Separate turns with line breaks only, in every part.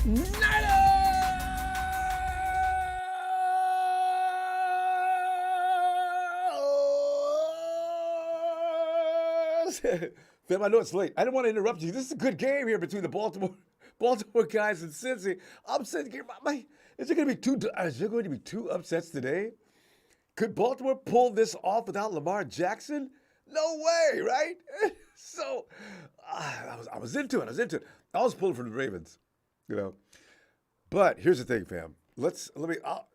Fam, I know it's late. I didn't want to interrupt you. This is a good game here between the Baltimore guys and Cincy. Upset game. Is there going to be two upsets today? Could Baltimore pull this off without Lamar Jackson? No way, right? So I was into it. I was pulling for the Ravens, you know. But here's the thing, fam. This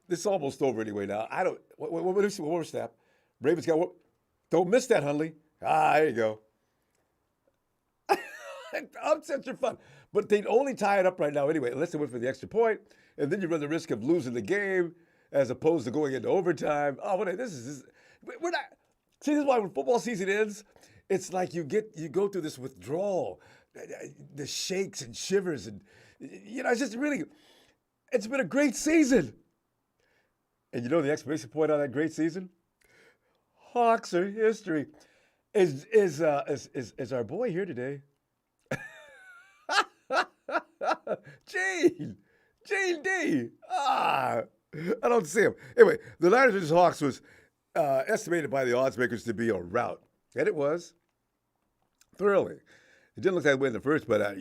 is almost over anyway. Now What one more snap. Ravens got what? Don't miss that, Hundley. There you go. Upsets are fun, but they'd only tie it up right now anyway, unless they went for the extra point, and then you run the risk of losing the game as opposed to going into overtime. Oh, we're not. See, this is why when football season ends, it's like you go through this withdrawal, the shakes and shivers, and it's been a great season. And you know the exclamation point on that great season? Hawks are history. Is our boy here today? Gene D. I don't see him. Anyway, the Niners vs. Hawks was estimated by the oddsmakers to be a rout, and it was thrilling. It didn't look that way in the first, but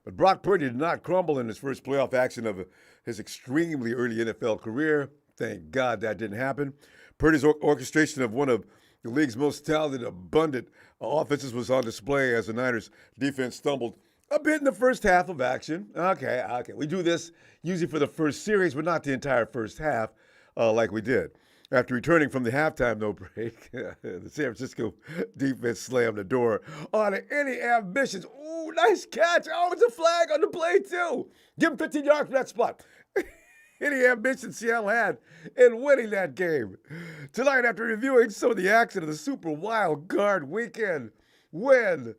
But Brock Purdy did not crumble in his first playoff action of his extremely early NFL career. Thank God that didn't happen. Purdy's orchestration of one of the league's most talented, abundant offenses was on display as the Niners' defense stumbled a bit in the first half of action. Okay. We do this usually for the first series, but not the entire first half like we did. After returning from the halftime no break, the San Francisco defense slammed the door on any ambitions. Ooh, nice catch. Oh, it's a flag on the play, too. Give him 15 yards for that spot. Any ambition Seattle had in winning that game. Tonight, after reviewing some of the action of the Super Wild Card Weekend, win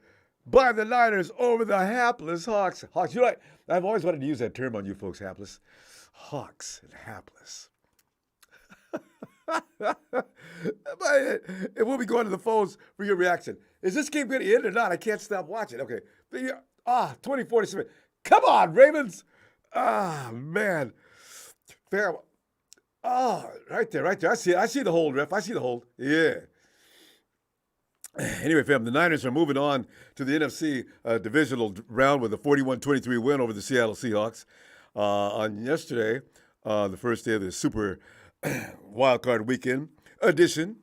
by the Niners over the hapless Hawks. Hawks, I've always wanted to use that term on you folks, hapless. Hawks and hapless. And we'll be going to the phones for your reaction. Is this game going to end or not? I can't stop watching. Okay. 20-47. Come on, Ravens. Man. Fair. Right there. I see the hold, ref. I see the hold. Yeah. Anyway, fam, the Niners are moving on to the NFC divisional round with a 41-23 win over the Seattle Seahawks on yesterday, the first day of the Super Wildcard Weekend edition.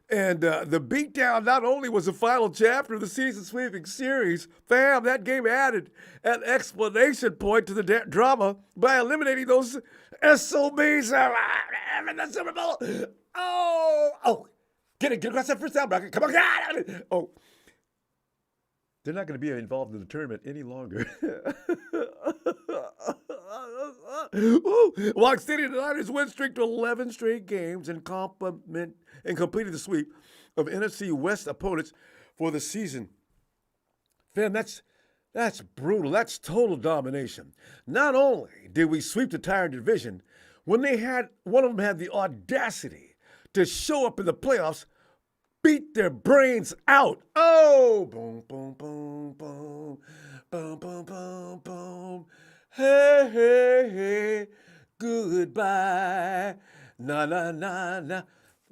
And the beatdown not only was the final chapter of the season-sweeping series, fam, that game added an explanation point to the drama by eliminating those SOBs in the Super Bowl. Oh. Get across that first down bracket. Come on, God. Oh. They're not going to be involved in the tournament any longer. While extending the Niners' win streak to 11 straight games and completed the sweep of NFC West opponents for the season. Fam, that's brutal. That's total domination. Not only did we sweep the entire division, when one of them had the audacity to show up in the playoffs, beat their brains out. Oh, boom, boom, boom, boom, boom, boom, boom, boom. Hey, goodbye. Na.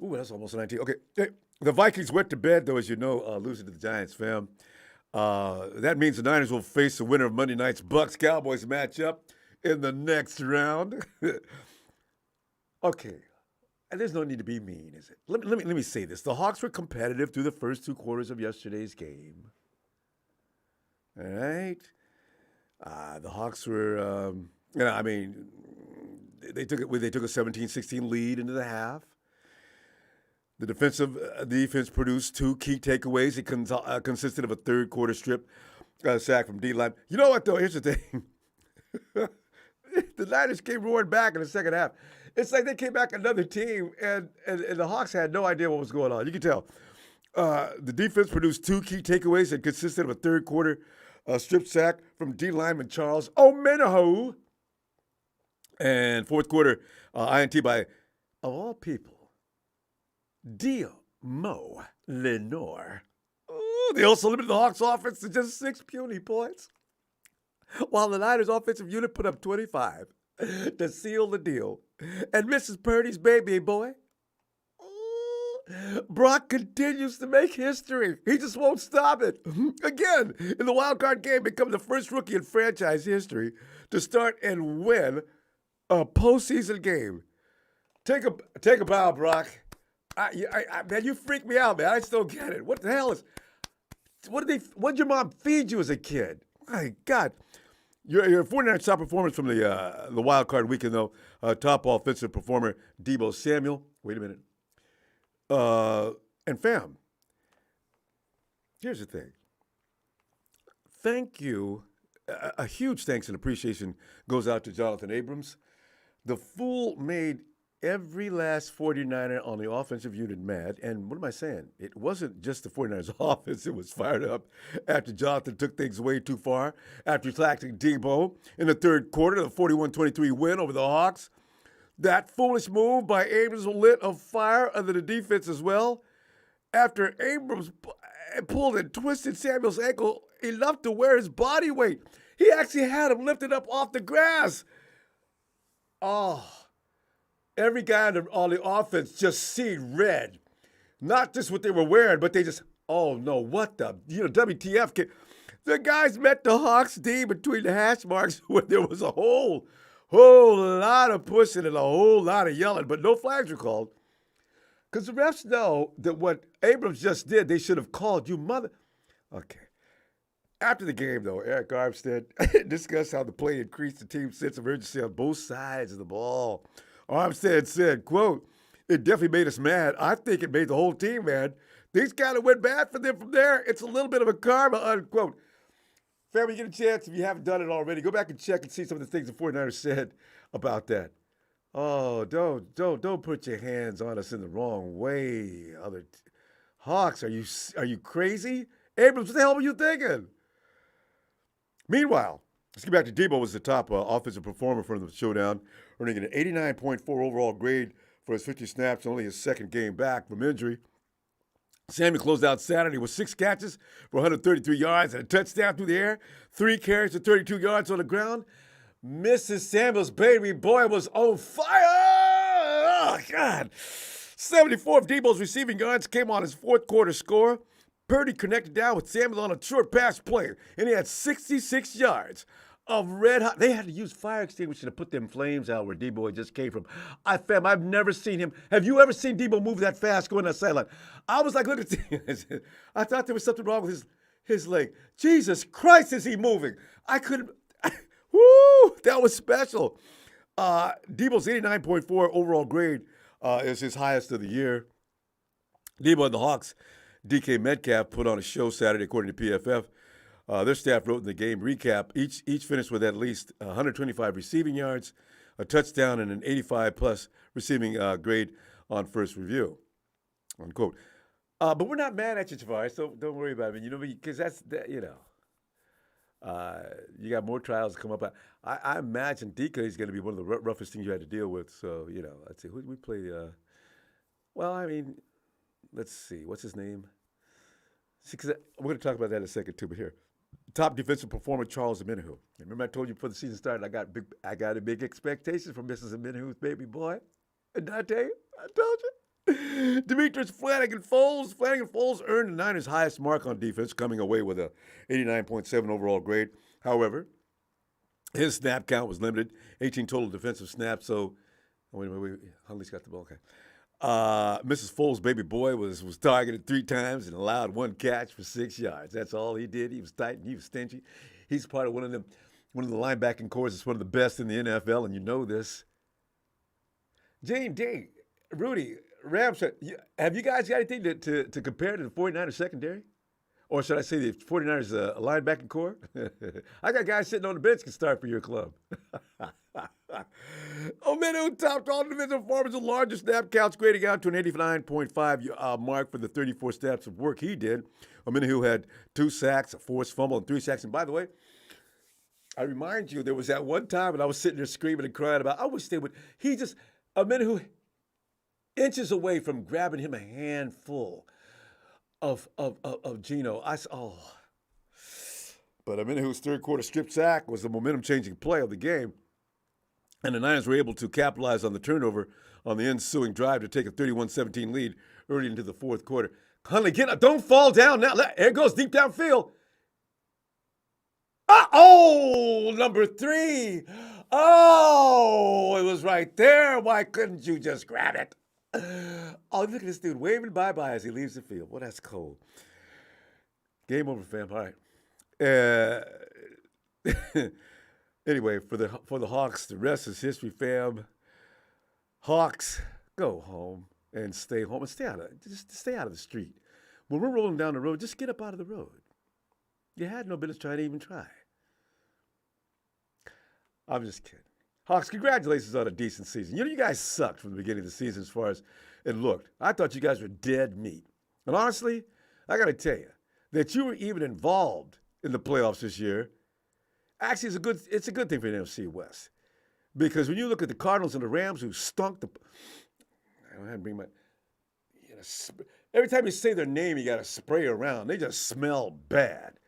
Ooh, that's almost 19. Okay, hey, the Vikings went to bed, though, as you know, losing to the Giants, fam. That means the Niners will face the winner of Monday night's Bucs-Cowboys matchup in the next round. Okay. And there's no need to be mean, is it? Let me say this. The Hawks were competitive through the first two quarters of yesterday's game. All right? The Hawks were, they took a 17-16 lead into the half. The defense produced two key takeaways. It consisted of a third-quarter strip sack from D-line. You know what, though? Here's the thing. The Niners came roaring back in the second half. It's like they came back another team, and the Hawks had no idea what was going on. You can tell. The defense produced two key takeaways that consisted of a third-quarter strip sack from D lineman Charles Omenihu, and fourth-quarter INT by, of all people, Mo Lenore. Ooh, they also limited the Hawks' offense to just 6 puny points. while the Niners offensive unit put up 25 to seal the deal. And Mrs. Purdy's baby boy, Brock continues to make history. He just won't stop it. Again, in the wild card game, become the first rookie in franchise history to start and win a postseason game. Take a bow, Brock. Man, you freak me out, man. I just don't get it. What the hell is? What did your mom feed you as a kid? My God. Your 49ers top performance from the wild card weekend, though. Top offensive performer, Deebo Samuel. Wait a minute. And fam, here's the thing. Thank you. A huge thanks and appreciation goes out to Jonathan Abrams. The fool made every last 49er on the offensive unit mad. And what am I saying? It wasn't just the 49ers offense. It was fired up after Jonathan took things way too far. After tackling Deebo in the third quarter, the 41-23 win over the Hawks. That foolish move by Abrams lit a fire under the defense as well. After Abrams pulled and twisted Samuel's ankle enough to wear his body weight, he actually had him lifted up off the grass. Oh, every guy on the offense just seen red. Not just what they were wearing, but they just, oh no, what the, WTF. The guys met the Hawks D between the hash marks when there was a whole lot of pushing and a whole lot of yelling, but no flags were called. Because the refs know that what Abrams just did, they should have called you mother. Okay. After the game, though, Eric Armstead discussed how the play increased the team's sense of urgency on both sides of the ball. Armstead said, quote, "It definitely made us mad. I think it made the whole team mad. Things kind of went bad for them from there. It's a little bit of a karma," unquote. Family, get a chance, if you haven't done it already, go back and check and see some of the things the 49ers said about that. Oh, don't put your hands on us in the wrong way. Hawks, are you crazy? Abrams, what the hell were you thinking? Meanwhile, let's get back to Deebo was the top offensive performer for the showdown, earning an 89.4 overall grade for his 50 snaps, only his second game back from injury. Samuel closed out Saturday with 6 catches for 133 yards and a touchdown through the air, 3 carries for 32 yards on the ground. Mrs. Samuel's baby boy was on fire. Oh, God. 74 of Deebo's receiving yards came on his fourth quarter score. Purdy connected down with Samuel on a short pass play, and he had 66 yards of red hot. They had to use fire extinguisher to put them flames out where Deebo just came from. I've never seen him. Have you ever seen Deebo move that fast going that sideline? I was like, look at this. I thought there was something wrong with his leg. Jesus Christ, is he moving? I couldn't. Woo, that was special. Deebo's 89.4 overall grade is his highest of the year. Deebo and the Hawks, DK Metcalf, put on a show Saturday, according to PFF. Their staff wrote in the game recap, each finished with at least 125 receiving yards, a touchdown, and an 85-plus receiving grade on first review, unquote. But we're not mad at you, Tavares, so don't worry about it. Because you got more trials to come up. I imagine DK is going to be one of the roughest things you had to deal with. So, let's see. Who did we play? Let's see. What's his name? See, because we're going to talk about that in a second, too, but here. Top defensive performer, Charles Omenihu. Remember I told you before the season started, I got a big expectations from Mrs. Omenihu's baby boy. Did I tell you? I told you. Demetrius Flanagan Foles earned the Niners' highest mark on defense, coming away with a 89.7 overall grade. However, his snap count was limited, 18 total defensive snaps. So, wait. Huntley's got the ball. Okay. Mrs. Foles' baby boy was targeted 3 times and allowed 1 catch for 6 yards. That's all he did. He was tight and he was stingy. He's part of one of the linebacking cores that's one of the best in the NFL, and you know this. Jane D, Rudy, Rams, have you guys got anything to compare to the 49ers secondary? Or should I say the 49ers linebacking core? I got guys sitting on the bench can start for your club. Omenihu topped all division performers with largest snap counts, grading out to an 89.5 mark for the 34 snaps of work he did. Omenihu had 2 sacks, a forced fumble, and 3 sacks. And by the way, I remind you, there was that one time when I was sitting there screaming and crying about, I wish they would. Omenihu inches away from grabbing him a handful of Geno. But But Amenahu's third quarter strip sack was the momentum-changing play of the game, and the Niners were able to capitalize on the turnover on the ensuing drive to take a 31-17 lead early into the fourth quarter. Huntley, get up. Don't fall down now. There it goes, deep downfield. Oh, number 3. Oh, it was right there. Why couldn't you just grab it? Oh, look at this dude waving bye-bye as he leaves the field. Well, that's cold. Game over, fam. All right. Anyway, for the Hawks, the rest is history, fam. Hawks, go home and stay home and stay out of the street. When we're rolling down the road, just get up out of the road. You had no business trying to even try. I'm just kidding. Hawks, congratulations on a decent season. You guys sucked from the beginning of the season as far as it looked. I thought you guys were dead meat. And honestly, I got to tell you, that you were even involved in the playoffs this year, actually it's a good thing for the NFC West. Because when you look at the Cardinals and the Rams who stunk I had to bring my, every time you say their name, you got to spray around. They just smell bad.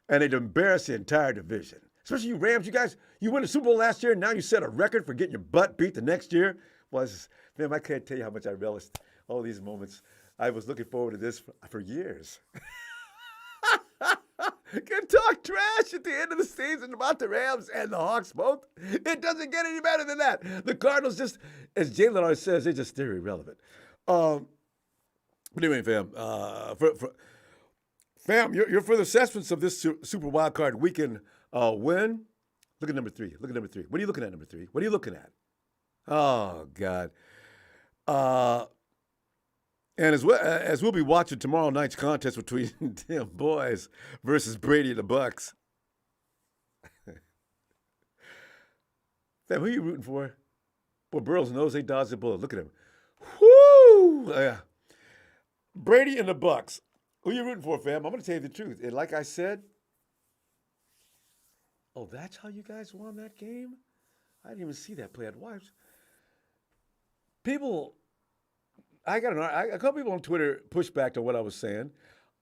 And they'd embarrass the entire division. Especially you Rams, you guys, you won the Super Bowl last year, and now you set a record for getting your butt beat the next year. Well, man, I can't tell you how much I relished all these moments. I was looking forward to this for years. Can talk trash at the end of the season about the Rams and the Hawks both. It doesn't get any better than that. The Cardinals just, as Jalen always says, they're irrelevant. But anyway, fam, fam, your further assessments of this Super Wild Card Weekend win. Look at number 3. What are you looking at, number 3? What are you looking at? Oh, God. And as we'll be watching tomorrow night's contest between them boys versus Brady and the Bucs. Who are you rooting for? Boy, Burrow's nose, they dodged the bullet. Look at him. Whoo! Brady and the Bucs. Who are you rooting for, fam? I'm going to tell you the truth. And like I said, oh, that's how you guys won that game? I didn't even see that play. I'd watched. A couple people on Twitter pushed back to what I was saying.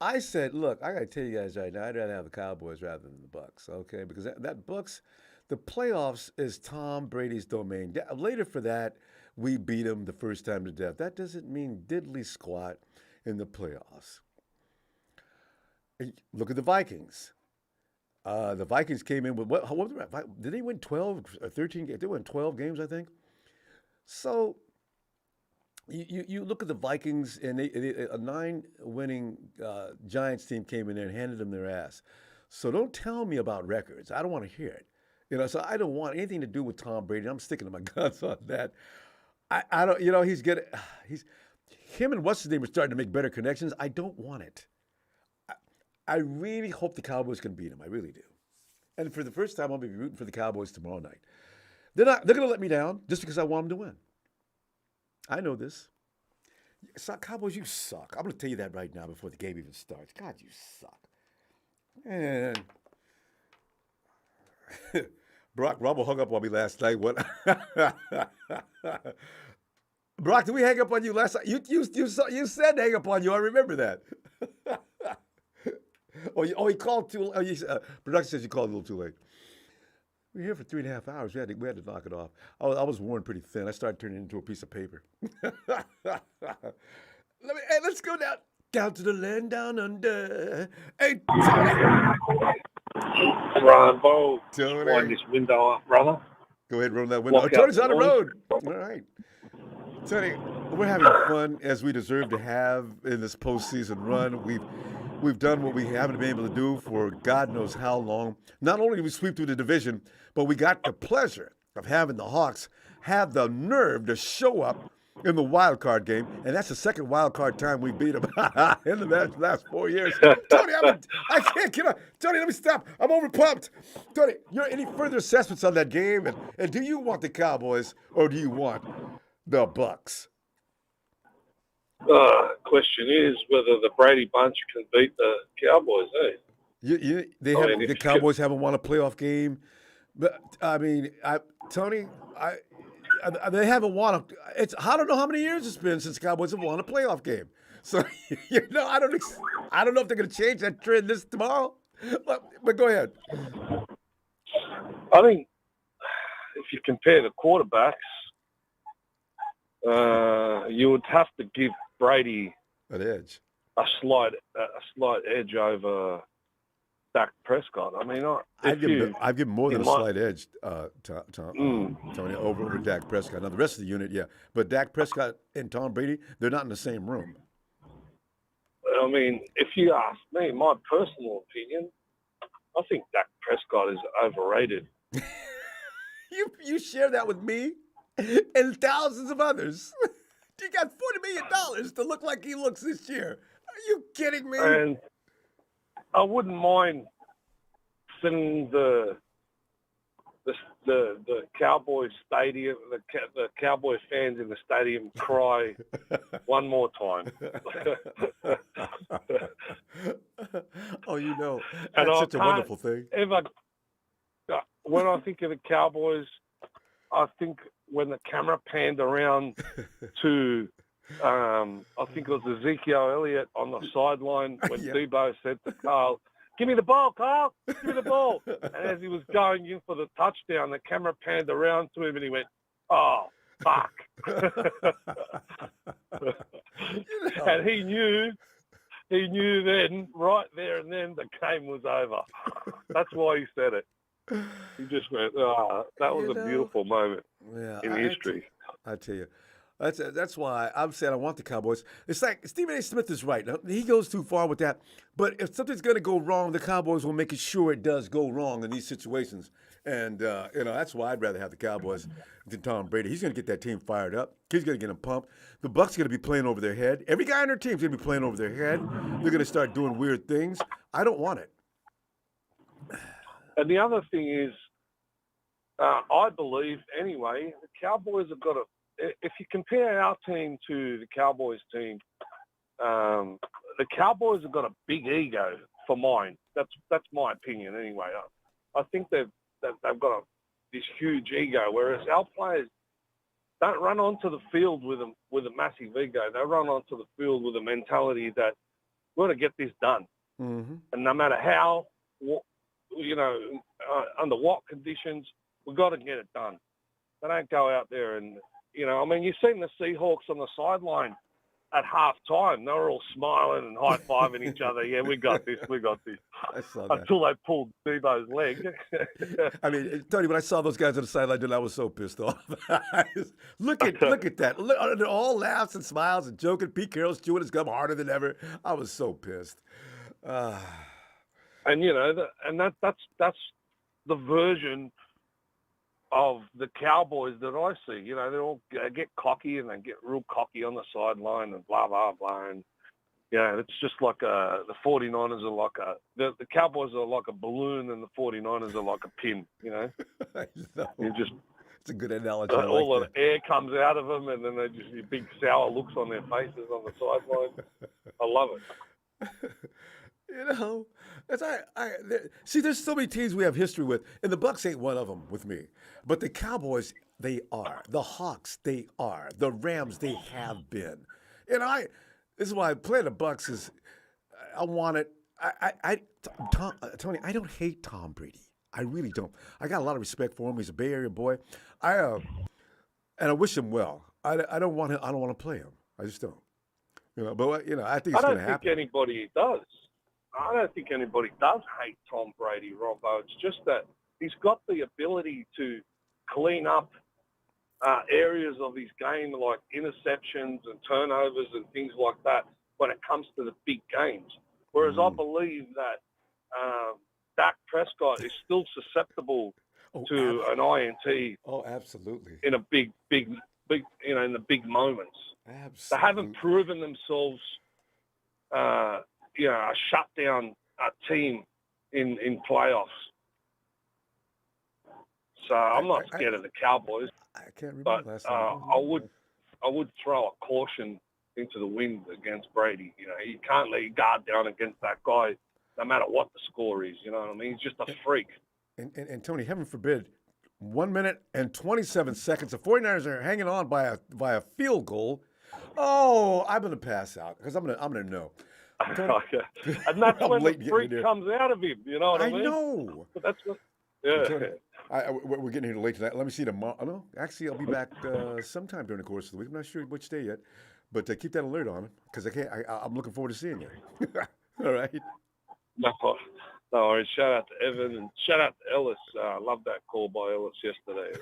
I said, look, I got to tell you guys right now, I'd rather have the Cowboys rather than the Bucs, okay? Because that Bucs, the playoffs is Tom Brady's domain. Later for that, we beat him the first time to death. That doesn't mean diddly squat in the playoffs. Look at the Vikings. The Vikings came in with did they win 12 or 13 games? They won 12 games, I think. So you look at the Vikings, and a 9-winning Giants team came in there and handed them their ass. So don't tell me about records. I don't want to hear it. So I don't want anything to do with Tom Brady. I'm sticking to my guns on that. I don't. Him and what's his name are starting to make better connections. I don't want it. I really hope the Cowboys can beat him. I really do. And for the first time, I'll be rooting for the Cowboys tomorrow night. They're going to let me down just because I want them to win. I know this. Cowboys, you suck. I'm going to tell you that right now before the game even starts. God, you suck. And Ronbo hung up on me last night. What? Brock, did we hang up on you last night? You said hang up on you. I remember that. He called too late. Production says you called a little too late. We were here for 3.5 hours. We had to knock it off. I was worn pretty thin. I started turning it into a piece of paper. Let's go down to the land down under. Hey,
Ronbo,
Tony.
wind this window up, brother.
Go ahead, roll that window. Oh, Tony's on the road. All right. Tony, we're having fun as we deserve to have in this postseason run. We've done what we haven't been able to do for God knows how long. Not only did we sweep through the division, but we got the pleasure of having the Hawks have the nerve to show up in the wild card game, and that's the second wild card time we beat them in the last 4 years. Tony, I can't get up. Tony, let me stop. I'm overpumped. Tony, any further assessments on that game? And do you want the Cowboys or do you want the Bucs?
Question is whether the Brady bunch can beat the Cowboys, eh?
The Cowboys haven't won a playoff game. But, I mean, Tony, they haven't won I don't know how many years it's been since the Cowboys have won a playoff game. So, I don't know if they're going to change that trend tomorrow. But go ahead.
I think if you compare the quarterbacks, you would have to give Brady
An edge.
a slight edge over Dak Prescott. I mean,
I'd give him more than a slight edge, Tony, over Dak Prescott. Now the rest of the unit, yeah, but Dak Prescott and Tom Brady, they're not in the same room.
I mean, if you ask me, my personal opinion, I think Dak Prescott is overrated.
You share that with me and thousands of others. You got $40 million to look like he looks this year. Are you kidding me?
And I wouldn't mind seeing the Cowboys stadium, the Cowboy fans in the stadium cry one more time.
Oh, that's such a wonderful thing.
When I think of the Cowboys, I think when the camera panned around to, I think it was Ezekiel Elliott on the sideline when Debo said to Carl, "Give me the ball, Carl. Give me the ball." And as he was going in for the touchdown, the camera panned around to him and he went, "Oh, fuck." And he knew then, right there and then, the game was over. That's why he said it. He just went, that was a beautiful moment in history.
I tell you. That's why I'm saying I want the Cowboys. It's like Stephen A. Smith is right. Now, he goes too far with that. But if something's going to go wrong, the Cowboys will make sure it does go wrong in these situations. And, that's why I'd rather have the Cowboys than Tom Brady. He's going to get that team fired up. He's going to get them pumped. The Bucs are going to be playing over their head. Every guy on their team is going to be playing over their head. They're going to start doing weird things. I don't want it.
And the other thing is, I believe, anyway, the Cowboys have got to, if you compare our team to the Cowboys team, the Cowboys have got a big ego for mine. That's my opinion anyway. I think they've got this huge ego, whereas our players don't run onto the field with a massive ego. They run onto the field with a mentality that we're going to get this done. Mm-hmm. And no matter how, under what conditions, we've got to get it done. They don't go out there and, you've seen the Seahawks on the sideline at half-time. They were all smiling and high-fiving each other. Yeah, we got this.
I saw that.
Until they pulled Debo's leg.
I mean, Tony, when I saw those guys on the sideline, I was so pissed off. Look at that. They're all laughs and smiles and joking. Pete Carroll's chewing his gum harder than ever. I was so pissed.
And that's the version of the Cowboys that I see. They all get cocky and they get real cocky on the sideline and blah blah blah. And it's just like the 49ers are like the Cowboys are like a balloon and the 49ers are like a pin.
It's a good analogy.
All the air comes out of them, and then they just big sour looks on their faces on the sideline. I love it.
See, there's so many teams we have history with, and the Bucs ain't one of them with me. But the Cowboys, they are. The Hawks, they are. The Rams, they have been. This is why playing the Bucs is. I want it. Tony, I don't hate Tom Brady. I really don't. I got a lot of respect for him. He's a Bay Area boy. And I wish him well. I don't want him. I don't want to play him. I just don't. But I think it's going to happen.
I don't think anybody does. I don't think anybody does hate Tom Brady, Ronbo. It's just that he's got the ability to clean up areas of his game like interceptions and turnovers and things like that when it comes to the big games. Whereas I believe that Dak Prescott is still susceptible to an INT.
Oh, absolutely.
In a big, in the big moments.
Absolutely.
They haven't proven themselves, a shutdown team in playoffs. So I'm not scared of the Cowboys.
I can't remember last time.
I would throw a caution into the wind against Brady. You can't let your guard down against that guy, no matter what the score is. You know what I mean? He's just a freak.
And Tony, heaven forbid, 1 minute and 27 seconds. The 49ers are hanging on by a field goal. Oh, I'm going to pass out because I'm going to know.
Okay. And that's
I'm
when
late
the
getting in
freak
there.
comes out of him. You know what I
I
mean?
know.
That's what. Yeah.
Tony, we're getting here late tonight. Let me see tomorrow. Oh, no, actually, I'll be back sometime during the course of the week. I'm not sure which day yet, but keep that alert on because I'm looking forward to seeing you. All right.
No, no worries. Shout out to Evan and shout out to Ellis. I love that call by Ellis yesterday.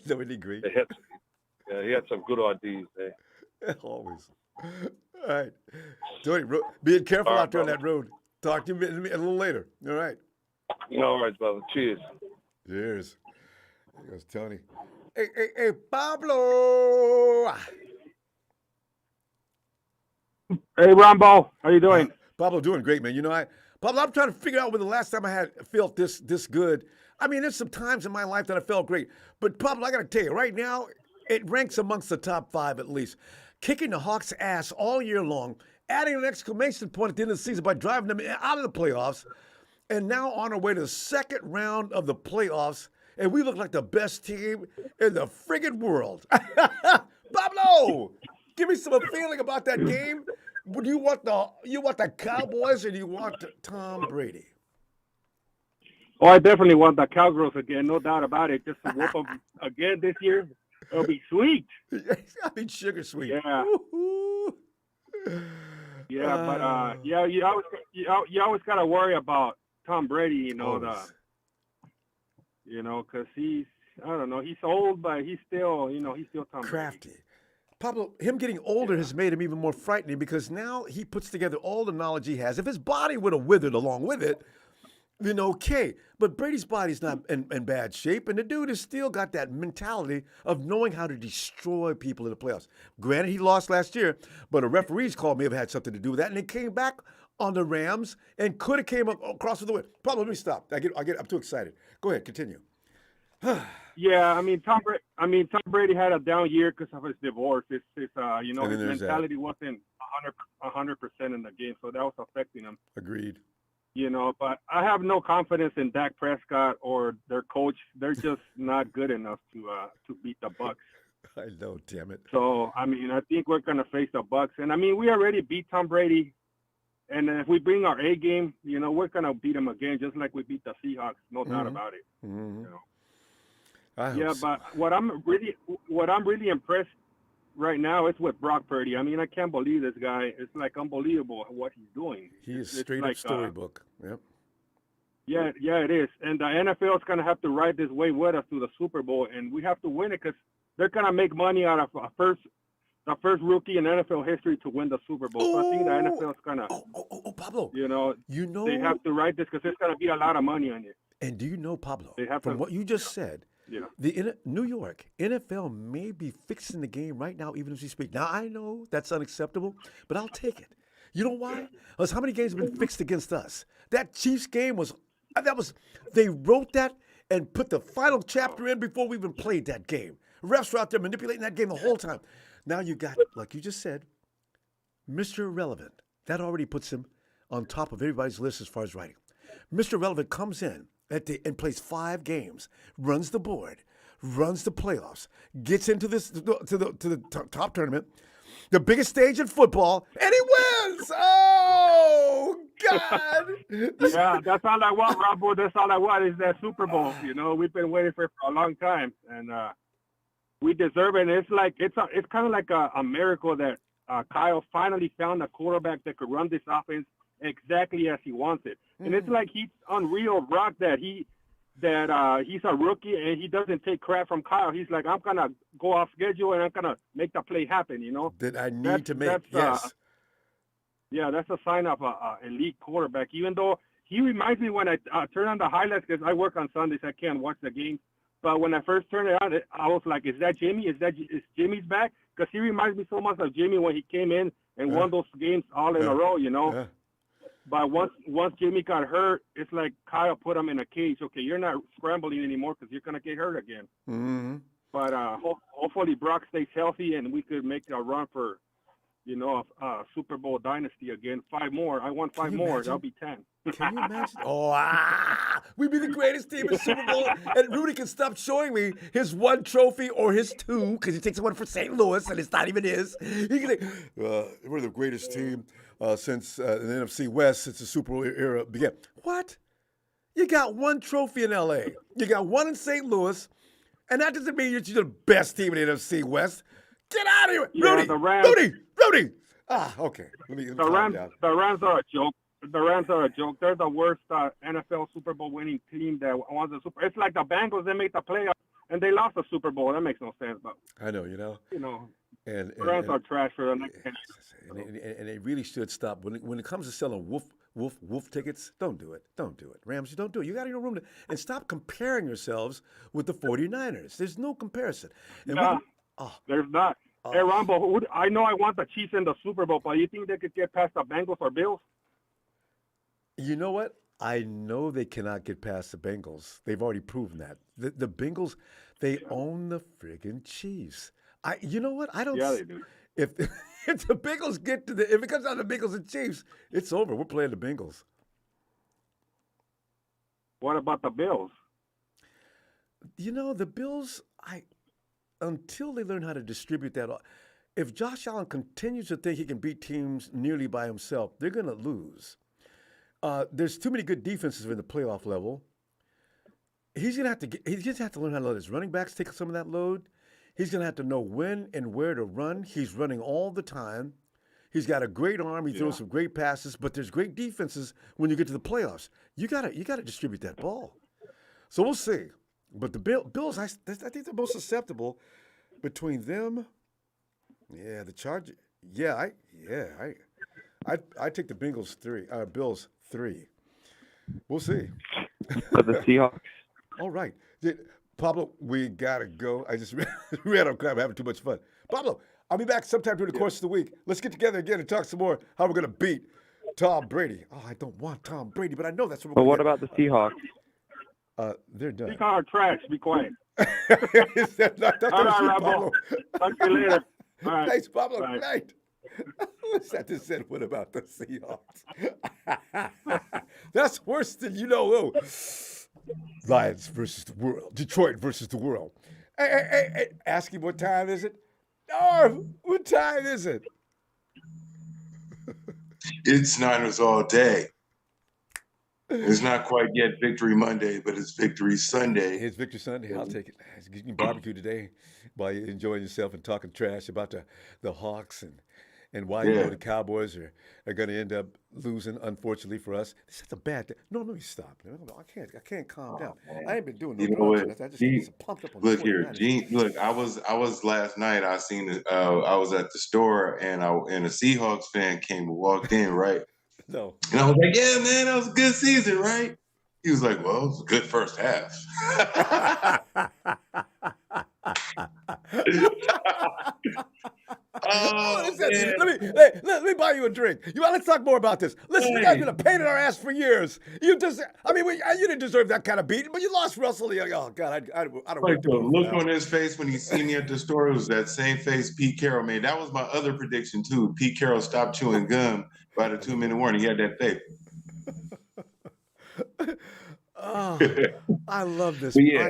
No, isn't he great?
He had some good ideas there.
Always. All right. Tony, being careful
All right,
out there on
brother.
that road. Talk to you a little later. All right.
No worries, brother. Cheers.
Cheers. There goes Tony. Hey, Pablo.
Hey, Ronbo, how you doing?
Pablo, doing great, man. You know, Pablo, I'm trying to figure out when the last time I had felt this good. I mean, there's some times in my life that I felt great. But Pablo, I got to tell you, right now, it ranks amongst the top 5 at least. Kicking the Hawks' ass all year long, adding an exclamation point at the end of the season by driving them out of the playoffs, and now on our way to the second round of the playoffs, and we look like the best team in the friggin' world. Pablo, give me some feeling about that game. Do you want the Cowboys or do you want Tom Brady?
Oh, I definitely want the Cowgirls again, no doubt about it. Just to whoop them again this year, it'll be sweet.
I mean, sugar sweet.
Yeah.
Woo-hoo.
But you always gotta worry about Tom Brady, you know, because he's old, but he's still Tom
crafty.
Brady.
Pablo, him getting older has made him even more frightening because now he puts together all the knowledge he has. If his body would have withered along with it, then okay. But Brady's body's not in bad shape, and the dude has still got that mentality of knowing how to destroy people in the playoffs. Granted, he lost last year, but the referees call may have had something to do with that, and they came back on the Rams and could have came across with the win. Pablo, let me stop. I'm too excited. Go ahead, continue.
Yeah, I mean Tom Brady had a down year because of his divorce. His mentality wasn't 100% in the game, so that was affecting him.
Agreed.
But I have no confidence in Dak Prescott or their coach. They're just not good enough to beat the Bucs.
I know, damn it.
So I mean, I think we're gonna face the Bucs, and I mean we already beat Tom Brady, and if we bring our A game, we're gonna beat him again, just like we beat the Seahawks. No doubt about it.
Mm-hmm.
But what I'm really impressed right now is with Brock Purdy. I mean, I can't believe this guy. It's like unbelievable what he's doing.
He is straight up storybook. Yep.
Yeah, it is. And the NFL is gonna have to ride this way with us to the Super Bowl, and we have to win it because they're gonna make money out of the first rookie in NFL history to win the Super Bowl. So I think the NFL is gonna.
Oh, Pablo.
They have to ride this because there's gonna be a lot of money on it.
And do you know, Pablo?
From
what you just said.
Yeah.
New York NFL may be fixing the game right now, even as we speak. Now I know that's unacceptable, but I'll take it. You know why? Because how many games have been fixed against us? That Chiefs game they wrote that and put the final chapter in before we even played that game. Refs were out there manipulating that game the whole time. Now you got, like you just said, Mr. Irrelevant. That already puts him on top of everybody's list as far as writing. Mr. Irrelevant comes in and plays 5 games, runs the board, runs the playoffs, gets into the top tournament, the biggest stage in football, and he wins. Oh God!
Yeah, that's all I want, Ronbo. That's all I want is that Super Bowl. We've been waiting for it for a long time, and we deserve it. And it's kind of like a miracle that Kyle finally found a quarterback that could run this offense exactly as he wants it. And it's like he's unreal rock that he's a rookie and he doesn't take crap from Kyle. He's like, I'm gonna go off schedule and I'm gonna make the play happen.
That I need to make. Yes.
That's a sign of a elite quarterback. Even though he reminds me when I turn on the highlights because I work on Sundays, I can't watch the game. But when I first turned it on, I was like, is that Jimmy? Is Jimmy's back? Because he reminds me so much of Jimmy when he came in and won those games all in a row.
Yeah.
But once Jimmy got hurt, it's like Kyle put him in a cage. Okay, you're not scrambling anymore because you're going to get hurt again.
Mm-hmm.
But hopefully Brock stays healthy and we could make a run for, a Super Bowl dynasty again. 5 more. I want 5 more. That'll be 10.
Can you imagine? We'd be the greatest team in Super Bowl, and Rudy can stop showing me his one trophy or his two because he takes one for St. Louis and it's not even his. He can say, "We're the greatest team since the NFC West since the Super Bowl era began." What? You got one trophy in L.A. You got one in St. Louis, and that doesn't mean you're the best team in the NFC West. Get out of here,
Yeah,
Rudy!
the Rams.
Rudy! Okay. Let me
The
calm
Rams,
down.
the Rams are a joke. The Rams are a joke. They're the worst NFL Super Bowl winning team that won the Super. It's like the Bengals. They made the playoffs and they lost the Super Bowl. That makes no sense. But
I know, you know. And
the Rams are trash for the next.
And they really should stop when it comes to selling wolf tickets. Don't do it. Don't do it. Rams, you don't do it. You got your room and stop comparing yourselves with the 49ers. There's no comparison. And
There's not. Hey, Ronbo, I know I want the Chiefs in the Super Bowl, but you think they could get past the Bengals or Bills?
You know what? I know they cannot get past the Bengals. They've already proven that. The Bengals, they own the friggin' Chiefs. You know what? I don't.
Yeah, they do.
If the Bengals get to if it comes down to Bengals and Chiefs, it's over. We're playing the Bengals.
What about the Bills?
You know, the Bills, until they learn how to distribute that, if Josh Allen continues to think he can beat teams nearly by himself, they're going to lose. There's too many good defenses in the playoff level. He's going to have to learn how to let his running backs take some of that load. He's going to have to know when and where to run. He's running all the time. He's got a great arm. He throws some great passes, but there's great defenses when you get to the playoffs. You got to distribute that ball. So we'll see. But the Bills, I think they're most susceptible between them. Yeah, the Chargers. I take the Bills 3. We'll see.
For the Seahawks.
All right. Pablo, we got to go. I just ran out of crap. I'm having too much fun. Pablo, I'll be back sometime during the course of the week. Let's get together again and talk some more how we're going to beat Tom Brady. Oh, I don't want Tom Brady, but I know that's what we're
But
going
what
to
about the Seahawks?
They're done.
These are trash. Be quiet.
All right,
Ronbo. Talk to you later. All right.
Thanks, Pablo.
Bye.
Good night. What's that to say? What about the Seahawks? That's worse than you know who. Lions versus the world. Detroit versus the world. Hey, ask him what time is it? Norv, what time is it?
It's Niners all day. It's not quite yet Victory Monday, but it's Victory Sunday.
It's Victory Sunday. I'll take it. You can barbecue today while you're enjoying yourself and talking trash about the Hawks and why you know the Cowboys are going to end up losing, unfortunately for us. This is a bad thing. No, let me stop. I can't calm down. I ain't been doing no drugs. I just get pumped up on
Look
the
here, Gene. Look, I was last night. I seen it. I was at the store and a Seahawks fan came and walked in, right?
No.
And I was like, "Yeah, man, that was a good season, right?" He was like, "Well, it was a good first half."
Let me buy you a drink. Let's talk more about this. Listen, you guys been a pain in our ass for years. You didn't deserve that kind of beating, but you lost Russell. Oh God, I don't
like the look on his face when he seen me at the store. It was that same face Pete Carroll made. That was my other prediction too. Pete Carroll stopped chewing gum by the 2-minute warning. He had that face.
Oh, I love this.
Yeah.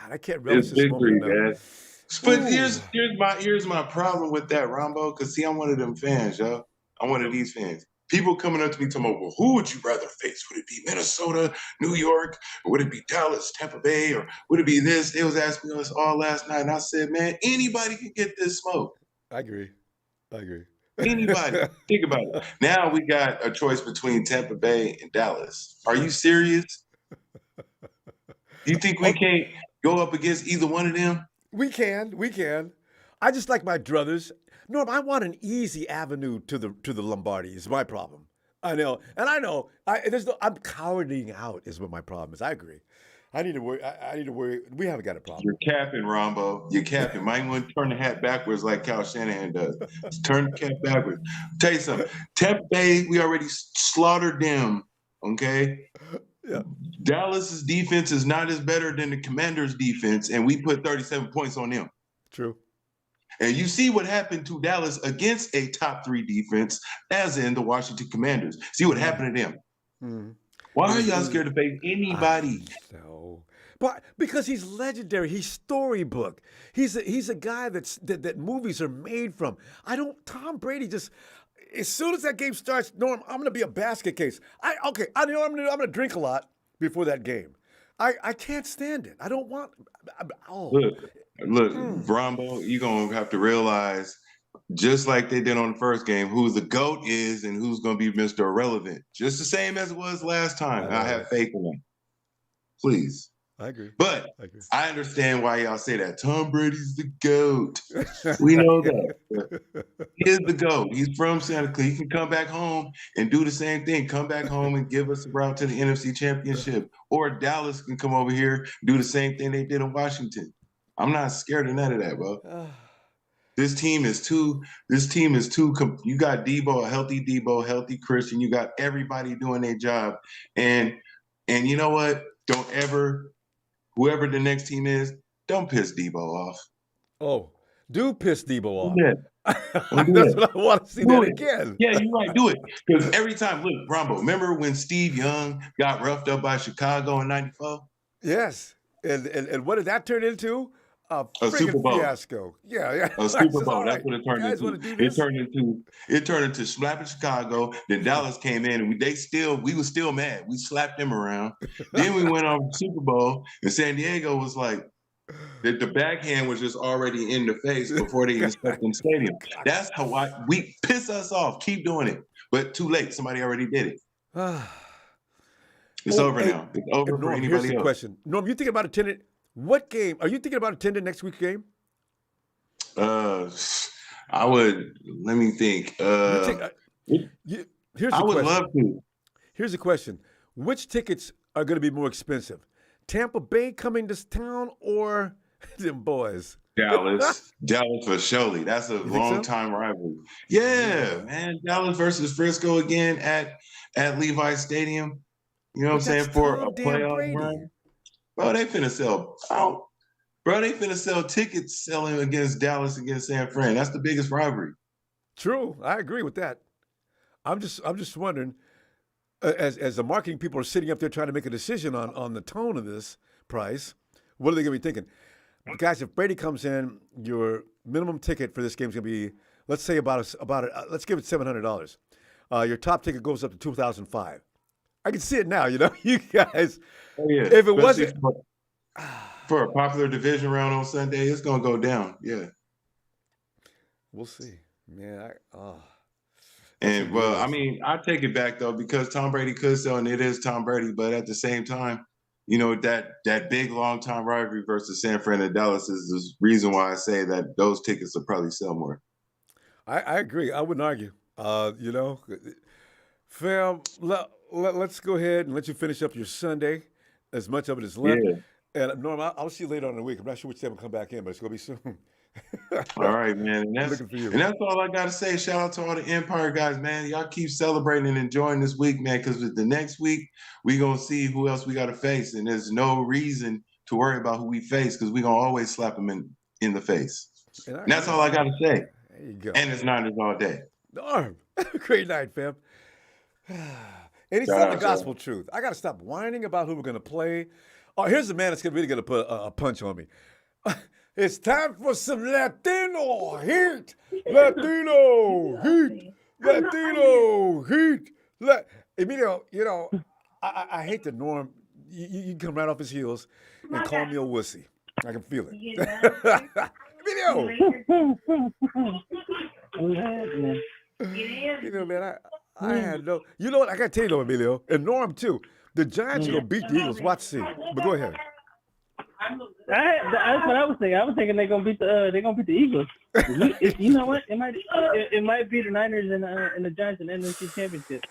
I can't relish this moment enough.
But here's my problem with that, Ronbo, because see, I'm one of them fans, yo. I'm one of these fans. People coming up to me talking about, well, who would you rather face? Would it be Minnesota, New York, or would it be Dallas, Tampa Bay, or would it be this? They was asking me this all last night, and I said, man, anybody can get this smoke.
I agree.
Anybody. Think about it. Now we got a choice between Tampa Bay and Dallas. Are you serious? You think we can't go up against either one of them? We can. I just like my druthers. Norm, I want an easy avenue to the Lombardi is my problem. I know. I'm cowarding out is what my problem is. I agree. I need to worry. We haven't got a problem. You're capping, Ronbo. You're capping. Might want to turn the hat backwards like Kyle Shanahan does. Turn the cap backwards. Tell you something. Tampa Bay, we already slaughtered them. Okay? Yeah. Dallas's defense is not as better than the Commanders' defense, and we put 37 points on them. True. And you see what happened to Dallas against a top 3 defense, as in the Washington Commanders. See what happened to them. Why are y'all scared to face anybody?
So, but because he's legendary, he's storybook. He's a guy that movies are made from. Tom Brady just. As soon as that game starts, Norm, I'm gonna be a basket case. I know I'm gonna drink a lot before that game. I can't stand it. I don't want.
Look, Ronbo, you're gonna have to realize, just like they did on the first game, who the GOAT is and who's gonna be Mr. Irrelevant. Just the same as it was last time. I have faith in them. Please.
I agree.
But I understand why y'all say that. Tom Brady's the GOAT. We know that. He is the GOAT. He's from Santa Clara. He can come back home and do the same thing. Come back home and give us a route to the NFC Championship. Or Dallas can come over here, do the same thing they did in Washington. I'm not scared of none of that, bro. This team is too. You got Debo, healthy Christian. You got everybody doing their job. And you know what? Don't ever. Whoever the next team is, don't piss Debo off.
Oh, do piss Debo off.
Yeah.
That's what I want to see that again.
Yeah, you might do it. Because every time, look, Ronbo, remember when Steve Young got roughed up by Chicago in '94?
Yes. And what did that turn into? A
Super Bowl
fiasco. Yeah.
A Super Bowl. That's what it turned
guys
into. It turned into slapping Chicago. Then Dallas came in and we were still mad. We slapped them around. Then we went on Super Bowl and San Diego was like the backhand was just already in the face before they even stepped in the stadium. That's how we piss us off. Keep doing it. But too late. Somebody already did it. It's over now. It's over for
Norm,
anybody
here's the
else.
question. Norm, you thinking about attending? What game are you thinking about attending next week's game?
I would. Let me think.
Here's the
I would
question.
love to.
Here's the question: which tickets are going to be more expensive? Tampa Bay coming to town or them boys?
Dallas for surely. That's a long time rivalry. Yeah, man. Dallas versus Frisco again at Levi's Stadium. You know what I'm saying? For a playoff run. Bro, they finna sell out. Bro, they finna sell tickets selling against Dallas against San Fran. That's the biggest rivalry.
True. I agree with that. I'm just wondering, as the marketing people are sitting up there trying to make a decision on the tone of this price, what are they going to be thinking? Guys, if Brady comes in, your minimum ticket for this game is going to be, let's say let's give it $700. Your top ticket goes up to $2,500. I can see it now, you guys.
Oh, yeah.
If it wasn't
for a popular division round on Sunday, it's gonna go down. Yeah,
we'll see. Man,
and well, I mean, I take it back though because Tom Brady could sell, and it is Tom Brady. But at the same time, that big long time rivalry versus San Fran and Dallas is the reason why I say that those tickets will probably sell more.
I agree. I wouldn't argue. Fam, let's go ahead and let you finish up your Sunday. As much of it is left. Yeah. And Norm, I'll see you later on in the week. I'm not sure which time we'll come back in, but it's going to be soon.
All right, man. And that's all I got to say. Shout out to all the Empire guys, man. Y'all keep celebrating and enjoying this week, man, because the next week, we're going to see who else we got to face. And there's no reason to worry about who we face because we're going to always slap them in the face. And that's all I got to say.
There you go.
And it's Niners all day.
Norm, great night, fam. And he said the gospel truth. I got to stop whining about who we're going to play. Oh, here's the man that's really going to put a punch on me. It's time for some Latino heat. Latino heat. Latino heat. Emilio, I hate the Norm. You can come right off his heels and call me a wussy. I can feel it. Emilio. Man, I had no. You know what? I got to tell you though, Emilio, and Norm too. The Giants are gonna beat the Eagles. Watch, see. But go ahead.
That's what I was thinking. I was thinking they're gonna beat the Eagles. You know what? It might be the Niners and the Giants in the NFC Championship.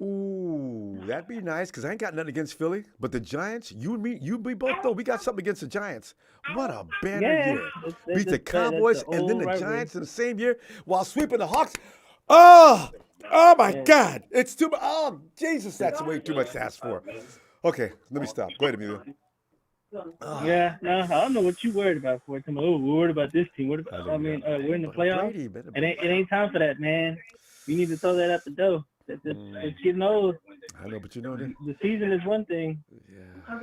Ooh, that'd be nice because I ain't got nothing against Philly. But the Giants, you and me, we both know we got something against the Giants. What a banner year! Beat the Cowboys and then the Giants in the same year while sweeping the Hawks. Oh my God! It's too much. Oh Jesus, that's way too much to ask for. Okay, let me stop. Go ahead, Emilio.
Yeah, no, I don't know what you worried about for it. We're worried about this team. We're in the playoffs. It ain't time for that, man. You need to throw that out the door. It's getting old.
I know, but you know that.
The season is one thing.
Yeah.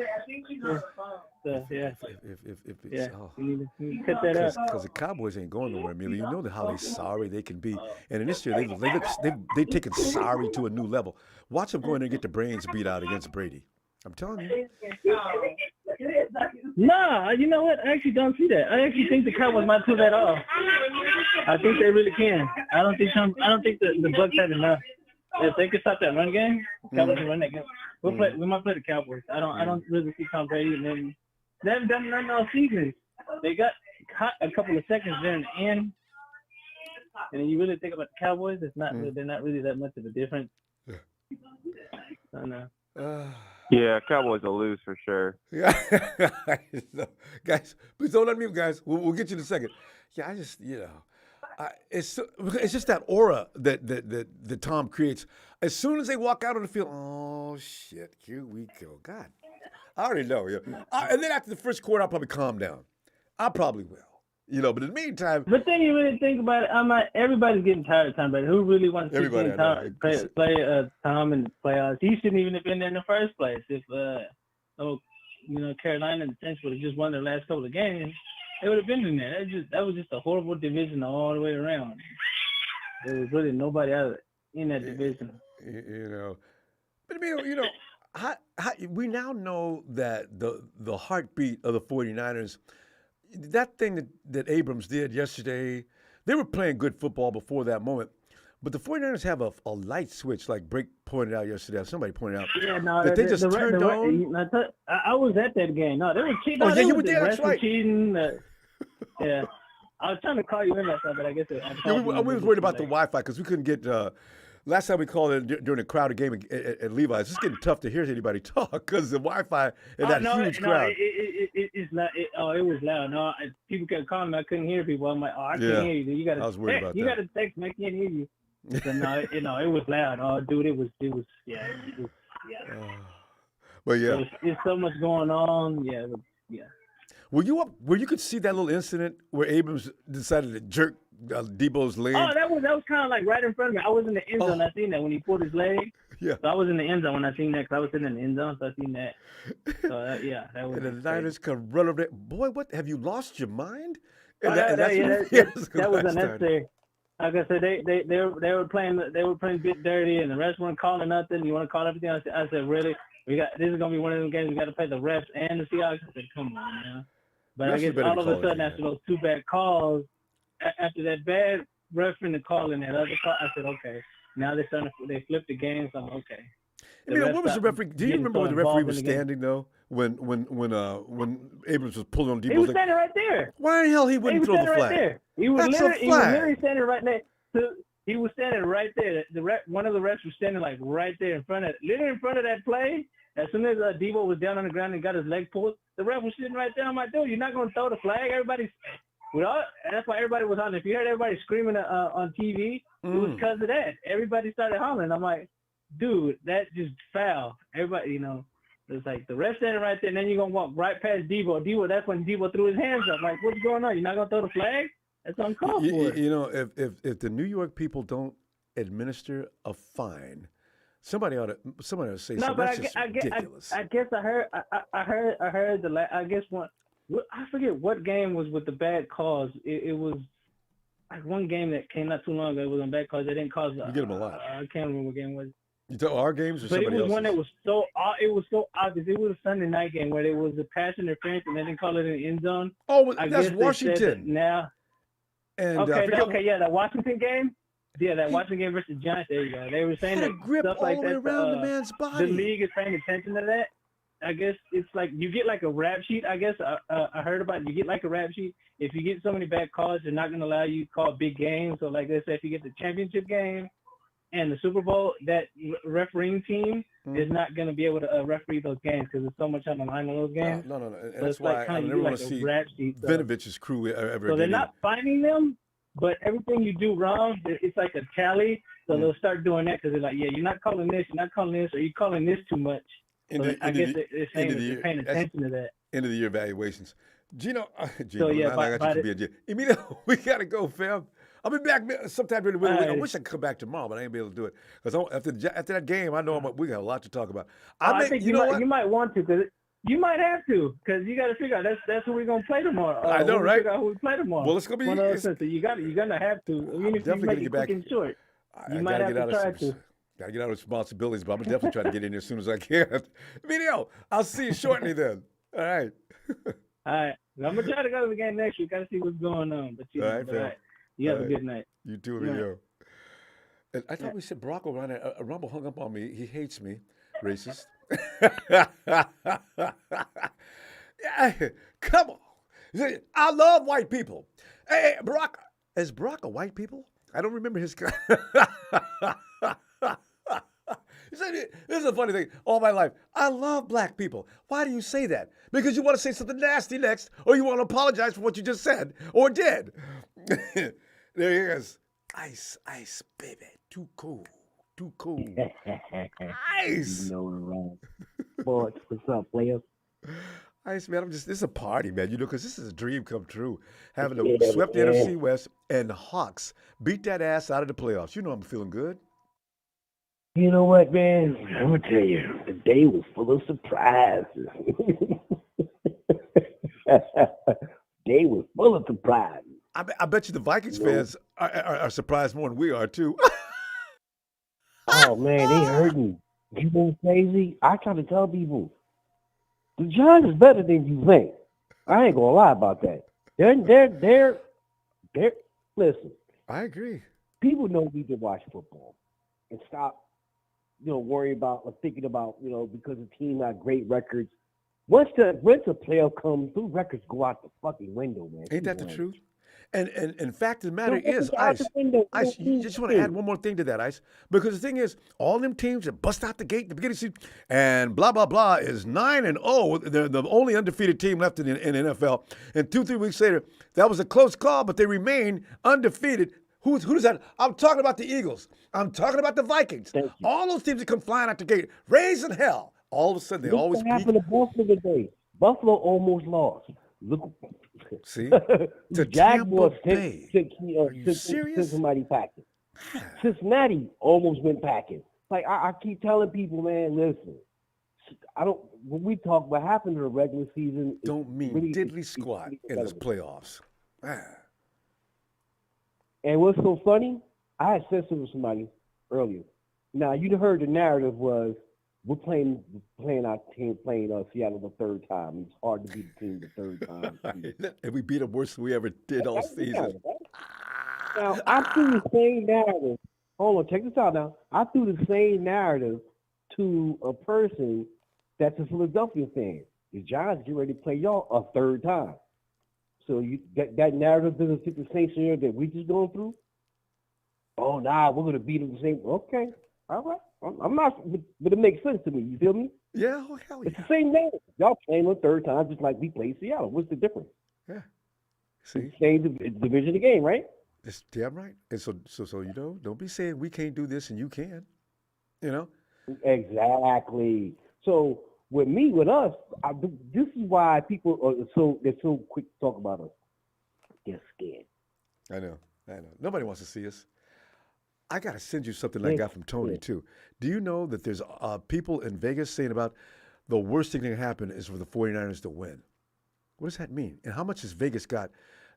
So, yeah.
If it's
Yeah. You need to cut that out.
because the Cowboys ain't going nowhere, Amelia. You know how sorry they can be, and in this year they've taken sorry to a new level. Watch them go in there and get the brains beat out against Brady. I'm telling you.
Nah, you know what? I actually don't see that. I actually think the Cowboys might pull that off. I think they really can. I don't think the Bucs have enough. If they could stop that run game, Cowboys can run that game. We might play the Cowboys. I don't really see Tom Brady and them. They haven't done nothing all season. They got caught a couple of seconds there in the end. And then you really think about the Cowboys, they're not really that much of a difference. I don't know.
Yeah, Cowboys will lose for sure.
Yeah. Guys, please don't unmute, guys. We'll get you in a second. Yeah, I just, it's just that aura that Tom creates. As soon as they walk out on the field, oh, shit, here we go. God, I already know. And then after the first quarter, I'll probably calm down. I probably will. But in the meantime.
But then you really think about it, everybody's getting tired of Tom Brady. Who really wants to play Tom in the playoffs? He shouldn't even have been there in the first place. If Carolina and the Saints would have just won their last couple of games, they would have been in there. That was just a horrible division all the way around. There was really nobody in that division.
But we now know that the heartbeat of the 49ers. That thing that Abrams did yesterday, they were playing good football before that moment. But the 49ers have a light switch, like Brake pointed out yesterday. Somebody pointed out.
Yeah, no,
that they just turned on.
I was at that game. No, they were cheating.
Oh, yeah, you were there. That's right.
Cheating. Yeah. I was trying to call you in that time, but I guess
we was worried about the Wi-Fi because we couldn't get. Last time we called it during a crowded game at Levi's, it's just getting tough to hear anybody talk because the Wi-Fi in that huge crowd.
It's not. It was loud. No, people kept calling me. I couldn't hear people. I'm like, I can't hear you. You got to.
I was worried about that.
You got to text me. I can't hear you. So, it was loud. Oh, dude, it was. Yeah.
But yeah,
there's so much going on. Yeah.
Were you up where you could see that little incident where Abrams decided to jerk Debo's leg?
Oh, that was kind of like right in front of me. I was in the end zone. I seen that when he pulled his leg.
Yeah.
So I was in the end zone when I seen that because I was sitting in the end zone, so I seen that. So that was.
And the Niners could run over there. Boy, what have you lost your mind?
That was unnecessary. Like I said, they were playing a bit dirty, and the refs weren't calling nothing. You want to call everything? I said, really? This is gonna be one of those games we got to play the refs and the Seahawks. I said, come on, man. But I guess all of a sudden, after those two bad calls, after that bad referee call and that other call, I said, okay. Now they flipped the game, so I'm okay.
What was the referee? Do you remember where the referee was standing though? When Abrams was pulling on Debo's leg?
He was standing right there.
Why the hell he wouldn't throw the flag?
Right there. He was literally standing right there. He was standing right there. One of the refs was standing like right there in front of that play. As soon as Debo was down on the ground and got his leg pulled, the ref was sitting right there. I'm like, dude, you're not going to throw the flag? That's why everybody was on. If you heard everybody screaming on TV, it was because of that. Everybody started hollering. I'm like, dude, that's just foul. Everybody, it's like the ref standing right there, and then you're going to walk right past Debo. That's when Debo threw his hands up. Like, what's going on? You're not going to throw the flag? That's uncalled for.
If the New York people don't administer a fine, somebody ought to say something. That's just ridiculous.
I guess I heard I forget what game was with the bad calls. It was like one game that came not too long ago. It was on bad calls. They didn't cause.
You get them a lot.
I can't remember what game it was.
You tell our games or somebody else's?
But it was one that was so. It was so obvious. It was a Sunday night game where there was a pass interference and they didn't call it in the end zone.
Oh, that's Washington.
Now.
And
that Washington game. Yeah, that Washington game versus Giants. There you go. They were saying that
grip
stuff
all
like
the way
that.
Around the man's body.
The league is paying attention to that. I guess it's like you get like a rap sheet. I guess I heard about it. You get like a rap sheet. If you get so many bad calls, they're not going to allow you to call big games. So like they say, if you get the championship game and the Super Bowl, that refereeing team is not going to be able to referee those games because there's so much on the line in those games.
No. And so that's why I never want to see Vinovich's crew ever.
So they're not finding them. But everything you do wrong, it's like a tally. So they'll start doing that because they're like, yeah, you're not calling this, or you're calling this too much. I guess they're saying that they're paying attention to that.
End of the year evaluations. Gino,
so yeah,
Emilio, we got to go, fam. I'll be back sometime during the week. I
Alright.
wish I could come back tomorrow, but I ain't be able to do it because after that game, I know we got a lot to talk about.
I think
you know what?
you might want to, because you might have to, because you got to figure out that's who we're gonna play tomorrow.
I know, right?
Figure out who we play tomorrow.
Well, it's gonna be.
One of those things. So you're gonna have to. Even if you
definitely
make
gonna
it
get
quick
back.
and short,
I
you might have to try to.
Got to get out of responsibilities, but I'm definitely trying to get in there as soon as I can. Video, I'll see you shortly then. All right.
All right. I'm gonna try to go to the game next week. Gotta see what's going on. But
All right, Phil.
You have
All
a
right.
good night.
You too,
Yeah.
Video. And I thought we said Barack Obama. Ronbo hung up on me. He hates me. Racist. Yeah, come on. I love white people. Hey, Barack. Is Barack a white people? I don't remember his. This is a funny thing. All my life, I love black people. Why do you say that? Because you want to say something nasty next, or you want to apologize for what you just said or did. There he is. Ice, ice, baby. Too cool. Too cool. Ice.
You know what around. Sports. What's up, players?
Ice, man. This is a party, man. You know, because this is a dream come true. Having to swept the NFC West and the Hawks beat that ass out of the playoffs. You know I'm feeling good.
You know what, man? I'm gonna tell you, the day was full of surprises. Day was full of surprises.
I bet you the Vikings fans are surprised more than we are, too.
Oh man, they heard me. You know crazy? I try to tell people, the Giants is better than you think. I ain't gonna lie about that. They're listen.
I agree.
People know we can watch football and stop, worrying about or thinking about, because the team got great records. Once the playoff comes, those records go out the fucking window, man.
Ain't that the truth? And in fact, the matter is, Ice, you just want to add one more thing to that, Ice, because the thing is, all them teams that bust out the gate at the beginning of the season, and blah, blah, blah, is 9-0. They're the only undefeated team left in the NFL. And 2-3 weeks later, that was a close call, but they remain undefeated. Who does that? I'm talking about the Eagles. I'm talking about the Vikings. All those teams that come flying out the gate, raising hell. All of a sudden, they always
peak. What happened to Buffalo today? Buffalo almost lost. Look.
See?
The Jaguars
took
somebody packing. Cincinnati almost went packing. Like I keep telling people, man, listen. When we talk what happened in the regular season,
don't mean really, diddly squat in the playoffs.
And what's so funny? I had said something to somebody earlier. Now you heard the narrative was we're playing our team Seattle the third time. It's hard to beat the team the third time.
And we beat them worse than we ever did all season.
Now I threw the same narrative. Hold on, check this out now. I threw the same narrative to a person that's a Philadelphia fan. The Giants get ready to play y'all a third time. So that narrative doesn't fit the same scenario that we just going through? Oh, nah, we're going to beat them the same. Okay, all right. I'm not, but it makes sense to me. You feel me?
Yeah, oh, hell yeah.
It's the same narrative. Y'all playing a third time just like we played Seattle. What's the difference?
Yeah. See?
Same division of the game, right?
That's damn right. And so don't be saying we can't do this and you can.
Exactly. So with us, this is why people they're so quick to talk about us. They're scared.
I know. Nobody wants to see us. I got to send you something I got from Tony, too. Do you know that there's people in Vegas saying about the worst thing that can happen is for the 49ers to win? What does that mean? And how much has Vegas got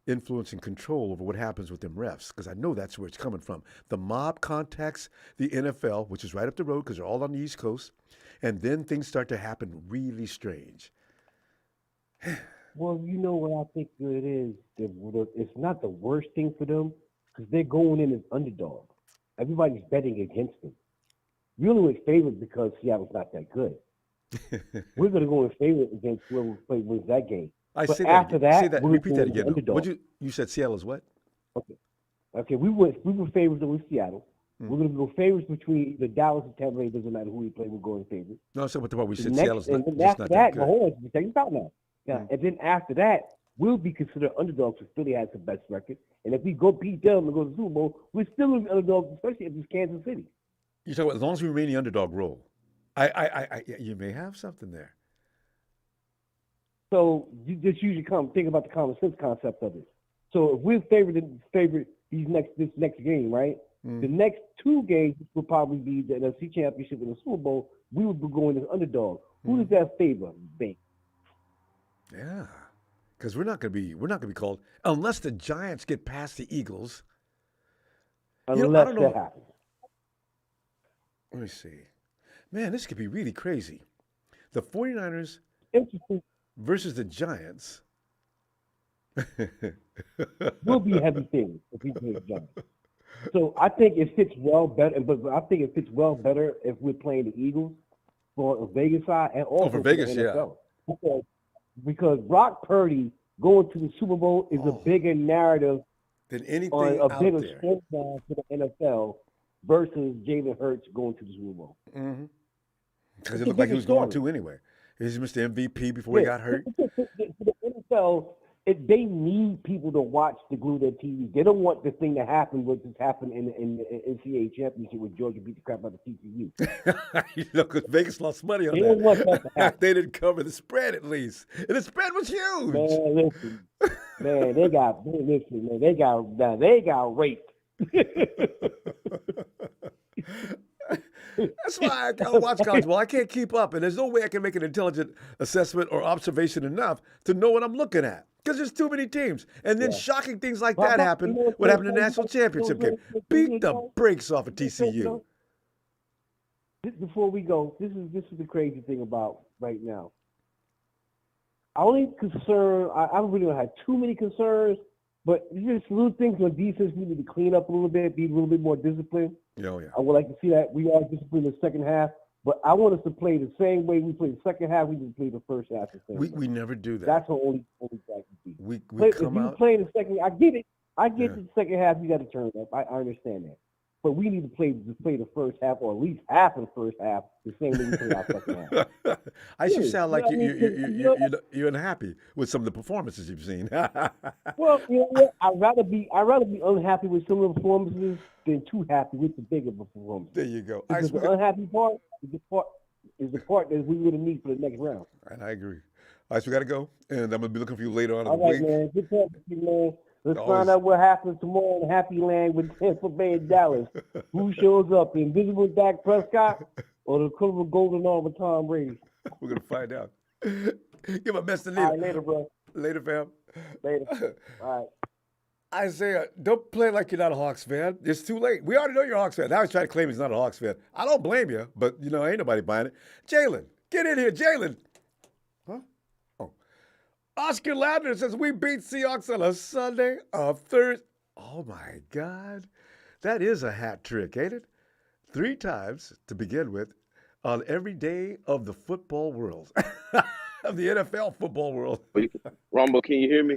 influence and control over what happens with them refs? Because I know that's where it's coming from. The mob contacts the NFL, which is right up the road because they're all on the East Coast, and then things start to happen really strange.
Well, you know what I think it is? It's not the worst thing for them because they're going in as underdogs. Everybody's betting against them. You're only in favor because Seattle's not that good. We're going to go in favor against whoever wins that game. But after that,
repeat that again. You said Seattle's what?
Okay. We were favorites with Seattle. We're going to go favorites between the Dallas and Tampa Bay. Doesn't matter who we play. We're going favorites.
No, so what the part we said Seattle's not that good.
Hold on, check this out now. Yeah, and then after that, we'll be considered underdogs because Philly has the best record. And if we go beat them and go to the Super Bowl, we're still going to be underdogs, especially if it's Kansas City.
You're talking about as long as we remain the underdog role. You may have something there.
So you just usually think about the common sense concept of it. So if we're favorite this next game, right? The next 2 games will probably be the NFC Championship and the Super Bowl. We would be going as underdog. Who does that favor? Bing.
Yeah, because we're not gonna be called unless the Giants get past the Eagles.
Unless
I don't know.
that happens.
Let me see. Man, this could be really crazy. The 49ers
Interesting.
versus the Giants.
We'll be heavy favorites if we play the Giants. So I think it fits well better, but I think it fits well better if we're playing the Eagles for a Vegas side and also
for Vegas,
the NFL. Because Brock Purdy going to the Super Bowl is a bigger narrative
than anything
on a
out
bigger
there.
storyline for the NFL versus Jalen Hurts going to the Super Bowl.
Because it looked like he was going to anyway. He's Mr. MVP before he got hurt.
The NFL, they need people to watch to glue their TV. They don't want the thing to happen what just happened in the NCAA championship where Georgia beat the crap out of TCU.
Because Vegas lost money on
They don't want that to happen.
They didn't cover the spread at least, and the spread was huge.
Man, they got raped.
That's why I watch college ball. I can't keep up, and there's no way I can make an intelligent assessment or observation enough to know what I'm looking at. Because there's too many teams. And then shocking things like that happen. What happened in the national championship game? Beat the brakes off of TCU.
Before we go, this is the crazy thing about right now. I only concern, I don't really have too many concerns, but there's just little things on defense we need to clean up a little bit, be a little bit more disciplined.
Oh, yeah.
I would like to see that. We are disciplined in the second half, but I want us to play the same way we play the second half. We need to play the first half the same way.
We never do that.
That's the only that can be.
We
But
come
if you
out.
play the second, I get it. I get the second half. You got to turn up. I understand that. But we need to play the first half, or at least half of the first half, the same way we play our second half.
I should sound like
You know what I mean?
you're unhappy with some of the performances you've seen.
Well, you know what? I'd rather be unhappy with some of the performances than too happy with the bigger performances.
There you go.
Because the unhappy part is the part that we really need for the next round.
And I agree. All right, so we got to go, and I'm going to be looking for you later on in the
All right,
week.
man. Good talking to you, man. Let's
Always.
find out what happens tomorrow in Happy Land with Tampa Bay and Dallas. Who shows up, the invisible Dak Prescott or the criminal golden arm of Tom Brady?
We're going to find out. Give my best to
All
Nita.
right, later, bro.
Later, fam.
Later. All right.
Isaiah, don't play like you're not a Hawks fan. It's too late. We already know you're a Hawks fan. Now he's trying to claim he's not a Hawks fan. I don't blame you, but, ain't nobody buying it. Jalen, get in here. Jalen. Huh? Oh. Oscar Ladner says, we beat Seahawks on a Sunday, a Thursday. Oh, my God. That is a hat trick, ain't it? 3 times to begin with on every day of the football world. Of the NFL football world.
Ronbo, can you hear me?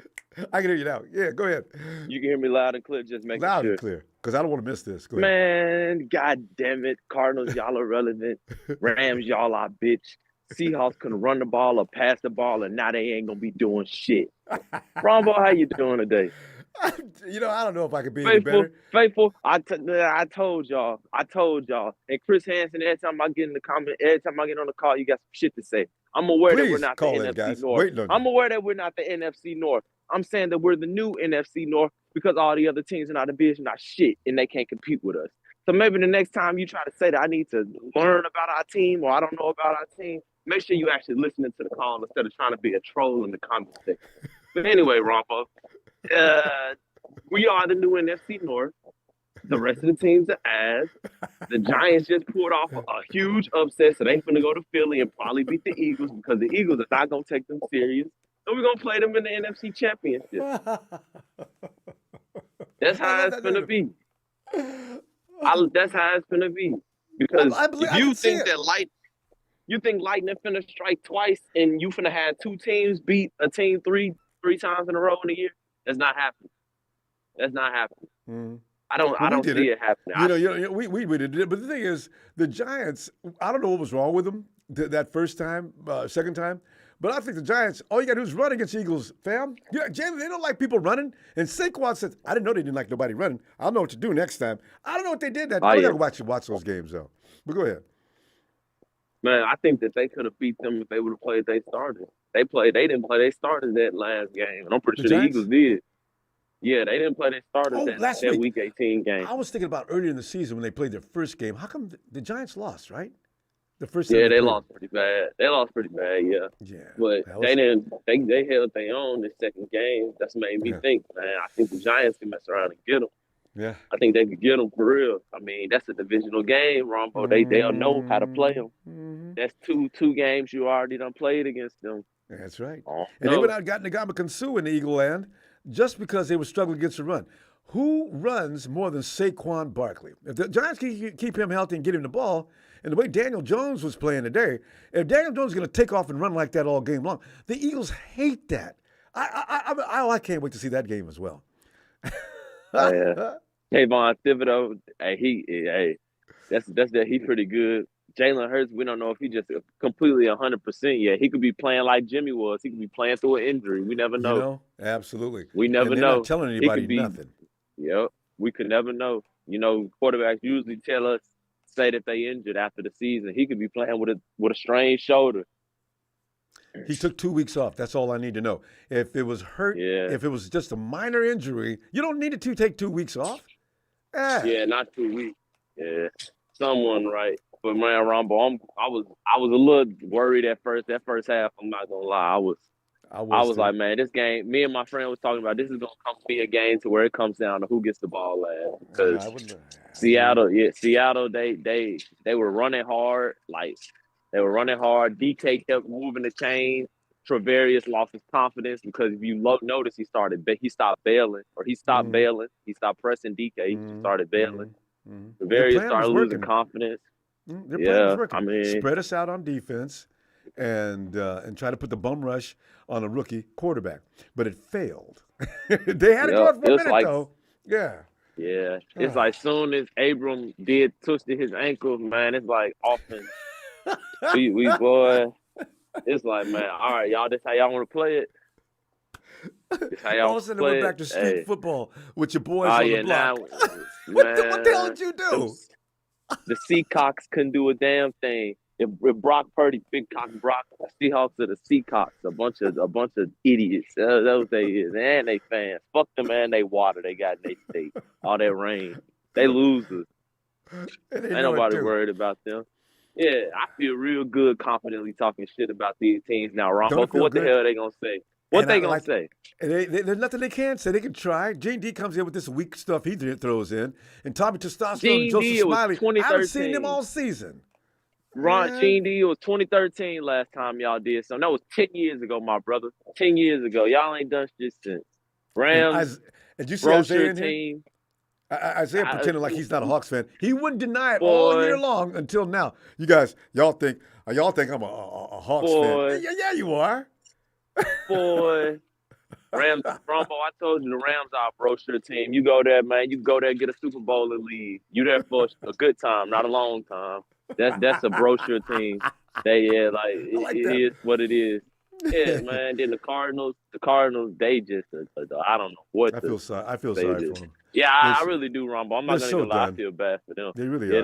I can hear you now. Yeah, go ahead.
You can hear me loud and clear, just making
Loud
sure.
and clear, because I don't want to miss this. Go ahead.
Man, god damn it. Cardinals, y'all are relevant. Rams, y'all are bitch. Seahawks couldn't run the ball or pass the ball, and now they ain't going to be doing shit. Ronbo, how you doing today?
I don't know if I could be any better.
Faithful, I told y'all. And Chris Hansen, every time I get in the comment, every time I get on the call, you got some shit to say. I'm aware that we're not the NFC North. I'm aware that we're not the NFC North. I'm saying that we're the new NFC North because all the other teams in our division are shit and they can't compete with us. So maybe the next time you try to say that I need to learn about our team or I don't know about our team, make sure you actually listening to the call instead of trying to be a troll in the comment section. But anyway, Ronbo, we are the new NFC North. The rest of the teams are ass. The Giants just pulled off a huge upset, so they're going to go to Philly and probably beat the Eagles because the Eagles are not going to take them serious. So we're going to play them in the NFC Championship. That's how it's going to be. That's how it's going to be. Because if you think that you think Lightning finna strike twice and you finna have 2 teams beat a team three times in a row in a year, that's not happening. That's not happening.
Mm-hmm.
I don't see it happening.
We did it. But the thing is, the Giants, I don't know what was wrong with them that first time, second time. But I think the Giants, all you got to do is run against Eagles, fam. Jalen, they don't like people running. And Saquon said, I didn't know they didn't like nobody running. I'll know what to do next time. I don't know what they did that. I got to watch those games, though. But go ahead.
Man, I think that they could have beat them if they would have played they started. They didn't play. They started that last game. And I'm pretty sure the Eagles did. Yeah, they didn't play their starters
last
that
week.
week 18 game.
I was thinking about earlier in the season when they played their first game. How come the Giants lost, right? The first time
they lost pretty bad. They lost pretty bad, yeah.
Yeah.
But they didn't. They held their own the second game. That's made me think, man. I think the Giants can mess around and get them.
Yeah.
I think they could get them for real. I mean, that's a divisional game, Ronbo. They'll know how to play them.
Mm-hmm.
That's two games you already done played against them.
That's right.
Oh,
and they went out and got Ndamukong Suh in the Eagle Land just because they were struggling against the run. Who runs more than Saquon Barkley? If the Giants keep him healthy and get him the ball, and the way Daniel Jones was playing today, if Daniel Jones is going to take off and run like that all game long, the Eagles hate that. I can't wait to see that game as well.
Oh, yeah. Kayvon Thibodeau, he's pretty good. Jalen Hurts, we don't know if he just completely 100% yet. He could be playing like Jimmy was. He could be playing through an injury. We never know.
You know, absolutely.
We never
and
know.
Not telling anybody nothing.
Yep, we could never know. You know, quarterbacks usually say that they injured after the season. He could be playing with a strained shoulder.
He took 2 weeks off. That's all I need to know. If it was hurt, if it was just a minor injury, you don't need to take 2 weeks off.
Yeah, not 2 weeks. Yeah, someone right. But man, Ronbo, I was a little worried at first. That first half, I'm not gonna lie, I was like, man, this game. Me and my friend was talking about this is gonna come to be a game to where it comes down to who gets the ball last. Because Seattle, they were running hard. Like they were running hard. DK kept moving the chain. Travarius lost his confidence because if you notice, he stopped bailing, or he stopped bailing. He stopped pressing DK. He started bailing. Travarius started losing confidence.
Their plan was working. I mean, spread us out on defense and try to put the bum rush on a rookie quarterback. But it failed. They had it going for a minute, though. Yeah.
Yeah. It's like soon as Abram twisted his ankle, man, it's like often we boy, it's like, man, all right, y'all, this how y'all want to play it? This how y'all
all of a sudden, went back to street football with your boys on the block.
Now,
what the hell did you do?
The Seahawks couldn't do a damn thing. If Brock Purdy, big cock Brock, the Seahawks are the Seahawks, a bunch of idiots. That's what they is, and they fans. Fuck them, man. They water they got in their state. All that rain, they losers. Ain't nobody worried about them. Yeah, I feel real good, confidently talking shit about these teams now. Ronbo, what the hell are they gonna say? What they gonna say?
There's nothing they can't say. They can try. Gene D comes in with this weak stuff he throws in, and Tommy Testosterone and Joseph Smiley. I haven't seen them all season.
Gene D, it was 2013 last time y'all did something. That was 10 years ago, my brother. 10 years ago. Y'all ain't done shit since. Rams,
did you see Isaiah in team? Isaiah pretending like he's not a Hawks fan. He wouldn't deny it all year long until now. You guys, y'all think I'm a Hawks fan? Yeah, you are.
Boy, Rams, Ronbo, I told you the Rams are a brochure team. You go there, man. You go there, get a Super Bowl and leave. You there for a good time, not a long time. That's a brochure team. It is what it is. Yeah, man. Then the Cardinals, they just, I don't know what.
I feel sorry for them.
Yeah, I really do, Ronbo. I'm not gonna lie. I feel bad for them.
They really are.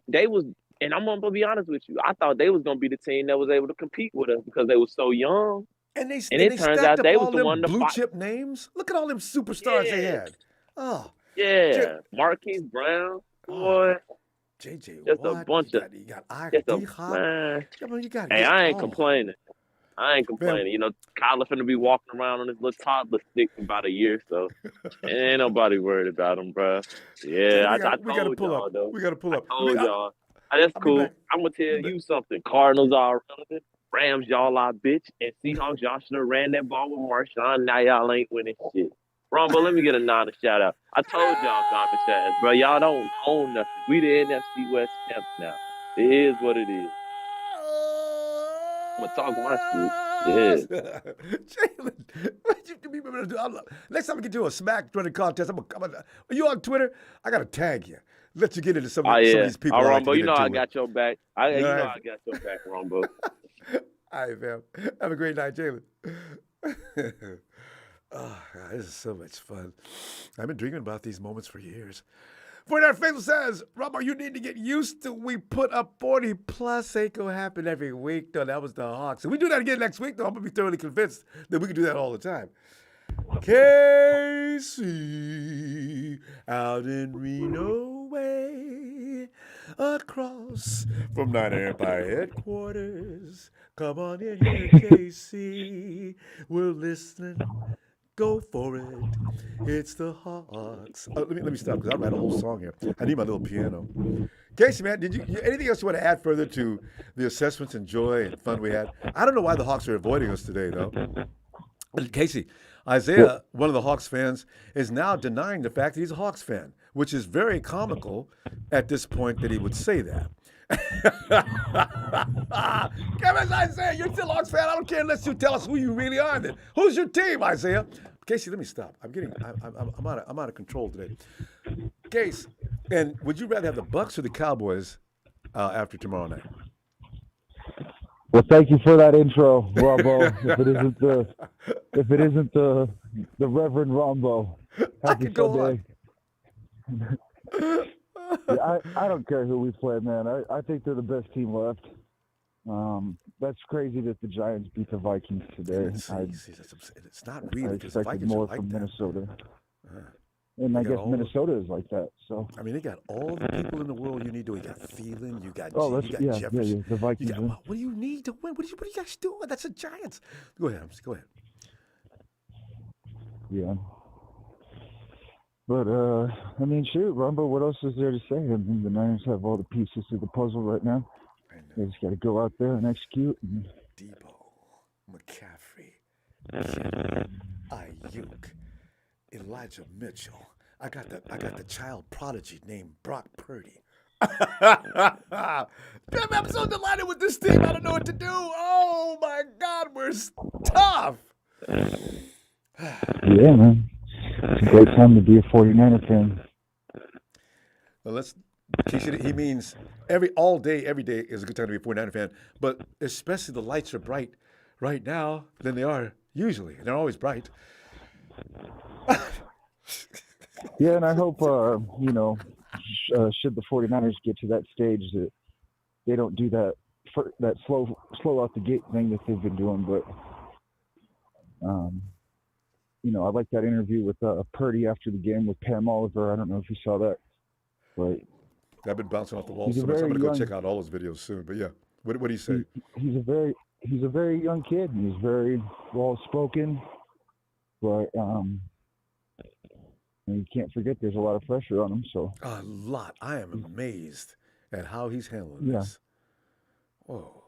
They was. And I'm gonna be honest with you. I thought they was gonna be the team that was able to compete with us because they were so young.
And it turns out they was the one to blue chip names. Look at all them superstars they had. Oh
yeah, Marquise Brown, boy.
JJ,
just a bunch of.
You got man.
Hey, I ain't complaining. Man. You know, Kyler finna be walking around on his little toddler stick for about a year, so ain't nobody worried about him, bro. Yeah, I told y'all though.
We gotta pull up.
I told y'all. That's cool. I'm gonna tell you something. Cardinals are irrelevant. Rams, y'all are bitch. And Seahawks, y'all should have ran that ball with Marshawn. Now y'all ain't winning shit. Ronbo, let me get a nod and shout out. I told y'all, Common Chaz, bro. Y'all don't own nothing. We the NFC West champs now. It is what it is. I'm gonna talk my shit. Yeah.
Jalen, what you be able to do? Next time I get you a smack running contest, are you on Twitter? I gotta tag you. Let you get into some of these people.
All right, Ronbo, you know I got your back. You know I got your back, Ronbo.
All right, fam. Have a great night, Jalen. Oh, God, this is so much fun. I've been dreaming about these moments for years. 49 Faithful says, Ronbo, you need to get used to we put up 40 plus. Ain't gonna happen every week, though. That was the Hawks. If we do that again next week, though, I'm gonna be thoroughly convinced that we can do that all the time. Casey out in Reno way, across from Niner Empire headquarters. Come on in here, Casey. We're listening. Go for it. It's the Hawks. Let me stop because I write a whole song here. I need my little piano. Casey, man, did you anything else you want to add further to the assessments and joy and fun we had? I don't know why the Hawks are avoiding us today, though. Casey, Isaiah, one of the Hawks fans, is now denying the fact that he's a Hawks fan, which is very comical at this point that he would say that. Come on, Isaiah, you're still a Hawks fan. I don't care unless you tell us who you really are. Then who's your team, Isaiah? Casey, let me stop. I'm out of control today. Case, and would you rather have the Bucs or the Cowboys after tomorrow night?
Well, thank you for that intro, Ronbo. if it isn't the Reverend Ronbo, happy Sunday. Yeah, I don't care who we play, man. I think they're the best team left. That's crazy that the Giants beat the Vikings today.
It's not really.
I expected more from Minnesota. And I guess Minnesota is like that. So
I mean, they got all the people in the world you need to. You got Thielen, you got
Yeah,
Jefferson.
the Vikings.
What do you need to win? What are you guys doing? That's the Giants. Go ahead, Go ahead.
Yeah. But I mean, shoot, Ronbo, what else is there to say? I mean, the Niners have all the pieces of the puzzle right now. They just got to go out there and execute.
Debo, McCaffrey, Ayuk, Elijah Mitchell. I got the child prodigy named Brock Purdy. Damn, I'm so delighted with this team. I don't know what to do. Oh my God, we're tough.
Yeah, man. It's a great time to be a 49er fan.
Well, he means every day is a good time to be a 49er fan, but especially the lights are bright right now than they are usually. They're always bright.
Yeah, and I hope, should the 49ers get to that stage that they don't do that slow out the gate thing that they've been doing. But, I like that interview with Purdy after the game with Pam Oliver. I don't know if you saw that, but
I've been bouncing off the wall so much. I'm going to go check out all those videos soon. But yeah, what do you say?
He's a very young kid, and he's very well spoken, but and you can't forget there's a lot of pressure on him. So
a lot. I am amazed at how he's handling this. Whoa.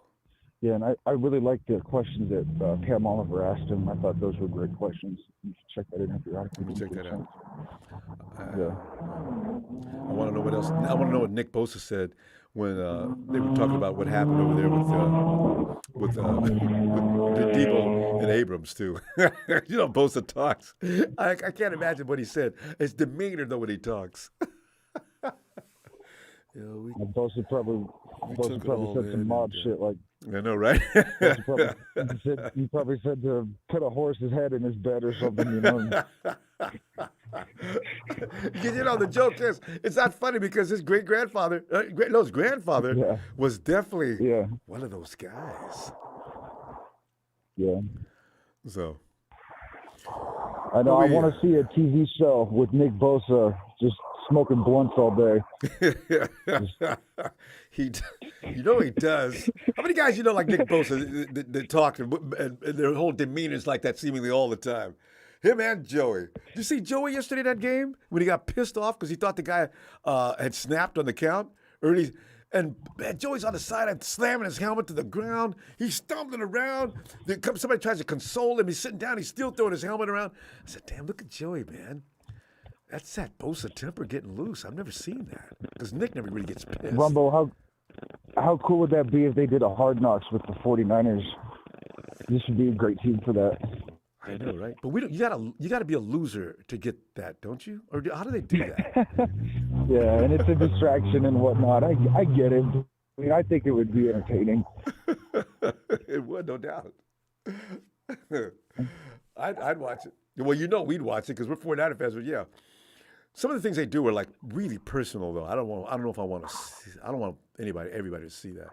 Yeah, and I really like the questions that Pam Oliver asked him. I thought those were great questions. You should check that interview out.
Let me check that out.
Yeah.
I want to know what else. I want to know what Nick Bosa said when they were talking about what happened over there with Debo and Abrams too. Bosa talks. I can't imagine what he said. It's demeanor though when he talks.
Bosa probably said some mob shit like.
I know, right?
He probably said to put a horse's head in his bed or something,
Because, the joke is, it's not funny because his great-grandfather, his grandfather was definitely one of those guys.
Yeah.
So.
I know. I want to see a TV show with Nick Bosa just smoking blunts all day.
He does. How many guys like Nick Bosa that talk and their whole demeanor is like that seemingly all the time? Him and Joey. Did you see Joey yesterday in that game when he got pissed off because he thought the guy had snapped on the count? And Joey's on the side and slamming his helmet to the ground. He's stumbling around. Somebody tries to console him. He's sitting down. He's still throwing his helmet around. I said, damn, look at Joey, man. That's that Bosa temper getting loose. I've never seen that because Nick never really gets pissed.
Rumbo, how cool would that be if they did a Hard Knocks with the 49ers? This would be a great team for that.
I know, right? But you gotta be a loser to get that, don't you? Or how do they do that?
Yeah, and it's a distraction and whatnot. I get it. I mean, I think it would be entertaining.
It would, no doubt. I'd watch it. Well, we'd watch it because we're 49er fans. But yeah, some of the things they do are like really personal, though. I don't know if I want to. I don't want everybody to see that.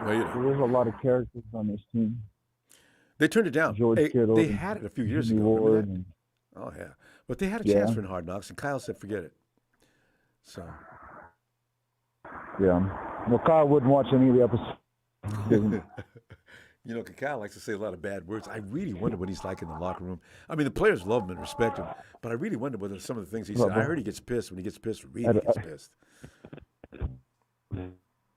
Well,
There's a lot of characters on this team.
They turned it down.
George Kittle.
They had it a few years ago. Remember that? Oh, yeah. But they had a chance for in Hard Knocks, and Kyle said, forget it. So.
Yeah. Well, Kyle wouldn't watch any of the episodes.
You know, Kyle likes to say a lot of bad words. I really wonder what he's like in the locker room. I mean, the players love him and respect him, but I really wonder whether some of the things he said. I heard he gets pissed. When he gets pissed, really gets pissed.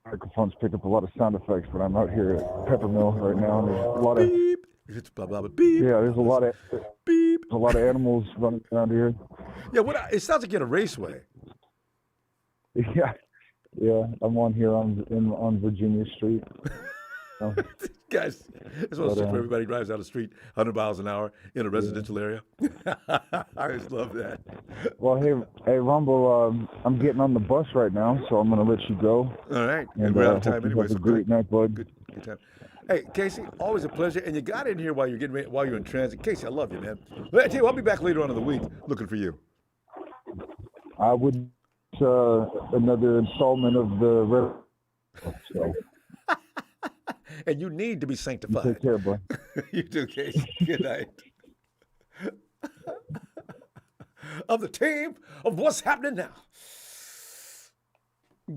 Microphones pick up a lot of sound effects, but I'm out here at Peppermill right now. And there's a lot of
beep. It's blah, blah, blah, beep.
Yeah, there's a lot of beep. A lot of animals running around here.
Yeah, it sounds like you're at a raceway.
Yeah. I'm on here on Virginia Street.
Guys, it's one of those where everybody drives down the street 100 miles an hour in a residential area. I just love that.
Well, hey, Ronbo, I'm getting on the bus right now, so I'm going to let you go.
All right.
And
we're out of time anyway.
Have a great night, bud.
Good time. Hey, Casey, always a pleasure. And you got in here while you're in transit. Casey, I love you, man. I tell you, I'll be back later on in the week looking for you.
I would another installment of the. So.
And you need to be sanctified.
You take care, boy.
You do, Casey. Good night. Of the team of what's happening now.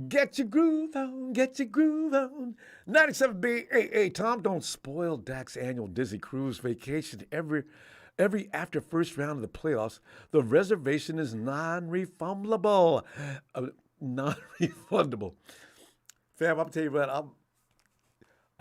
Get your groove on, get your groove on. 97B, hey, Tom, don't spoil Dak's annual Disney cruise vacation. Every after first round of the playoffs, the reservation is non-refundable. Non-refundable. Fam, I'm telling you what,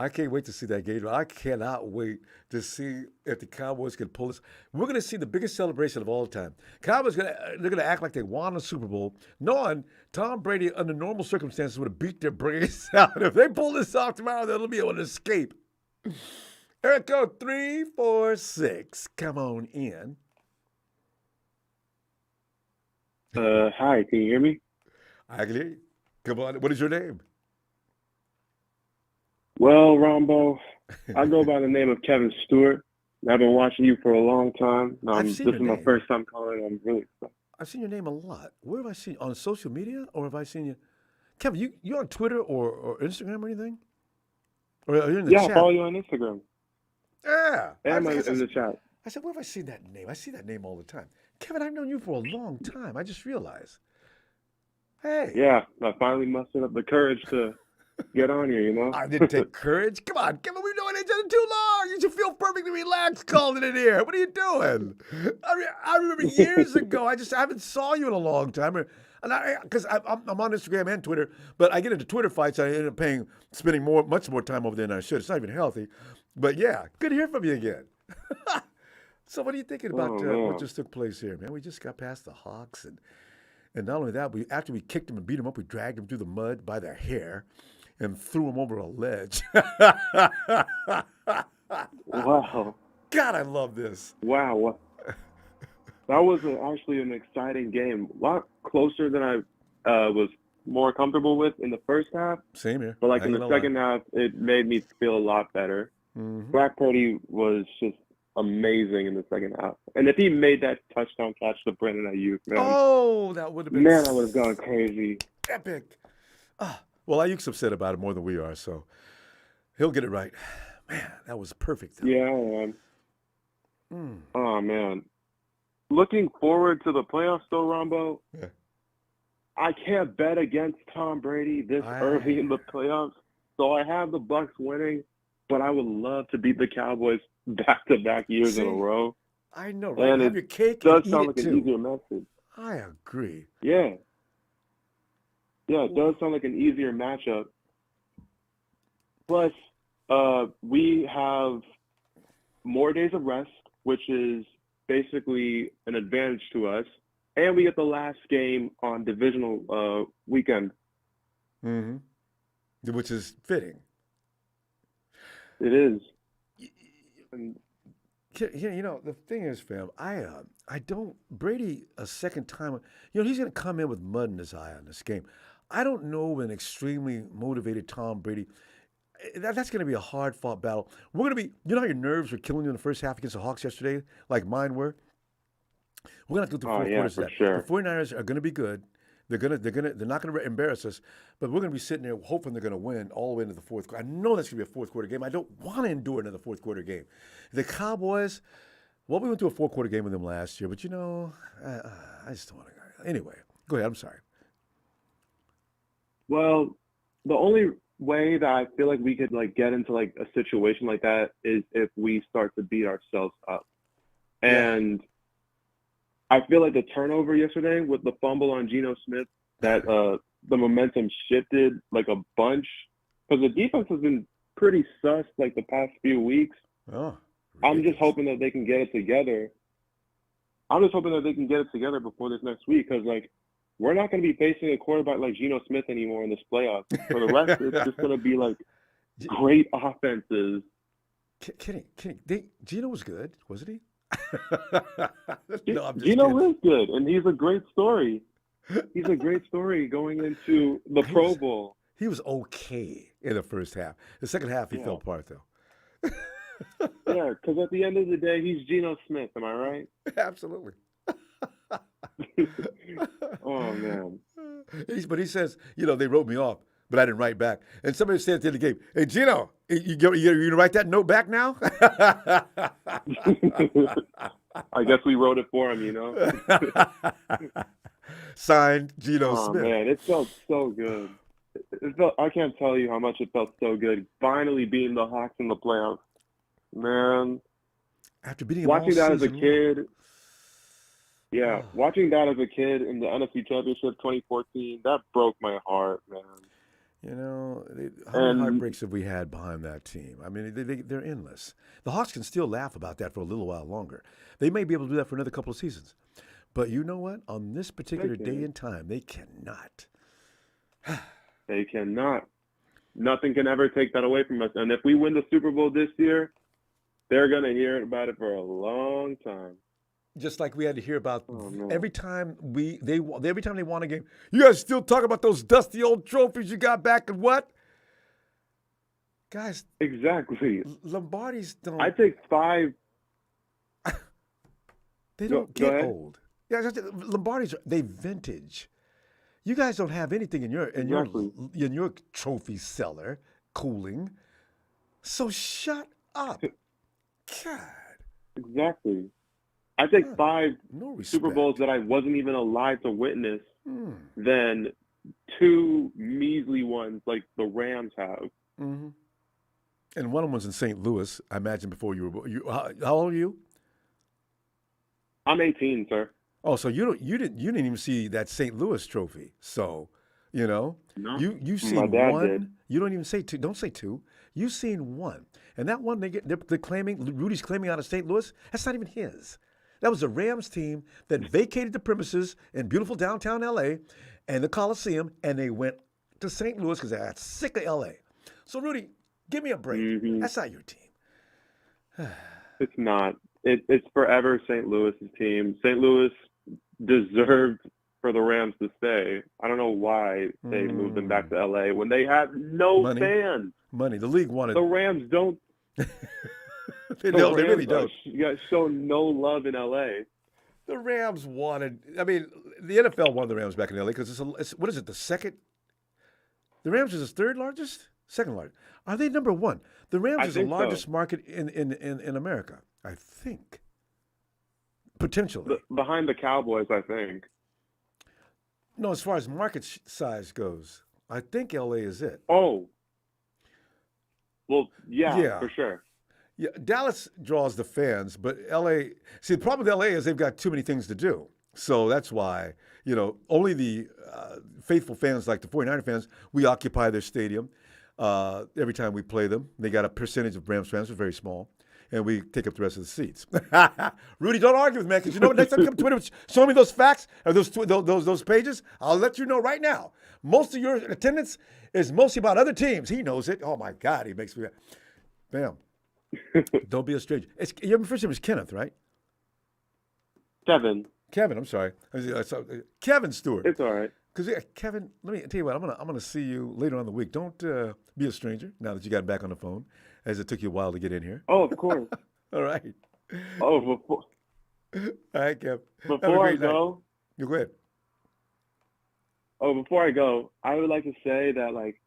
I can't wait to see that game. I cannot wait to see if the Cowboys can pull this. We're going to see the biggest celebration of all time. Cowboys they're going to act like they won a Super Bowl, knowing Tom Brady, under normal circumstances, would have beat their brains out. If they pull this off tomorrow, they'll be able to escape. Eric, go 346. Come on in.
Hi, can you hear me?
I can hear you. Come on. What is your name?
Well, Ronbo, I go by the name of Kevin Stewart. I've been watching you for a long time. This is my first time calling. I'm really excited.
I've seen your name a lot. Where have I seen you? On social media, or have I seen you? Kevin, you on Twitter or Instagram or anything? Or are you in the chat?
I follow you on Instagram.
Yeah.
And in the chat.
I said, where have I seen that name? I see that name all the time. Kevin, I've known you for a long time. I just realized. Hey.
Yeah, I finally mustered up the courage to get on here, you know?
I didn't take courage. Come on, Kevin, we've known each other too long. You should feel perfectly relaxed calling it here. What are you doing? I remember years ago, I haven't saw you in a long time. Because I'm on Instagram and Twitter, but I get into Twitter fights. I end up spending much more time over there than I should. It's not even healthy. But yeah, good to hear from you again. So what are you thinking about what just took place here, man? We just got past the Hawks, and not only that, after we kicked them and beat them up, we dragged them through the mud by their hair and threw them over a ledge.
Wow.
God, I love this.
Wow. That was actually an exciting game. A lot closer than I was more comfortable with in the first half.
Same here.
But in the second half, it made me feel a lot better.
Mm-hmm.
Black Purdy was just amazing in the second half. And if he made that touchdown catch to Brandon Ayuk, man.
Oh, that would have been.
Man, I would have gone crazy.
Epic. Well, Ayuk's upset about it more than we are, so he'll get it right. Man, that was perfect.
Yeah, man. Oh, man. Looking forward to the playoffs, though, Ronbo.
Yeah.
I can't bet against Tom Brady this early in the playoffs, so I have the Bucs winning, but I would love to beat the Cowboys back-to-back years in a row.
I know, right?
And
have your cake
does
and eat
sound
it
like
too.
An easier message.
I agree.
Yeah. Yeah, it does sound like an easier matchup. Plus, we have more days of rest, which is basically an advantage to us. And we get the last game on divisional weekend.
Mm-hmm. Which is fitting.
It is.
You know, the thing is, fam, I don't, Brady a second time, he's going to come in with mud in his eye on this game. I don't know an extremely motivated Tom Brady. That's going to be a hard-fought battle. We're going to be, how your nerves were killing you in the first half against the Hawks yesterday, like mine were? We're going to have to go through four quarters of that.
Sure.
The 49ers are going to be good. They're not gonna embarrass us, but we're gonna be sitting there hoping they're gonna win all the way into the fourth quarter. I know that's gonna be a fourth quarter game. I don't want to endure another fourth quarter game. The Cowboys, well, we went to a fourth quarter game with them last year, but I just don't want to. Anyway, go ahead. I'm sorry.
Well, the only way that I feel like we could like get into like a situation like that is if we start to beat ourselves up. And I feel like the turnover yesterday with the fumble on Geno Smith, that the momentum shifted like a bunch, because the defense has been pretty sus like the past few weeks.
Oh,
I'm just hoping that they can get it together. Before this next week, because like we're not going to be facing a quarterback like Geno Smith anymore in this playoff. For the rest, it's just going to be like great offenses.
Kidding. Geno was good, wasn't he?
Geno is good, and he's a great story. He's a great story going into the Pro Bowl.
He was okay in the first half. The second half, he fell apart, though.
Yeah, because at the end of the day, he's Geno Smith. Am I right?
Absolutely.
Oh, man.
But he says, they wrote me off, but I didn't write back. And somebody said at the end of the game, hey, Geno, you going to write that note back now?
I guess we wrote it for him,
Signed, Geno Smith.
Oh, man, it felt so good. I can't tell you how much it felt so good. Finally beating the Hawks in the playoffs. Man.
After beating them
watching
all
that
season,
as a kid. Yeah, watching that as a kid in the NFC Championship 2014, that broke my heart, man.
How many heartbreaks have we had behind that team? I mean, they're endless. The Hawks can still laugh about that for a little while longer. They may be able to do that for another couple of seasons. But you know what? On this particular day and time, they cannot.
They cannot. Nothing can ever take that away from us. And if we win the Super Bowl this year, they're going to hear about it for a long time.
Just like we had to hear about every time they won a game. You guys still talk about those dusty old trophies you got back and what? Guys.
Exactly.
Lombardi's don't.
I take 5.
They don't get old. Yeah, Lombardi's they vintage. You guys don't have anything in your trophy cellar cooling. So shut up. God.
Exactly. I take 5 Super Bowls that I wasn't even alive to witness than 2 measly ones like the Rams have.
Mm-hmm. And one of them was in St. Louis, I imagine, before you were. How old are you?
I'm 18, sir.
Oh, so you didn't even see that St. Louis trophy. So,
No,
you've seen
my dad
one.
Did.
You don't even say 2. Don't say 2. You've seen one, and that one they're claiming. Rudy's claiming out of St. Louis. That's not even his. That was the Rams team that vacated the premises in beautiful downtown L.A. and the Coliseum, and they went to St. Louis because they got sick of L.A. So, Rudy, give me a break.
Mm-hmm.
That's not your team.
It's not. It's forever St. Louis's team. St. Louis deserved for the Rams to stay. I don't know why they moved them back to L.A. when they have no fans.
Money. The league wanted.
The Rams don't.
They really don't.
You guys show no love in L.A.
The Rams wanted. I mean, the NFL wanted the Rams back in L.A. because it's what is it? The second. The Rams is the third largest, second largest. Are they number one? The Rams is the largest market in America, I think. Potentially
behind the Cowboys, I think.
No, as far as market size goes, I think L.A. is it.
Oh. Well, yeah, for sure.
Yeah, Dallas draws the fans, but L.A. See, the problem with L.A. is they've got too many things to do. So that's why, only the faithful fans like the 49er fans, we occupy their stadium every time we play them. They got a percentage of Rams fans, very small, and we take up the rest of the seats. Rudy, don't argue with me, because you know what? Next time you come to Twitter, show me those facts or those pages. I'll let you know right now. Most of your attendance is mostly about other teams. He knows it. Oh, my God, he makes me – bam. Don't be a stranger. Your first name is Kenneth, right?
Kevin,
I'm sorry. Kevin Stewart.
It's all right.
Because Kevin, let me tell you what. I'm gonna see you later on in the week. Don't be a stranger now that you got back on the phone, as it took you a while to get in here.
Oh, of course.
All right.
Oh,
all right, Kev.
Before I go,
you go ahead.
before I go, I would like to say that, like,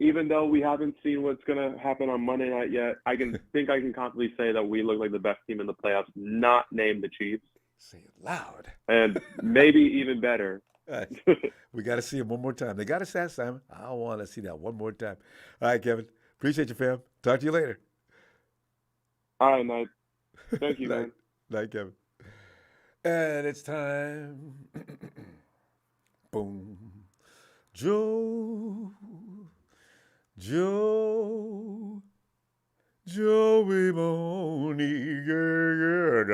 even though we haven't seen what's going to happen on Monday night yet, I can confidently say that we look like the best team in the playoffs, not named the Chiefs.
Say it loud.
And maybe even better.
We got to see him one more time. They got to say Simon. I want to see that one more time. All right, Kevin. Appreciate you, fam. Talk to you later.
All right, Mike. Thank you, man.
Night, Kevin. And it's time. Boom. Joey Boney, yeah,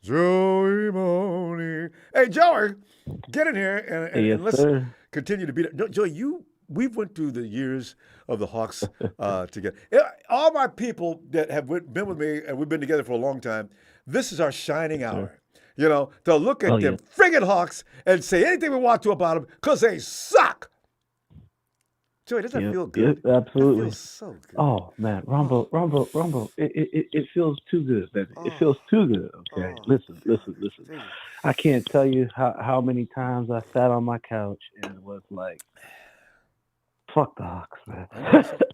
Joey Boney. Hey, Joey, get in here and let's continue to beat it. No, Joey, we've went through the years of the Hawks together. All my people that have been with me, and we've been together for a long time, this is our shining hour. You know, to look at them friggin' Hawks and say anything we want to about them because they suck. Joey, does that feel good?
Absolutely.
It feels so good.
Oh, man. Rumble. It feels too good, baby. It feels too good, okay? Listen. I can't tell you how many times I sat on my couch and was like, fuck the Hawks, man.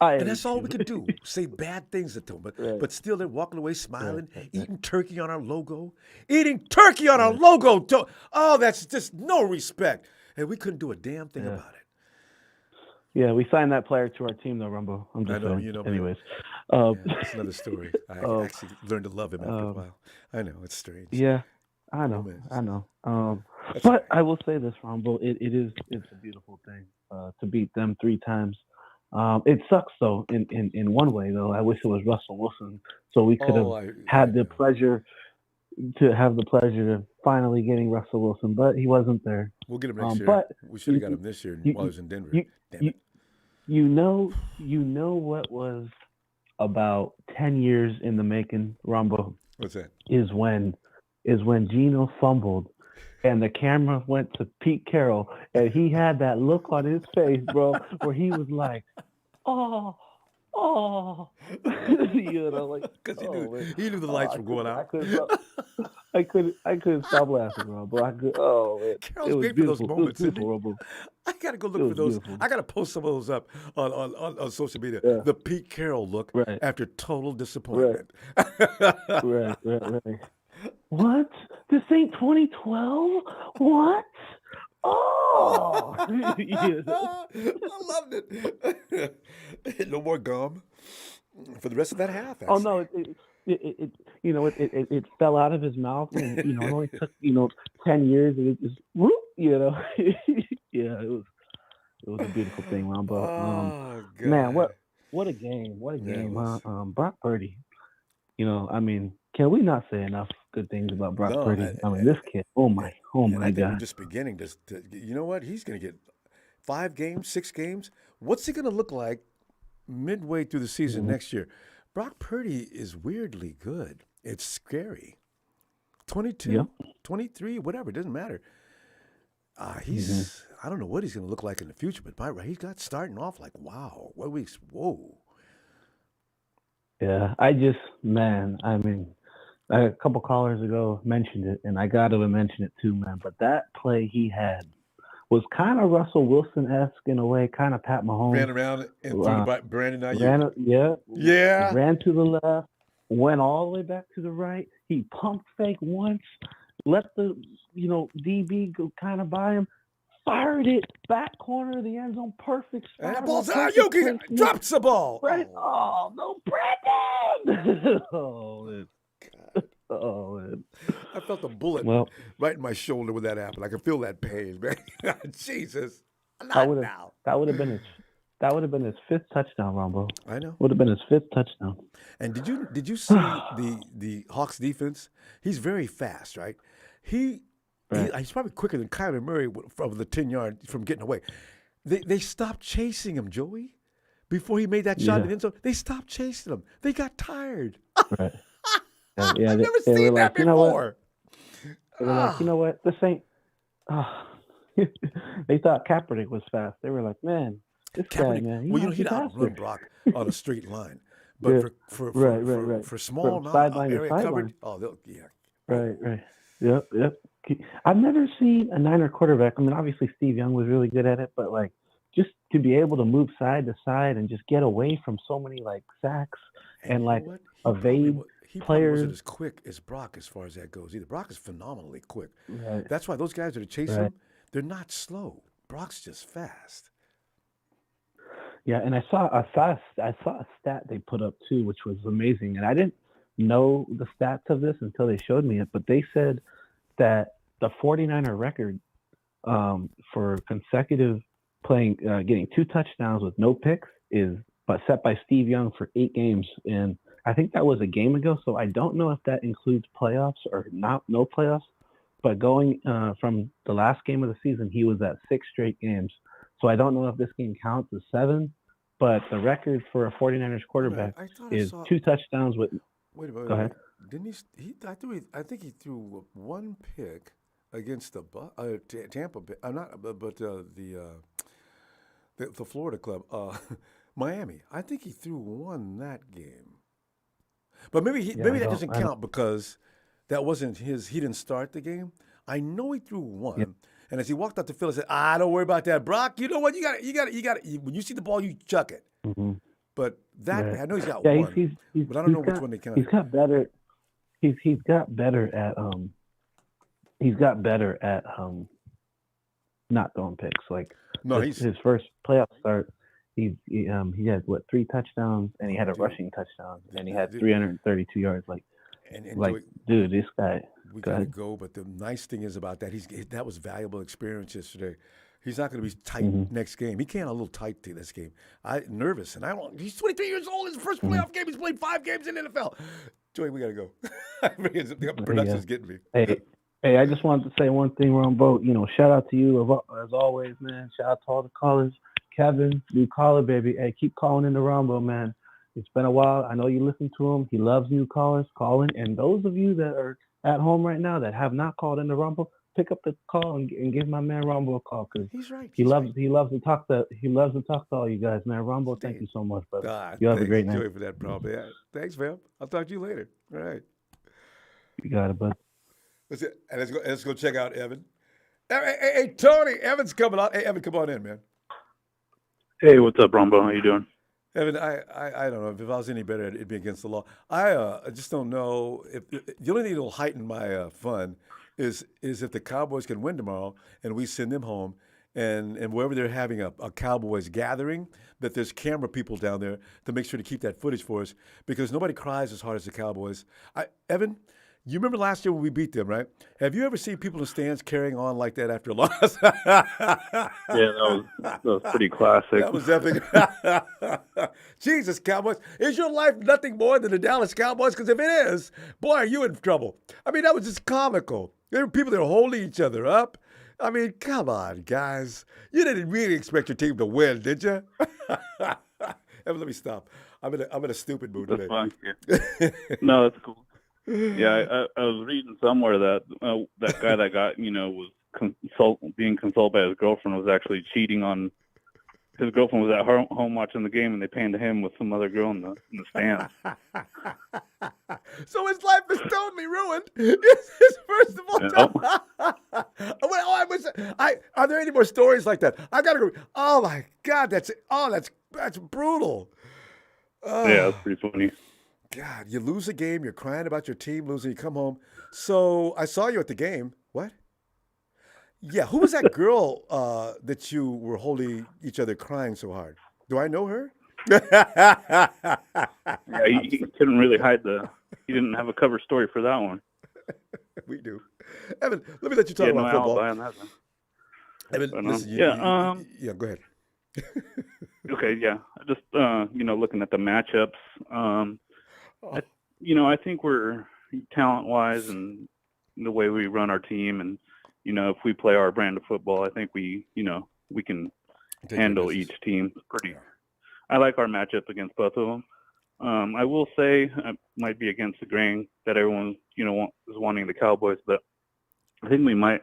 And that's all we could do. Say bad things to them. But still they're walking away smiling, eating turkey on our logo. Eating turkey on our logo. Oh, that's just no respect. And we couldn't do a damn thing about it.
Yeah, we signed that player to our team, though, Rumbo. I'm just saying.
You know.
Anyways.
That's another story. I actually learned to love him after a while. I know, it's strange.
Yeah, I know. But I will say this, Rumbo. It's a beautiful thing to beat them 3 times. It sucks, though, in one way, though. I wish it was Russell Wilson, so we could have had the pleasure of finally getting Russell Wilson, but he wasn't there.
We'll get him next year. But we should have got him this year while he was in Denver. Damn it.
You know what was about 10 years in the making, Ronbo?
What's that?
Is when Geno fumbled and the camera went to Pete Carroll and he had that look on his face, bro, where he was like, oh. You know, like,
because he knew the lights were going out.
I couldn't stop laughing, bro. But man.
Carol's great for those moments. I gotta go look for those. Beautiful. I gotta post some of those up on social media. Yeah. The Pete Carroll look after total disappointment.
Right. What? This ain't 2012? What? Oh,
I loved it. No more gum for the rest of that half. Actually.
Oh no, it fell out of his mouth, and it only took 10 years, and it just whoop, Yeah, it was a beautiful thing, Ronbo. Man, what a game! What a game, huh? Brock Purdy. Can we not say enough good things about Brock Purdy? This kid. Oh my God!
We're just beginning to. You know what? He's going to get 5 games, 6 games. What's he going to look like midway through the season next year? Brock Purdy is weirdly good. It's scary. 22, 23, whatever. It doesn't matter. He's. I don't know what he's going to look like in the future, but he's got starting off like wow. What weeks? Whoa.
Yeah, a couple callers ago mentioned it, and I got to mention it too, man. But that play he had was kind of Russell Wilson-esque in a way, kind of Pat Mahomes.
Ran around and threw Brandon Ayuk.
Ran to the left, went all the way back to the right. He pumped fake once, let the DB go kind of by him, fired it back corner of the end zone, perfect spot.
And that ball's out. Ayuk drops the ball.
Oh no, Brandon! Oh, man.
I felt a bullet right in my shoulder when that happened. I could feel that pain, man. Jesus. That
would have been his 5th touchdown, Ronbo.
I know.
Would have been his 5th touchdown.
And did you see the Hawks defense? He's very fast, right? He's probably quicker than Kyler Murray from the 10-yard from getting away. They stopped chasing him, Joey. Before he made that shot in the end zone, they stopped chasing him. They got tired.
Right.
I've never seen that before.
They were like, you know what? This ain't. They thought Kaepernick was fast. They were like, man, this guy, man.
He'd outrun Brock on a straight line. But for small area coverage,
Right. Yep. I've never seen a Niner quarterback. I mean, obviously Steve Young was really good at it, but like just to be able to move side to side and just get away from so many like sacks and like evade
he probably
players.
wasn't as quick as Brock as far as that goes either. Brock is phenomenally quick.
Right.
That's why those guys that are chasing him, they're not slow. Brock's just fast.
Yeah, and I saw a stat they put up too, which was amazing. And I didn't know the stats of this until they showed me it, but they said that the 49er record for consecutive playing, getting 2 touchdowns with no picks is set by Steve Young for 8 games. And I think that was a game ago, so I don't know if that includes playoffs or no playoffs. But going from the last game of the season, he was at 6 straight games. So I don't know if this game counts as 7, but the record for a 49ers quarterback is 2 touchdowns with.
Wait a minute.
Go ahead.
Didn't he? I think he threw 1 pick against the Tampa Bay. The Florida club, Miami. I think he threw 1 that game. But maybe that doesn't count because that wasn't his. He didn't start the game. I know he threw 1. Yep. And as he walked out the field, I said, don't worry about that, Brock. You know what? You got it. When you see the ball, you chuck it.
Mm-hmm.
But that I know he's got 1. But I don't know which one they counted.
He's got better. He's got better at not throwing picks. Like his first playoff start, he had 3 touchdowns and he had a rushing touchdown and he had 332 yards. Dude, this guy.
We gotta go, but the nice thing is about that that was valuable experience yesterday. He's not going to be tight next game. He can't a little tight to this game. Nervous, and he's 23 years old. His first playoff game. He's played 5 games in the NFL. Joey, we got to go. The production's getting me.
Hey, I just wanted to say one thing, Ronbo. Shout out to you as always, man. Shout out to all the callers. Kevin, new caller, baby. Hey, keep calling in the Ronbo, man. It's been a while. I know you listen to him. He loves new callers calling. And those of you that are at home right now that have not called in the Ronbo, pick up the call and give my man Ronbo a call because
he's right.
He loves to talk to all you guys, man. Ronbo, thank you so much, brother. You have a great night.
Enjoy for that, problem. Yeah. Thanks, fam. I'll talk to you later. All right.
You got it, bud.
Let's go check out Evan. Hey, Tony, Evan's coming on. Hey, Evan, come on in, man.
Hey, what's up, Ronbo? How you doing?
Evan, I don't know if I was any better, it'd be against the law. I just don't know if the only thing that'll heighten my fun is if the Cowboys can win tomorrow and we send them home, and wherever they're having a Cowboys gathering, that there's camera people down there to make sure to keep that footage for us because nobody cries as hard as the Cowboys. Evan, you remember last year when we beat them, right? Have you ever seen people in the stands carrying on like that after a loss?
Yeah, that was pretty classic.
That was epic. Jesus, Cowboys. Is your life nothing more than the Dallas Cowboys? Because if it is, boy, are you in trouble. I mean, that was just comical. There were people that were holding each other up. I mean, come on, guys. You didn't really expect your team to win, did you? Evan, let me stop. I'm in a stupid mood today.
That's fine. Yeah. No, that's cool. Yeah, I was reading somewhere that that guy that got was being consoled by his girlfriend was actually cheating on his girlfriend. Was at home watching the game and they panned to him with some other girl in the stands.
So his life is totally ruined. His first of all. Are there any more stories like that? I gotta go. Oh my God, that's brutal.
Yeah, that's pretty funny.
God, you lose a game, you're crying about your team losing, you come home. So I saw you at the game. What? Yeah, who was that girl that you were holding each other crying so hard? Do I know her?
Yeah, he couldn't really hide he didn't have a cover story for that one.
We do. Evan, let me let you talk about football. Evan, listen, yeah, go ahead.
Okay, yeah. Just looking at the matchups, I think we're talent-wise and the way we run our team, and if we play our brand of football, I think we can handle each team pretty. I like our matchup against both of them. I will say I might be against the grain that everyone is wanting the Cowboys, but I think we might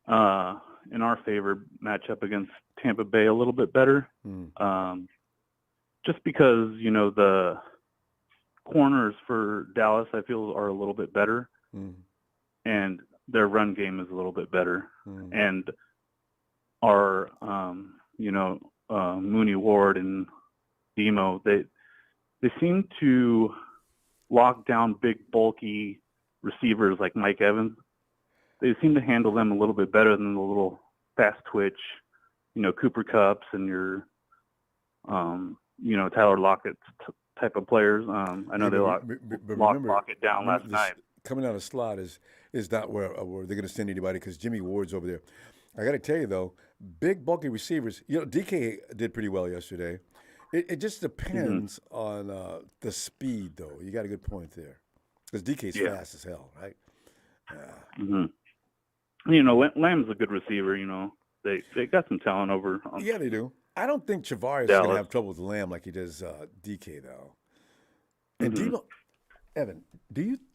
in our favor match up against Tampa Bay a little bit better. Just because the corners for Dallas I feel are a little bit better, and their run game is a little bit better. And our, Mooney Ward and Demo, they seem to lock down big, bulky receivers like Mike Evans. They seem to handle them a little bit better than the little fast twitch, Cooper Kupps and your, Tyler Lockett type of players. I know they locked Lockett down last night.
Coming out of slot is not where they're going to send anybody because Jimmy Ward's over there. I got to tell you, though, big, bulky receivers, DK did pretty well yesterday. It just depends on the speed, though. You got a good point there because DK's fast as hell, right?
Lamb's a good receiver, They got some talent over.
Yeah, they do. I don't think Chavarri is going to have trouble with Lamb like he does DK, though. And Demo, Evan,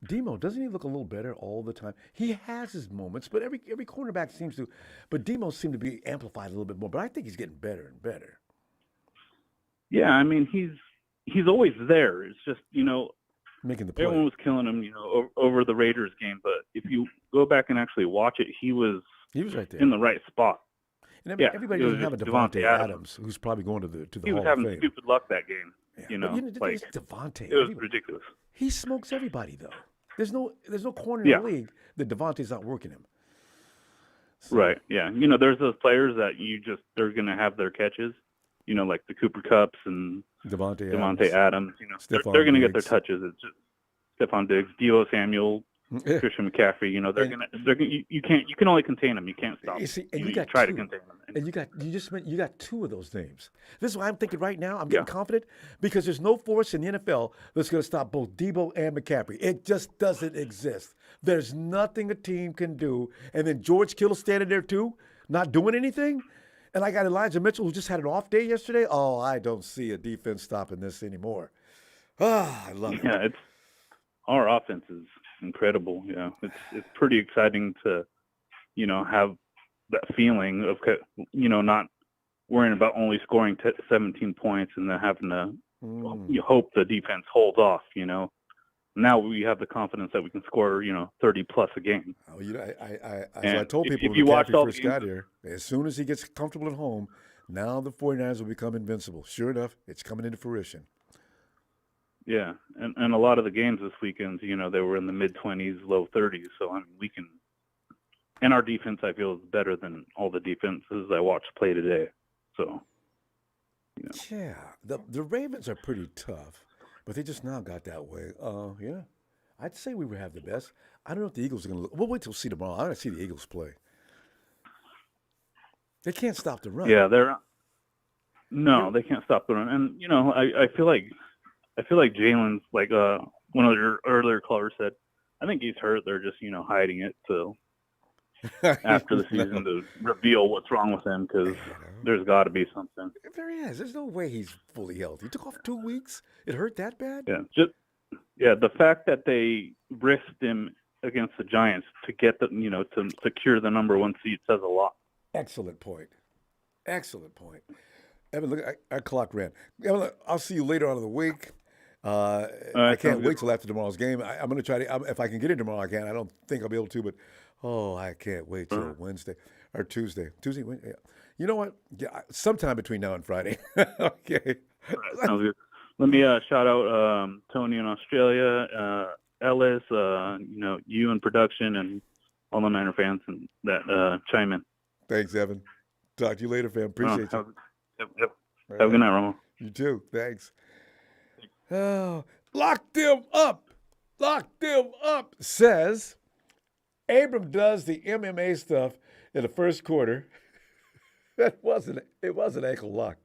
Demo, doesn't he look a little better all the time? He has his moments, but every cornerback seems to. But Demo seemed to be amplified a little bit more. But I think he's getting better and better.
Yeah, I mean, he's always there. It's just,
making the play.
Everyone was killing him, over the Raiders game. But if you go back and actually watch it, he was
right there
in the right spot.
And everybody doesn't have a Devontae Adams who's probably going to the
He was
Hall of
having
Fame.
stupid luck that game.
It's Devontae.
It was ridiculous.
He smokes everybody though. There's no corner in the league that Devontae's not working him.
So. Right. Yeah. There's those players that they're going to have their catches. Like the Cooper Kupps and Devontae Adams. They're going to get their touches. It's just Stephon Diggs, Deebo Samuel, Christian McCaffrey. You can only contain them. You can't stop.
You got
try
two.
to contain them.
And you got two of those names. This is why I'm thinking right now. I'm getting confident because there's no force in the NFL that's going to stop both Deebo and McCaffrey. It just doesn't exist. There's nothing a team can do. And then George Kittle standing there too, not doing anything. And I got Elijah Mitchell who just had an off day yesterday. Oh, I don't see a defense stopping this anymore. I love it.
Yeah, our offense is incredible. It's pretty exciting to, have that feeling of, not worrying about only scoring 17 points and then having to you hope the defense holds off. Now we have the confidence that we can score, 30 plus a game.
Oh, I told people
if you watch all
first got here, as soon as he gets comfortable at home, now the 49ers will become invincible. Sure enough, it's coming into fruition.
Yeah, and a lot of the games this weekend, they were in the mid-20s, low 30s. So, I mean, we can – and our defense, I feel, is better than all the defenses I watched play today. So,
Yeah, the Ravens are pretty tough, but they just now got that way. Yeah, I'd say we would have the best. I don't know if the Eagles are going to look – we'll wait till see tomorrow. I want to see the Eagles play. They can't stop the run.
Yeah, they can't stop the run. And, I feel like Jalen's, like one of your earlier callers said, I think he's hurt. They're just, hiding it till after the season to reveal what's wrong with him because there's got to be something.
There is. There's no way he's fully healthy. He took off 2 weeks. It hurt that bad?
Yeah, the fact that they risked him against the Giants to get to secure the number 1 seed says a lot.
Excellent point. Evan, look, our clock ran. Evan, I'll see you later on in the week. I can't wait till after tomorrow's game. I'm going to try to, if I can get in tomorrow, I can. I don't think I'll be able to, but, I can't wait till Wednesday or Tuesday. Wednesday, yeah. You know what? Yeah, sometime between now and Friday. Okay.
Right, sounds good. Let me shout out Tony in Australia, Ellis, you in production, and all the Niner fans and that chime in.
Thanks, Evan. Talk to you later, fam. Appreciate you.
Yep. Have a good night, Ronbo.
You too. Thanks. Oh, lock them up, says Abram does the MMA stuff in the first quarter. It wasn't ankle lock.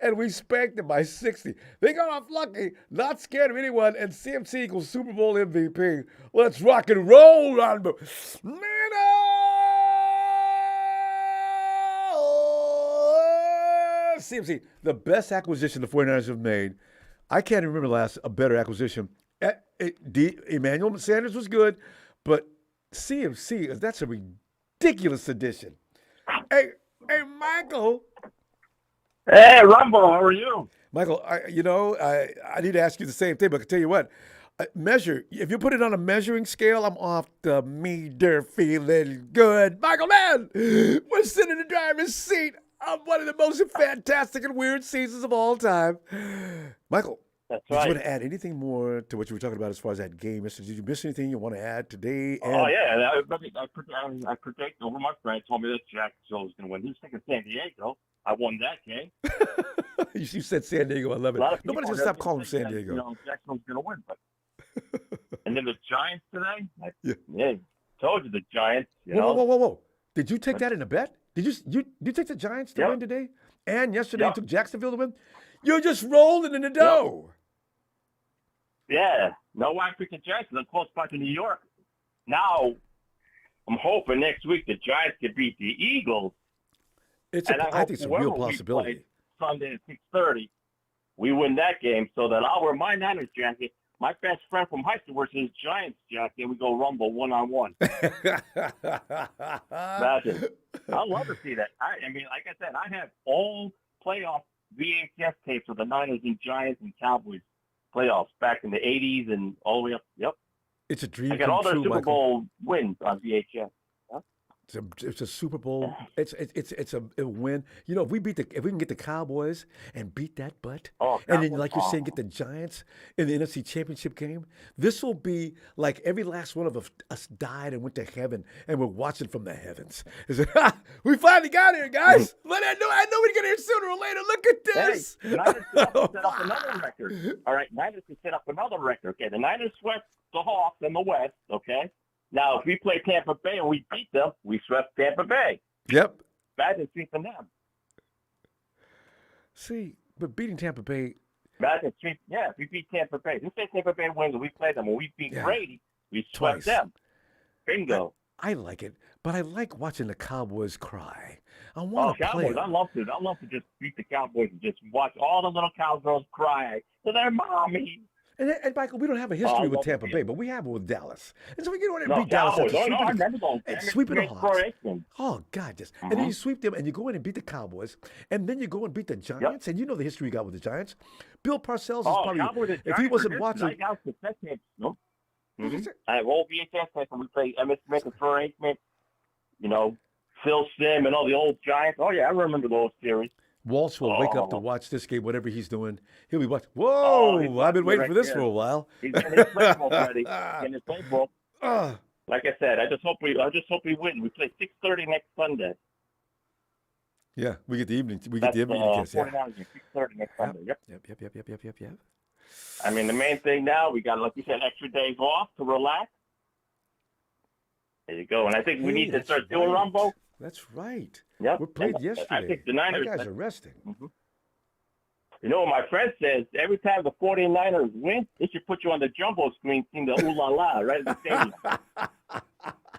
And we spanked them by 60. They got off lucky, not scared of anyone, and CMC equals Super Bowl MVP. Let's rock and roll, Ronbo. CMC, the best acquisition the 49ers have made. I can't even remember a better acquisition. Emmanuel Sanders was good, but CMC, that's a ridiculous addition. Hey, Michael.
Hey, Ronbo, how are you?
Michael, I need to ask you the same thing, but I can tell you what, Measure. If you put it on a measuring scale, I'm off the meter feeling good. Michael, man, we're sitting in the driver's seat of one of the most fantastic and weird seasons of all time. Michael,
That's
did
right.
you want to add anything more to what you were talking about as far as that game? Did you miss anything you want to add today?
Oh, yeah. I predict over my friend told me that Jacksonville was going to win. He was thinking San Diego. I won that game.
You said San Diego. I love it. Nobody's going to stop calling San Diego.
You know, Jacksonville's going to win. But and then the Giants today? Yeah. Told you the Giants.
Whoa. Did you take that in a bet? Did you take the Giants to win today? And yesterday you took Jacksonville to win? You're just rolling in the dough.
Yeah. No, I picked the Giants. They're close by to New York. Now, I'm hoping next week the Giants can beat the Eagles.
I think it's a real possibility.
Sunday at 6:30, we win that game so that I'll wear my Niners jacket. My best friend from high school wears his Giants jacket, and we go Rumble 1-on-1. Imagine. I'd love to see that. I mean, like I said, I have all playoff VHS tapes of the Niners and Giants and Cowboys playoffs back in the 80s and all the way up. Yep.
It's a dream
I got
come
all their
true,
Super
Michael.
Bowl wins on VHS.
It's a Super Bowl. It's a win. You know, if we can get the Cowboys and beat that butt, and then like you're saying, get the Giants in the NFC Championship game, this will be like every last one of us died and went to heaven, and we're watching from the heavens. We finally got here, guys. But I know we'd get here sooner or later. Look at this.
Hey, the Niners set up another record. All right, Niners can set up another record. Okay, the Niners swept the Hawks in the West. Okay. Now, if we play Tampa Bay and we beat them, we swept Tampa Bay.
Yep.
Imagine sweeping them.
See, but beating Tampa Bay.
Imagine if we beat Tampa Bay. Let's say Tampa Bay wins and we play them. When we beat Brady, we swept them. Bingo.
I like it, but I like watching the Cowboys cry. I want to play.
Cowboys, I love to just beat the Cowboys and just watch all the little cowgirls cry to their mommy.
And Michael, we don't have a history with Tampa Bay, but we have it with Dallas. And so we get on there and beat Dallas. Sweeping the Hawks. Oh, God. And then you sweep them, and you go in and beat the Cowboys, and then you go and beat the Giants, and you know the history we got with the Giants. Bill Parcells is probably, if he wasn't watching.
I have all VHS tapes when we play Emmitt Smith and Troy Aikman, Phil Sim and all the old Giants. Oh, yeah, I remember those series.
Walsh will wake up to watch this game, whatever he's doing. He'll be watching. Whoa! I've been waiting for this for a while.
He's in his playbook already. In his playbook. Like I said, I just hope we win. We play 6:30 next Sunday.
Yeah, we get the evening. We get the evening kiss. Yeah.
6:30 next Sunday. Yep.
Yep.
I mean, the main thing now, we got, like you said, extra days off to relax. There you go. And I think we need to start doing Ronbo.
That's right.
Yep.
We played yesterday.
I think the Niners.
That guy's are resting.
Mm-hmm. You know what my friend says? Every time the 49ers win, they should put you on the jumbo screen seeing the ooh la la right in the stadium.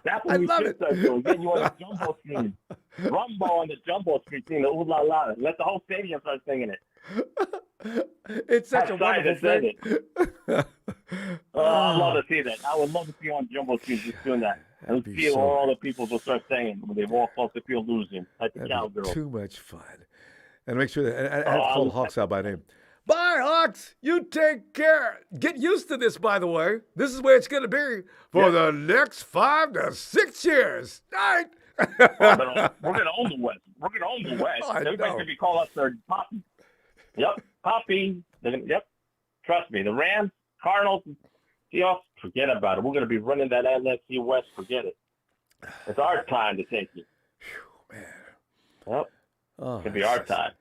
That's what we should start doing. Getting you on the jumbo screen. Rumbo on the jumbo screen seeing the ooh la la. Let the whole stadium start singing it.
It's such a wonderful thing.
I'd love to see that. I would love to see you on jumbo screen just doing that. And feel all the people will start saying when they walk off the field losing. Like the cowgirl.
Too much fun. And make sure that I have to call the Hawks out by name. Bye, Hawks. You take care. Get used to this, by the way. This is where it's going to be for the next 5 to 6 years. All right.
We're going to own the West. We're going to own the West. Everybody's going to be calling us their Poppy. Yep, Poppy. Yep. Trust me. The Rams, Cardinals, Seahawks, forget about it. We're going to be running that NFC West. Forget it. It's our time to take it.
Man.
Yep. It's going to be our time.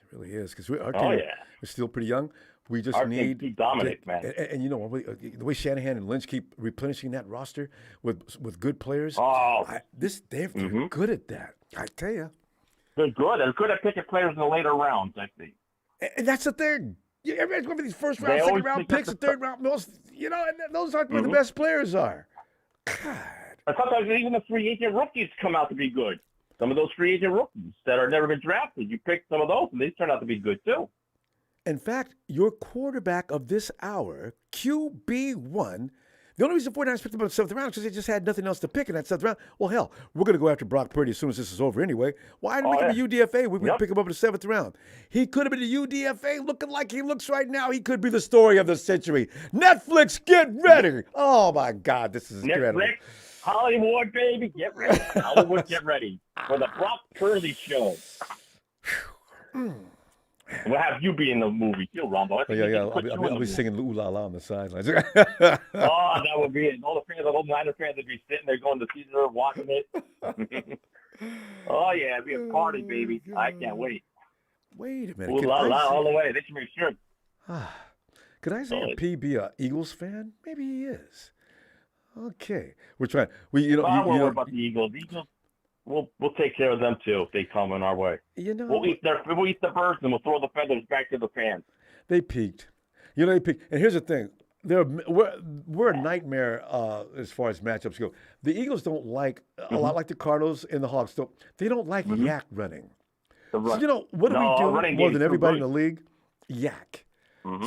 It really is, because our team is still pretty young. We just need
to dominate, man.
And you know, the way Shanahan and Lynch keep replenishing that roster with good players, they're good at that. I tell you.
They're good. They're good at picking players in the later rounds, I think.
And that's the thing. Everybody's going for these first round, second round picks, and third round. And those aren't where the best players are. God.
And sometimes even the free agent rookies come out to be good. Some of those free agent rookies that are never been drafted, you pick some of those, and they turn out to be good too.
In fact, your quarterback of this hour, QB1, The only reason the 49ers picked him up in the 7th round is because they just had nothing else to pick in that 7th round. Well, hell, we're going to go after Brock Purdy as soon as this is over anyway. Why didn't we make him a UDFA? We pick him up in the 7th round. He could have been a UDFA looking like he looks right now. He could be the story of the century. Netflix, get ready. Oh, my God, this is incredible.
Netflix, Hollywood, baby, get ready. Hollywood, get ready for the Brock Purdy show. We'll have you be in the movie too, Ronbo.
I'll be singing "Ooh La La" on the sidelines.
Oh, that would be it. All the fans, all the Niner fans would be sitting there going to see her watching it. Oh yeah, it'd be a party, baby. I can't wait.
Wait a minute.
Ooh La La all the way. They should make sure.
Could Isaiah P be an Eagles fan? Maybe he is. Okay, we're trying.
Don't worry about the Eagles. We'll take care of them too if they come in our way. We'll eat the birds and we'll throw the feathers back to the fans.
They peaked. They peaked. And here's the thing: we're a nightmare as far as matchups go. The Eagles don't like a lot like the Cardinals and the Hawks don't. They don't like yak running. So what do we do more than everybody in the league? Yak.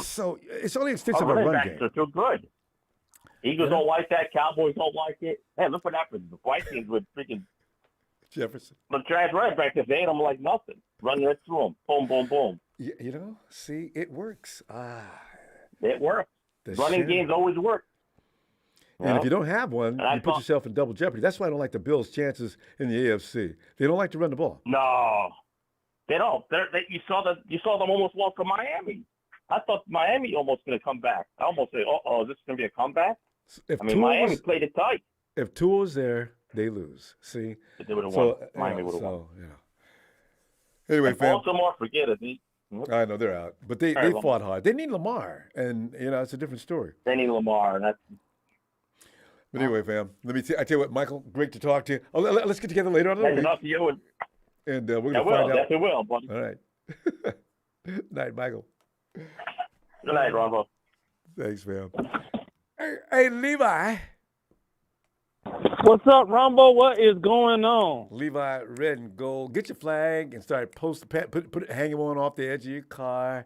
So it's only an extension of a run game.
They're too good. Eagles don't like that. Cowboys don't like it. Hey, look what happened. The Vikings with freaking
Jefferson.
But tried running back because they ain't them like nothing. Run right through them. Boom, boom, boom.
See, it works.
It works. Running games always work.
And if you don't have one, you put yourself in double jeopardy. That's why I don't like the Bills' chances in the AFC. They don't like to run the ball.
No, they don't. You saw them almost walk to Miami. I thought Miami almost going to come back. I almost said, is this going to be a comeback? Miami played it tight.
If Tua was there, they lose. See?
They would have won. Miami would have won.
Anyway, fam.
Baltimore, forget it.
I know they're out. But they fought hard. They need Lamar. And, it's a different story.
They need Lamar. And
But anyway, fam, I tell you what, Michael, great to talk to you. Let's get together later on in the week.
Nice to you.
And we're going to find out.
Definitely will, buddy.
All right. Night, Michael.
Good night, Ronbo.
Thanks, fam. Hey, Levi.
What's up, Ronbo? What is going on?
Levi, red and gold. Get your flag and start put it, hang one off the edge of your car.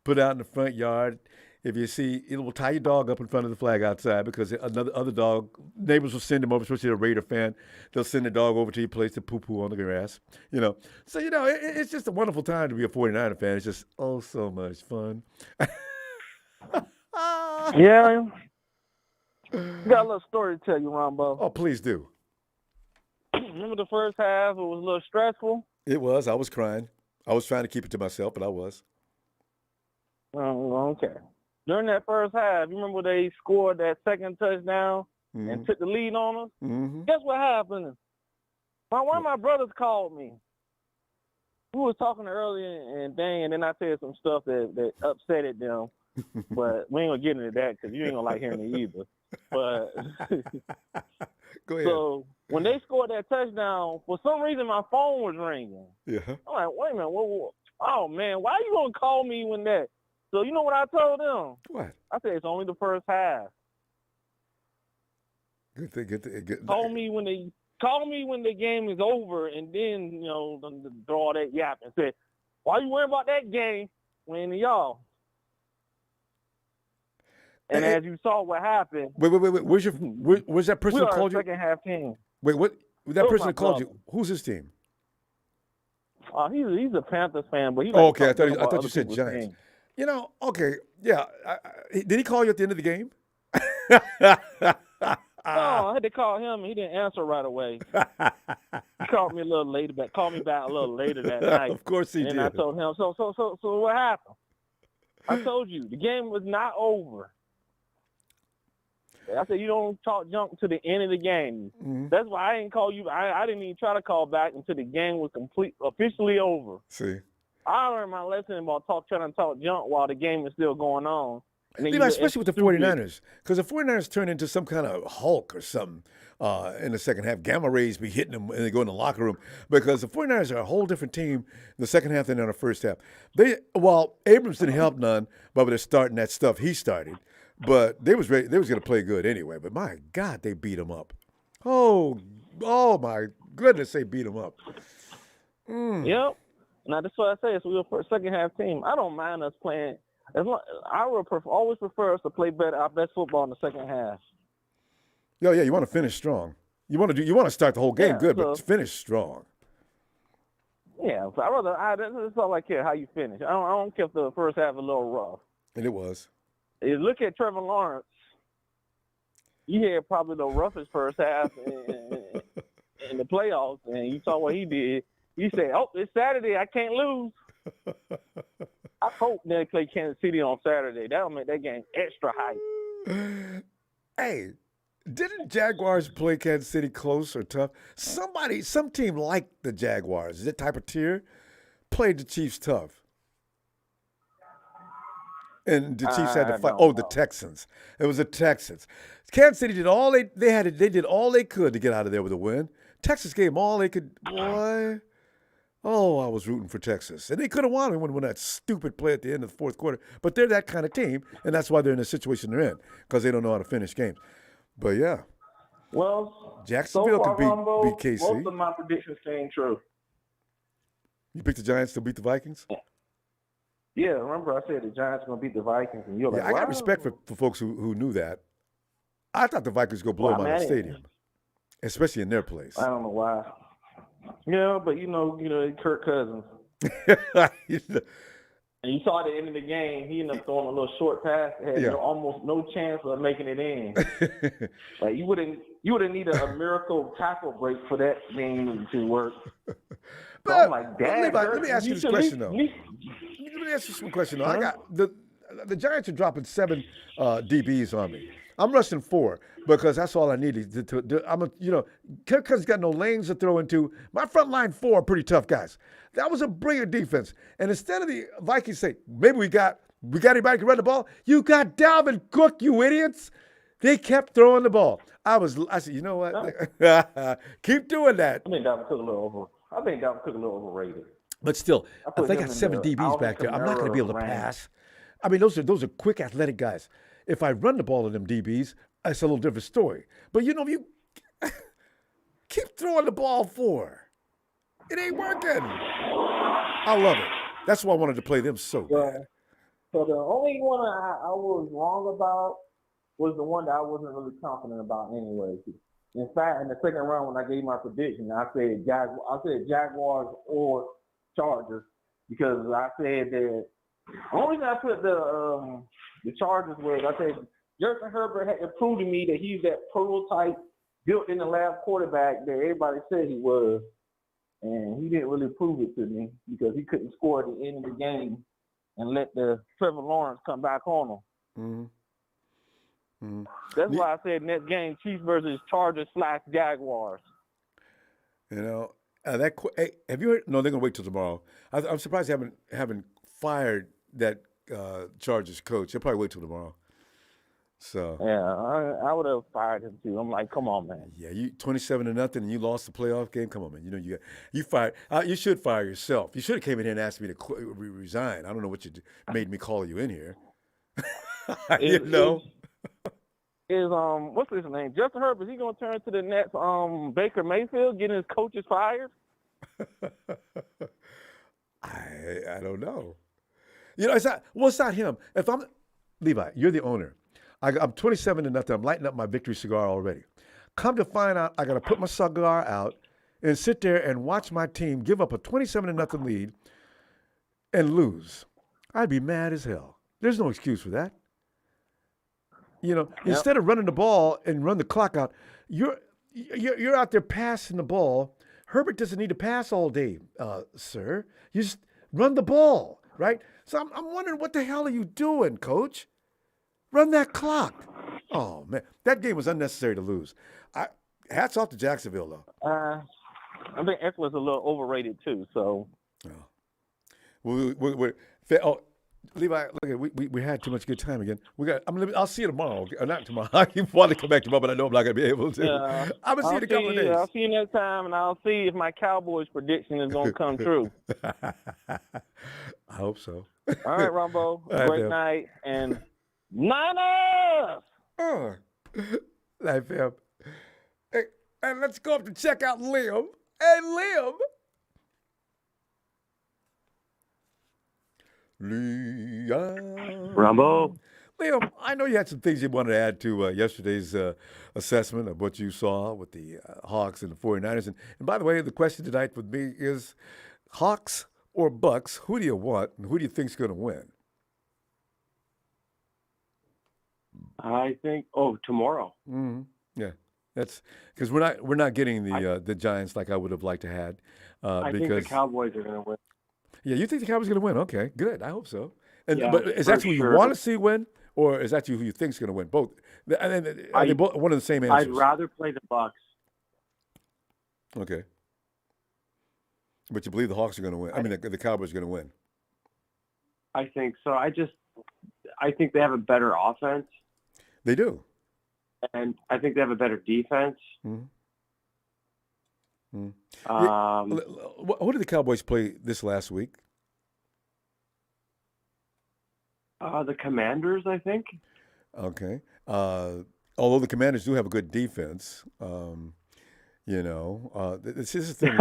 Put it out in the front yard. If you see, it will tie your dog up in front of the flag outside because other dog, neighbors will send them over, especially a Raider fan. They'll send the dog over to your place to poo-poo on the grass. So, it's just a wonderful time to be a 49er fan. It's just, so much fun.
Yeah. Got a little story to tell you, Ronbo.
Oh, please do.
Remember the first half? It was a little stressful.
It was. I was crying. I was trying to keep it to myself, but I was.
Oh, okay. During that first half, you remember they scored that second touchdown and took the lead on us?
Mm-hmm.
Guess what happened? One of my brothers called me. We was talking earlier, and then I said some stuff that upset it them. But we ain't going to get into that because you ain't going to like hearing it either. But
go ahead.
So when they scored that touchdown, for some reason my phone was ringing.
Yeah.
I'm like, wait a minute. Oh, man, why are you going to call me when that? So you know what I told them?
What?
I said it's only the first half.
Good thing.
Call me when the game is over, and then draw that yap and say, why you worrying about that game when y'all? And as you saw what happened.
Wait. Where's that person that called you?
Second half team.
Wait, what? That person that called you. Who's his team?
He's a Panthers fan, but
okay. I thought you said Giants. Team. Okay, yeah. Did he call you at the end of the game?
No, I had to call him, and he didn't answer right away. He called me a little later, called me back a little later that night.
Of course he did.
And I told him, so what happened? I told you, the game was not over. I said, you don't talk junk to the end of the game.
Mm-hmm.
That's why I didn't call you. I didn't even try to call back until the game was officially over.
See?
I learned my lesson about trying to talk junk while the game is still going on.
Especially with the 49ers, because the 49ers turn into some kind of Hulk or something in the second half. Gamma rays be hitting them and they go in the locker room because the 49ers are a whole different team in the second half than in the first half. Abrams didn't help none by they're starting that stuff he started, but they was ready. They was going to play good anyway. But my God, they beat them up. Oh my goodness, they beat them up.
Yep. Now that's what I say. So we're for a second half team. I don't mind us playing. I would always prefer us to play better our best football in the second half.
Yeah, you want to finish strong. You want to start the whole game good, but finish strong.
Yeah, so that's all I care how you finish. I don't care if the first half is a little rough.
And it was.
You look at Trevor Lawrence. He had probably the roughest first half in the playoffs, and you saw what he did. He said, "Oh, it's Saturday. I can't lose." I hope they play Kansas City on Saturday. That'll make that game extra hype.
Hey, didn't Jaguars play Kansas City close or tough? Some team like the Jaguars, that type of tier, played the Chiefs tough. And the Chiefs had to fight. Oh, the Texans. It was the Texans. Kansas City did all they did all they could to get out of there with a win. Texas gave them all they could. Boy, oh, I was rooting for Texas, and they could have won. They wouldn't win that stupid play at the end of the fourth quarter. But they're that kind of team, and that's why they're in the situation they're in, because they don't know how to finish games. But yeah,
well,
Jacksonville could beat KC.
Most of my predictions came true.
You picked the Giants to beat the Vikings?
Yeah, remember I said the Giants are going to beat the Vikings, and you're like,
I got respect for folks who knew that. I thought the Vikings go blow them out of the stadium, especially in their place.
I don't know why. Yeah, but you know, Kirk Cousins. And you saw at the end of the game, he ended up throwing a little short pass that had almost no chance of making it in. Like you wouldn't need a miracle tackle break for that game to work.
But I'm like, let me ask you this question though. Let me ask you some question though. I got the Giants are dropping 7 DBs on me. I'm rushing 4 because that's all I needed to do. Kirk Cousins got no lanes to throw into. My front line 4 are pretty tough guys. That was a brilliant defense. And instead of the Vikings say, maybe we got anybody who can run the ball, you got Dalvin Cook, you idiots. They kept throwing the ball. I said, you know what? Keep doing that.
I think Dalvin Cook a little overrated.
But still, if they got 7 DBs back there, I'm not going to be able to pass. I mean, those are quick, athletic guys. If I run the ball to them DBs, it's a little different story. But you keep throwing the ball 4. It ain't working. I love it. That's why I wanted to play them so bad.
So the only one I was wrong about was the one that I wasn't really confident about anyway. In fact, in the second round when I gave my prediction, I said Jaguars or Chargers because I said that the only reason I put the Chargers was I said Justin Herbert had to prove to me that he's that prototype built in the lab quarterback that everybody said he was. And he didn't really prove it to me because he couldn't score at the end of the game and let the Trevor Lawrence come back on him. Mm-hmm. Mm-hmm. That's why I said next game, Chiefs versus Chargers/Jaguars.
You know, hey, have you heard? No, they're gonna wait till tomorrow. I'm surprised they haven't fired that Chargers coach. They'll probably wait till tomorrow. So
yeah, I would have fired him too. I'm like, come on, man.
Yeah, you 27-0, and you lost the playoff game. Come on, man. You know you fired. You should fire yourself. You should have came in here and asked me to resign. I don't know what you made me call you in here.
What's his name? Justin Herbert. Is he gonna turn to the Nets? Baker Mayfield getting his coaches fired?
I don't know. You know, it's not him. If I'm Levi, you're the owner. I'm 27-0. I'm lighting up my victory cigar already. Come to find out, I got to put my cigar out and sit there and watch my team give up a 27-0 lead and lose. I'd be mad as hell. There's no excuse for that. You know, instead of running the ball and run the clock out, you're out there passing the ball. Herbert doesn't need to pass all day, sir. You just run the ball, right? So I'm wondering, what the hell are you doing, Coach? Run that clock. Oh, man. That game was unnecessary to lose. Hats off to Jacksonville, though.
I think Eckler's a little overrated, too, so.
Levi, look, we had too much good time again. I'll see you tomorrow. Not tomorrow. I want to come back tomorrow, but I know I'm not going to be able to.
Yeah,
I'm going to see you in a couple of days.
I'll see you next time, and I'll see if my Cowboys prediction is going to come true.
I hope so.
All right, Ronbo. Great night, and Niners!
Night, fam. Hey, and let's go up to check out Liam. Hey, Liam.
Ronbo.
Liam, I know you had some things you wanted to add to yesterday's assessment of what you saw with the Hawks and the 49ers. And by the way, the question tonight with me is Hawks or Bucks, who do you want and who do you think's going to win?
I think tomorrow.
Mm-hmm. Yeah, that's because we're not getting the Giants like I would have liked to had.
I think the Cowboys are going to win.
Yeah, you think the Cowboys are going to win? Okay, good. I hope so. And
Yeah,
but is that who you want to see win, or is that who you think's going to win? Both. Are they both one of the same answers?
I'd rather play the Bucks.
Okay. But you believe the Hawks are going to win? I mean, the Cowboys are going to win.
I think so. I think they have a better offense.
They do.
And I think they have a better defense.
Mm-hmm. Who did the Cowboys play this last week?
The Commanders, I think.
Okay. Although the Commanders do have a good defense, this is the thing.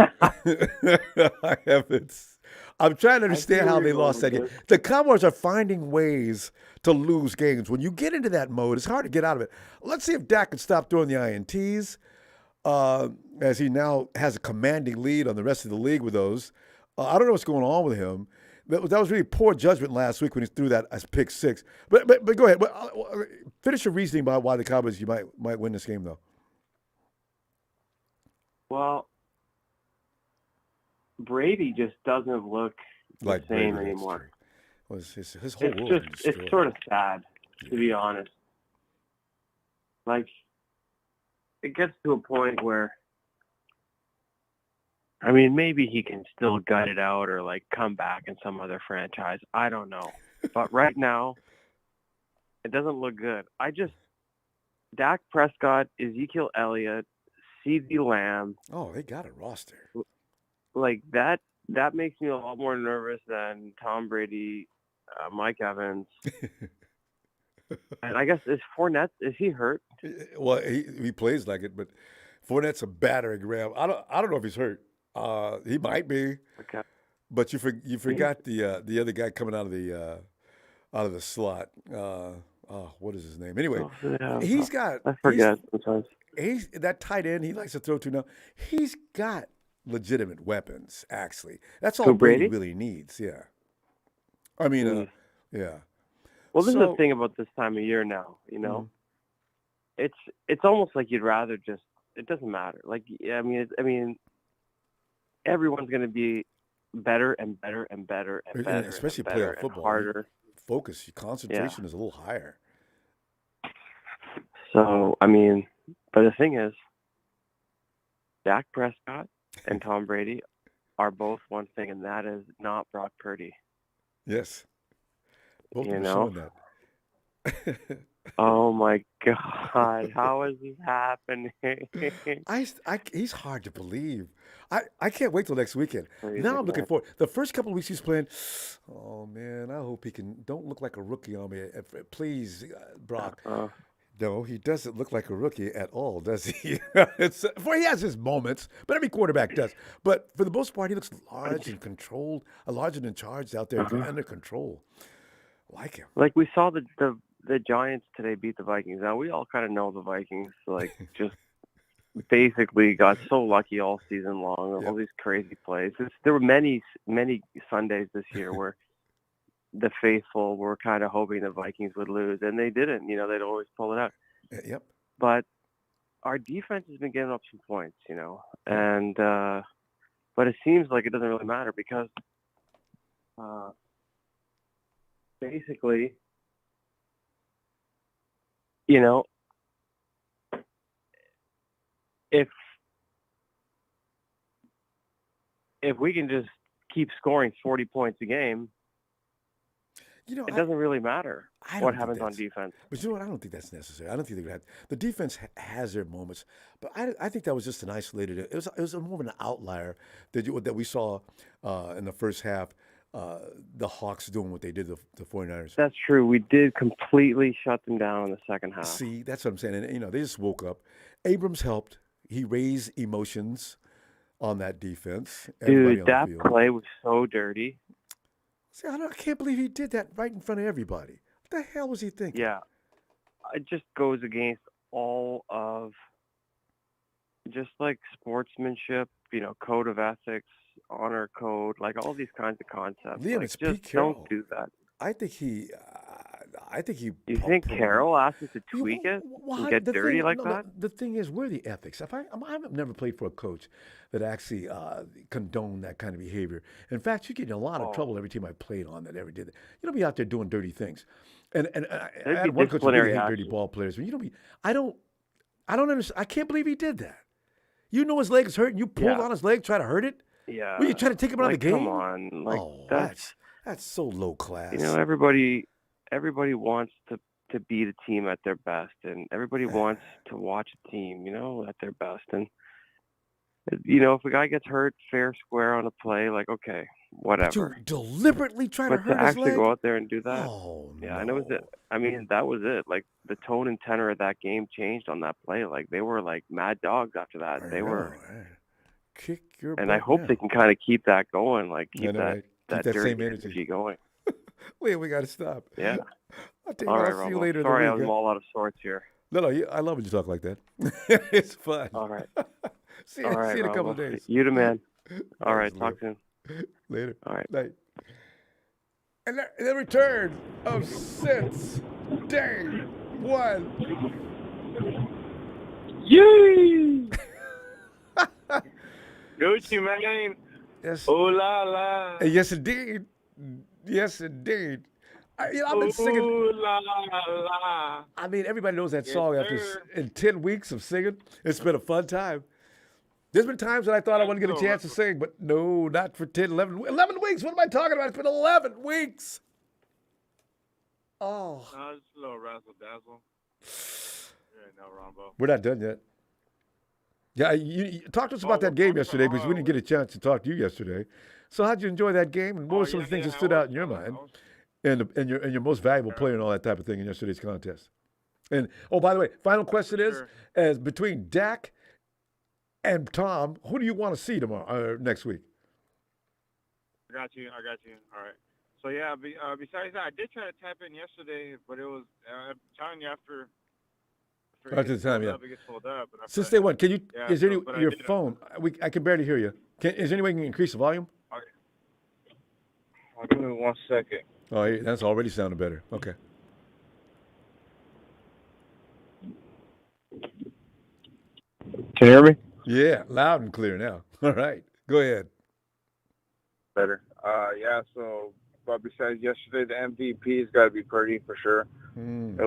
I'm trying to understand how they lost that game. The Cowboys are finding ways to lose games. When you get into that mode, it's hard to get out of it. Let's see if Dak can stop throwing the INTs, as he now has a commanding lead on the rest of the league with those. I don't know what's going on with him. That was really poor judgment last week when he threw that as pick six. But go ahead. Finish your reasoning about why the Cowboys might win this game, though.
Well, Brady just doesn't look the same
Brady
anymore.
Well, his whole world
It's sort of sad, to be honest. Like, it gets to a point where, I mean, maybe he can still gut it out or, like, come back in some other franchise. I don't know. But right now, it doesn't look good. Dak Prescott, Ezekiel Elliott, CeeDee Lamb.
Oh, they got a roster.
Like, that makes me a lot more nervous than Tom Brady, Mike Evans. And I guess, is he hurt?
Well, he plays like it, but Fournette's a battering ram. I don't know if he's hurt. He might be. Okay. But you forgot the other guy coming out of the slot. What is his name? Anyway, he's got.
I forget sometimes.
He's that tight end. He likes to throw to now. He's got legitimate weapons. Actually, that's all Brady really needs. Yeah. I mean, yeah.
Well, this is the thing about this time of year now. You know, it's almost like you'd rather just. It doesn't matter. Like, I mean, everyone's going to be better and better and better and better,
especially
and better
playoff football.
And harder.
Focus, your concentration is a little higher.
So, I mean, but the thing is, Dak Prescott and Tom Brady are both one thing, and that is not Brock Purdy.
Yes. Both of them showing that.
Oh my God! How is this happening?
He's hard to believe. I can't wait till next weekend. Now I'm looking forward. The first couple of weeks he's playing. Oh man, I hope he can. Don't look like a rookie on me, please, Brock. No, he doesn't look like a rookie at all, does he? He has his moments, but every quarterback does. But for the most part, he looks large and controlled, large and in charge out there, under control. Like him.
Like we saw the Giants today beat the Vikings. Now, we all kind of know the Vikings, like, just basically got so lucky all season long, all these crazy plays. There were many, many Sundays this year where the faithful were kind of hoping the Vikings would lose, and they didn't. You know, they'd always pull it out.
Yep.
But our defense has been giving up some points, you know, and but it seems like it doesn't really matter because basically, you know, if we can just keep scoring 40 points a game,
you know,
it doesn't really matter what happens on defense.
But you know what? I don't think that's necessary. I don't think they're going to have. The defense has their moments, but I think that was just an isolated. It was more of an outlier that we saw in the first half. The Hawks doing what they did to the 49ers.
That's true. We did completely shut them down in the second half.
See, that's what I'm saying. And, you know, they just woke up. Abrams helped. He raised emotions on that defense.
Dude, that play was so dirty.
See, I can't believe he did that right in front of everybody. What the hell was he thinking?
Yeah. It just goes against all of just like sportsmanship, code of ethics, honor code, like all these kinds of concepts.
Liam,
like,
it's
just
Pete Carroll.
Don't do that.
I think he.
You think Carroll asked him to tweak it and get dirty like that?
The thing is, where are the ethics? I've never played for a coach that actually condoned that kind of behavior. In fact, you get in a lot of trouble every team I played on that ever did that. You don't be out there doing dirty things. And I had one coach who really hate dirty ball players. I don't understand. I can't believe he did that. You know his leg is hurt, and you pulled on his leg, try to hurt it.
Yeah.
Were you trying to take him out of the game?
Come on,
that's so low class.
Everybody wants to be the team at their best, and everybody wants to watch a team, at their best. And if a guy gets hurt fair square on a play, like, okay, whatever.
But you deliberately try to hurt his leg?
But to actually go out there and do that,
and
it was it. I mean, that was it. Like, the tone and tenor of that game changed on that play. Like, they were like mad dogs after that. They were.
Kick your butt.
And I hope they can kind of keep that going, like keep that dirty
same energy
going.
Wait, we got to stop.
Yeah.
I'll see you later.
Sorry, I'm all out of sorts here.
No, I love when you talk like that. It's fun.
All right.
See you in a couple of days.
You the man. All right, talk soon.
Later.
All right.
Night. And the return of Since Day One.
Yay! Gucci, man.
Yes.
Oh, la, la.
Yes, indeed. Yes, indeed. I've been singing.
Ooh, la, la.
I mean, everybody knows that song in 10 weeks of singing. It's been a fun time. There's been times that I thought I wouldn't get a chance to sing, but no, not for 10, 11 weeks. What am I talking about? It's been 11 weeks. Oh.
No, it's a little razzle dazzle. No, Ronbo.
We're not done yet. Yeah, you talk to us about that game yesterday because we didn't get a chance to talk to you yesterday. So how'd you enjoy that game, and what were some of the things that stood out in your mind, and your most valuable player and all that type of thing in yesterday's contest? And by the way, final question is, as between Dak and Tom, who do you want to see tomorrow next week?
I got you. All right. So yeah, besides that, I did try to tap in yesterday, but it was I'm telling you after
the time, yeah.
It gets filled up,
Since day one, can you? Yeah, is there your phone? I can barely hear you. Is there any way you can increase the volume?
Okay. Give me 1 second.
Oh, that's already sounding better. Okay.
Can you hear me?
Yeah, loud and clear now. All right, go ahead.
Better. Yeah. So, but besides yesterday, the MVP's got to be Purdy for sure. It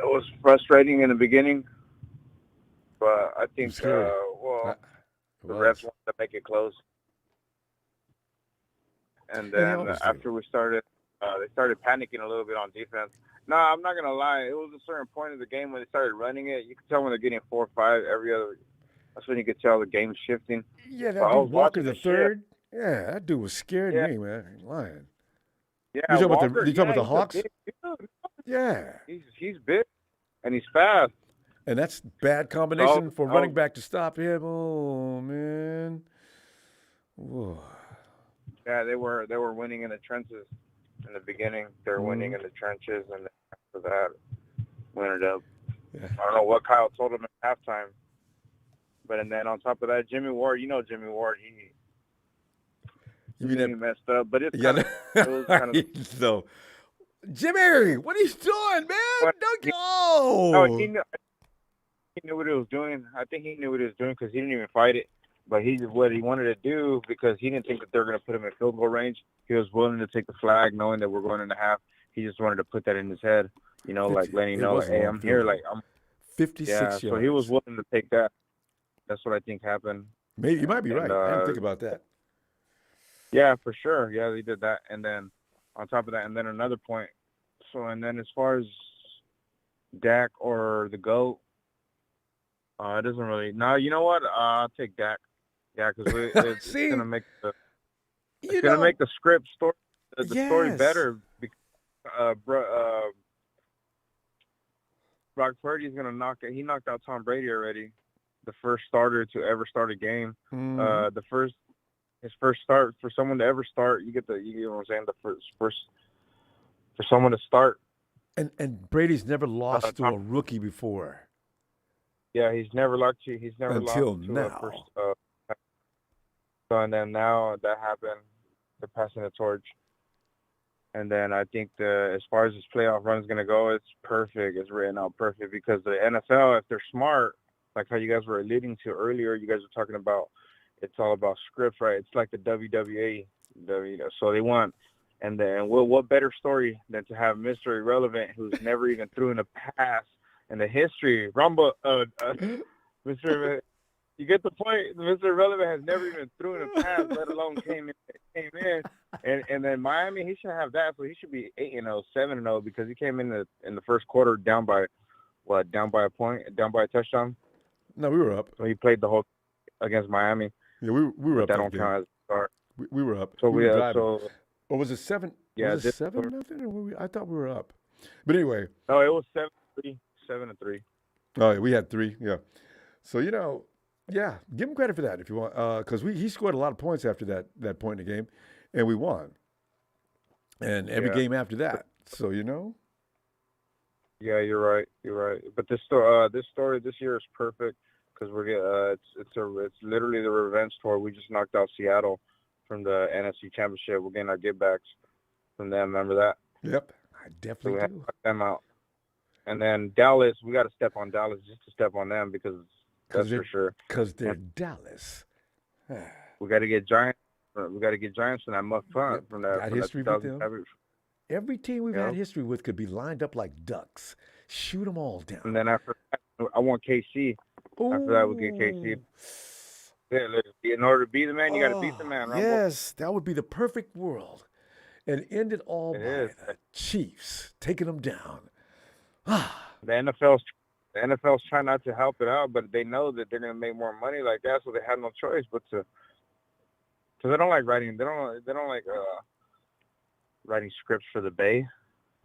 was frustrating in the beginning, but I think the refs wanted to make it close. And then after we started, they started panicking a little bit on defense. No, I'm not gonna lie. It was a certain point of the game when they started running it. You could tell when they're getting 4 or 5 every other. That's when you could tell the game's shifting.
Yeah, that dude Walker the third. Yeah, that dude was scared me, man. I ain't lying.
Yeah,
you talking about the Hawks? Yeah.
He's big, and he's fast.
And that's bad combination for running back to stop him. Oh man. Whoa.
Yeah, they were winning in the trenches in the beginning. They were winning in the trenches, and after that, we ended up. Yeah. I don't know what Kyle told him at halftime, and then on top of that, Jimmy Ward. Jimmy Ward. He messed up, but it was kind of.
So, Jimmy, what are you doing, man? Don't go.
No, he knew what he was doing. I think he knew what he was doing because he didn't even fight it. But what he wanted to do, because he didn't think that they were going to put him in field goal range, he was willing to take the flag, knowing that we're going into half. He just wanted to put that in his head, like letting him know, hey, I'm here, like I'm
56 yards.
So he was willing to take that. That's what I think happened.
Maybe you might be right. I didn't think about that.
Yeah, for sure. Yeah, they did that, and then on top of that, and then another point. So, and then as far as Dak or the GOAT, it doesn't really. No, you know what? I'll take Dak. Yeah, because it's going to make the script story, story better. Because Brock Purdy is going to he knocked out Tom Brady already, the first starter to ever start a game. The first
his first start for someone to ever start. You know what I'm saying? The first for someone to start.
And Brady's never lost to a rookie before.
Yeah, he's never lost to
until
a
now.
first. So and then now that happened, they're passing the torch. And then I think as far as this playoff run is gonna go, it's perfect. It's written out perfect because the NFL, if they're smart, like how you guys were alluding to earlier, you guys were talking about it's all about scripts, right? It's like the WWA, so they want. And then what better story than to have Mr. Irrelevant, who's never even threw in a pass in the history. Ronbo, Mr. You get the point. Mr. Irrelevant has never even threw in a pass, let alone came in. And then Miami, he should have that, so he should be 8-0, 7-0 because he came in the first quarter down by a touchdown.
No, we were up.
So he played the whole against Miami.
Yeah, we were up.
That don't count as a start.
We were up.
So
we were
driving.
Or was it 7?
Yeah,
was it 7-0? I thought we were up. But anyway.
No, it was 7-3. 7-3.
Oh, yeah, we had 3. Yeah. So yeah, give him credit for that if you want, because he scored a lot of points after that point in the game, and we won. And every game after that. So
Yeah, you're right. But this story this year is perfect because we're it's literally the revenge tour. We just knocked out Seattle from the NFC Championship. We're getting our get backs from them. Remember that?
Yep, I definitely
so we
do.
have them out. And then Dallas, we got to step on Dallas just to step on them because that's for sure.
Because they're Dallas.
We got to get Giants. We got to get Giants from that muck punt from that.
Got history with them. Every team we've had history with could be lined up like ducks. Shoot them all down.
And then after that, I want KC.
Ooh.
After that, we get KC. Yeah, in order to be the man, you got to beat the man. Ronbo.
Yes, that would be the perfect world. And end it all by the Chiefs taking them down.
The NFL's trying not to help it out, but they know that they're going to make more money like that, so they have no choice but to. Because they don't like writing. They don't like writing scripts for the Bay.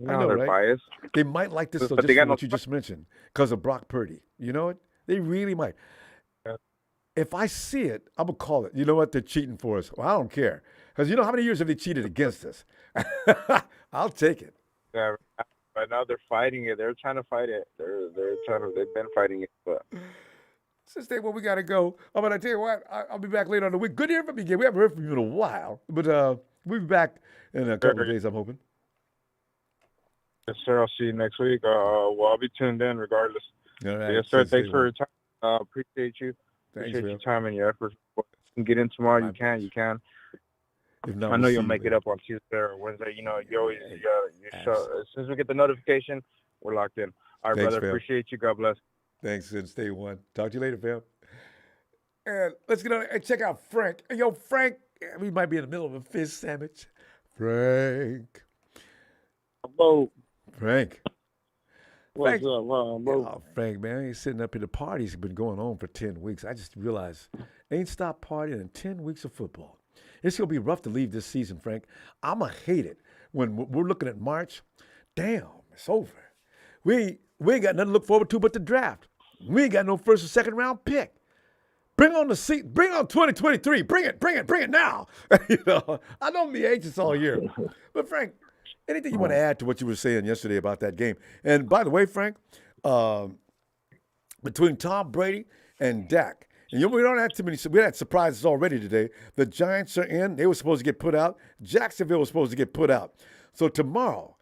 I know,
they're
right?
biased.
They might like this, though,
but
just for what you just mentioned, because of Brock Purdy. You know what? They really might.
Yeah.
If I see it, I'm going to call it. You know what? They're cheating for us. Well, I don't care. Because you know how many years have they cheated against us? I'll take it.
Yeah, right now they're fighting it. They're trying to fight it. They've been fighting it. But
since then, we got to go. I'm going to tell you what, I'll be back later on the week. Good to hear from you again. We haven't heard from you in a while. But we'll be back in a couple of days, I'm hoping.
Yes, sir. I'll see you next week. I'll be tuned in regardless.
All right.
Yes, sir. Thanks for your time. Appreciate you. Appreciate your time and your efforts. You can get in tomorrow. You can.
If not,
I know
we'll
you'll
see
make
you,
it up on Tuesday or Wednesday. You always show. As soon as we get the notification, we're locked in. All right,
Thanks,
brother.
fam.
Appreciate you. God bless.
Thanks, and stay one. Talk to you later, fam. And let's get on and check out Frank. Yo, Frank, we might be in the middle of a fish sandwich. Frank.
Hello.
Frank.
What's up, Ronbo?
Oh, Frank, man, he's sitting up here. The party's been going on for 10 weeks. I just realized ain't stopped partying in 10 weeks of football. It's going to be rough to leave this season, Frank. I'm going to hate it when we're looking at March. Damn, it's over. We ain't got nothing to look forward to but the draft. We ain't got no first or second round pick. Bring on 2023. Bring it now. I know I'm the agents all year. But Frank, anything you want to add to what you were saying yesterday about that game? And by the way, Frank, between Tom Brady and Dak, and we don't have too many. We had surprises already today. The Giants are in. They were supposed to get put out. Jacksonville was supposed to get put out. So tomorrow,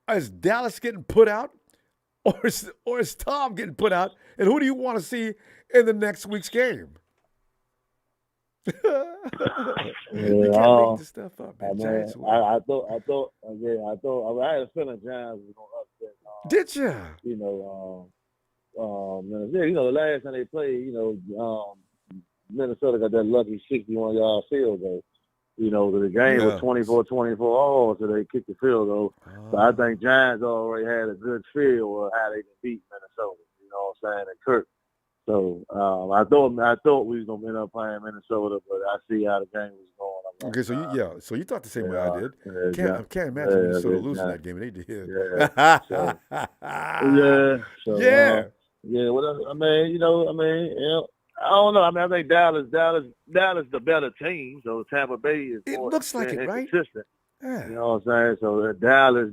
is Dallas getting put out, or is Tom getting put out? And who do you want to see in the next week's game? You can't make this stuff up, man.
I thought. I had a feeling Giants was gonna upset.
Did you?
The last time they played, Minnesota got that lucky 61-yard field goal. The game was 24-24 all, so they kicked the field goal. So I think Giants already had a good feel of how they can beat Minnesota. You know what I'm saying? And Kirk. So I thought we was gonna end up playing Minnesota, but I see how the game was going.
Okay, so you thought the same way I did. Can't imagine Minnesota losing that game. They did.
Yeah. What else? I don't know. I mean, I think Dallas, the better team. So Tampa Bay is
It
more
looks like it, right?
consistent.
Yeah.
You know what I'm saying? So Dallas,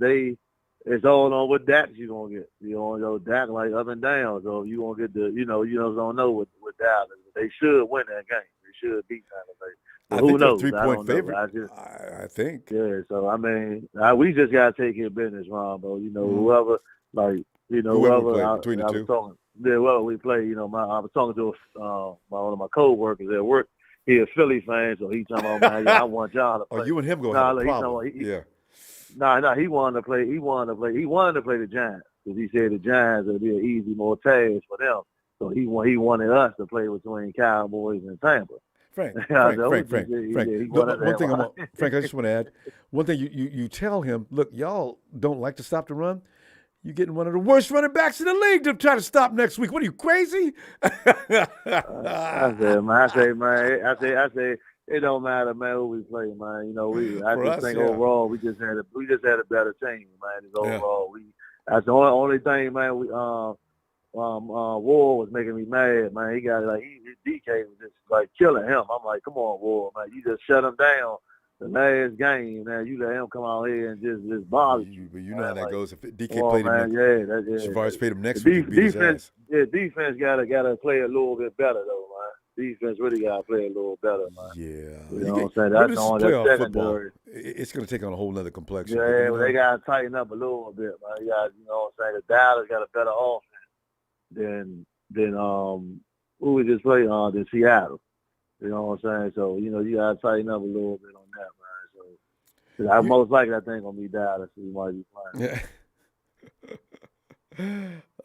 it's all on what Dak you gonna get. You know, Dak like up and down. So you gonna get you just don't know with Dallas. They should win that game. They should beat Tampa Bay. But who knows?
3-point favorite. I think.
Yeah. So I mean, we just gotta take care of business, Ronbo. You know, whoever
whoever play, between the two.
Whoever we play, I was talking to one of my co-workers at work. He a Philly fan, so he talking about, man, I want y'all to play.
Oh, you and him going to have a problem.
No, he wanted to play. He wanted to play the Giants because he said the Giants would be an easy more task for them. So he wanted us to play between Cowboys and Tampa.
Frank.
Frank.
Frank, I just want to add one thing. You tell him, look, y'all don't like to stop the run. You're getting one of the worst running backs in the league to try to stop next week. What are you, crazy?
I say, it don't matter, man, who we play, man. I think overall we just had a better team, man. Overall, that's the only thing, man. Ward was making me mad, man. He got his DK was just like killing him. I'm like, come on, Ward, man. You just shut him down. The last game, man, you let him come out here and just bother you.
But you know how that goes. If DK played him, Shavars played him next week.
Defense gotta play a little bit better though, man. Defense really gotta play a little better, man.
Yeah,
you know what I'm saying. That's on the secondary.
It's gonna take on a whole nother complexion.
Yeah, but they gotta tighten up a little bit, man. You know what I'm saying. The Dallas got a better offense than who we just played than Seattle. You know what I'm saying? So, you got to tighten up a little bit on that, man. So, most likely, I think, going to be Dallas. So you might be playing.
Yeah.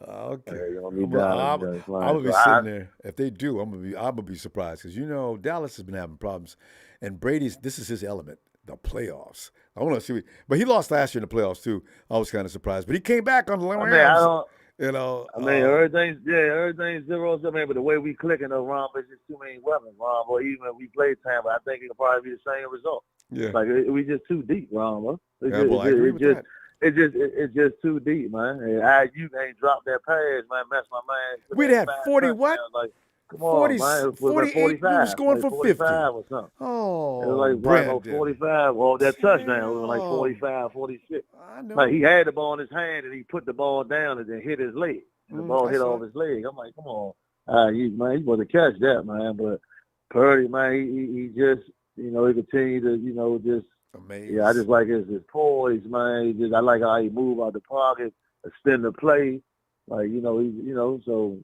Okay.
I'm
going to be sitting there. If they do, I'm going to be surprised. Because, Dallas has been having problems. And this is his element, the playoffs. I want to see. But he lost last year in the playoffs, too. I was kind of surprised. But he came back on the Rams.
Everything's 0-0, man. But the way we clicking though, Ron, it's just too many weapons, Ron. But even if we play Tampa, I think it'll probably be the same result.
Yeah,
we just too deep, Ron. It's just too deep, man. You ain't dropped that pass, man. Mess my man.
We'd have 40 what?
Come on,
40,
man.
48, 45, scoring for 50.
45 or something.
Oh,
it was like 45. Well, that touchdown it was like 45, 46.
I know.
Like he had the ball in his hand and he put the ball down and then hit his leg. And the ball hit off his leg. I'm like, come on, you supposed to catch that, man. But Purdy, man, he just, he continued to, just
amazing.
Yeah, I just like his poise, man. I like how he move out the pocket, extend the play, so.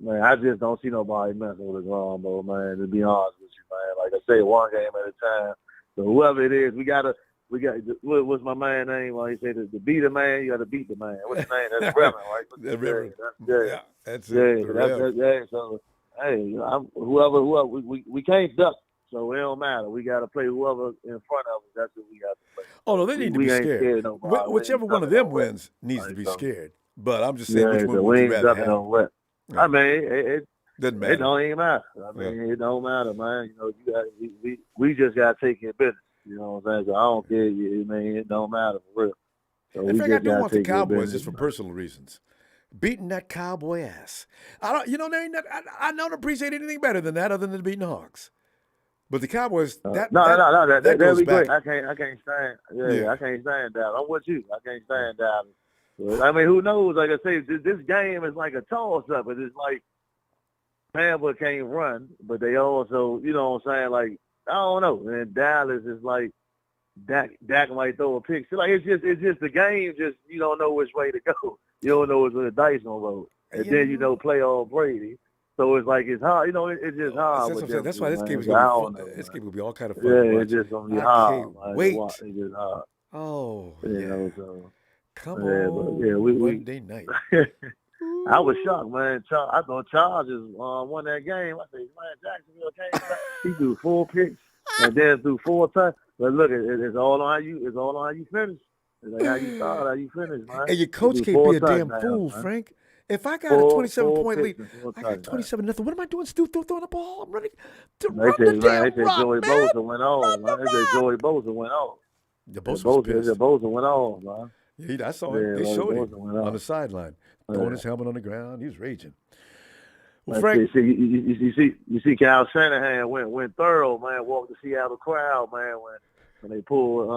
Man, I just don't see nobody messing with his Ronbo, man, to be honest with you, man. Like I say, one game at a time. So whoever it is, we got what's my man name? He said to beat the man, you got to beat the man. What's his name? That's Reverend, right?
The Reverend.
Yeah,
that's it.
Yeah, so, hey, whoever, we can't duck, so it don't matter. We got to play whoever in front of us. That's what we got to play.
Oh, no, they need to be scared. Whichever one of them wins needs to be scared. But I'm just saying, which one would you rather have?
I mean, it
doesn't matter.
It don't even matter. I mean, it don't matter, man. We just gotta take care of business. You know what I'm saying? So I don't care. It don't matter for real. So
in fact, I don't want the Cowboys just for personal reasons. Beating that Cowboy ass. I don't appreciate anything better than that, other than beating the Hawks. But the Cowboys, that goes
be
back.
great. I can't stand. I can't stand that. I'm with you. I can't stand that. I mean, who knows? Like I say, this game is like a toss-up. It's like Tampa can't run, but they also, you know what I'm saying? Like, I don't know. And Dallas is like Dak might throw a pick. So like it's just the game. Just you don't know which way to go. You don't know which way the dice gonna roll. And then play all Brady. So it's like it's hard. It's just hard.
That's why this game is gonna be fun. This game will be all kind of fun.
Yeah, it's just gonna be hard.
Wait.
It's just hard.
Oh,
So.
Come on, Monday night.
I was shocked, man. I thought Chargers won that game. I said, man, Jacksonville came back. He threw 4 picks and then threw 4 touchdowns. But look, it's all on how you. It's all on how you finish. It's like how you start, how you finish, man.
And your coach can't be a damn fool, man. Frank. If I got a 27-point lead, I got 27-0. What am I doing? Still throwing the ball? I'm ready to run the damn rock,
Joey
man.
Bosa went on, man. They said Joey Bosa went on.
The Bosa
went on, man.
I saw it. They showed him on the sideline, throwing his helmet on the ground. He was raging. Well, Frank,
you see, Kyle Shanahan went thorough, man. Walked the Seattle crowd, man. When they pulled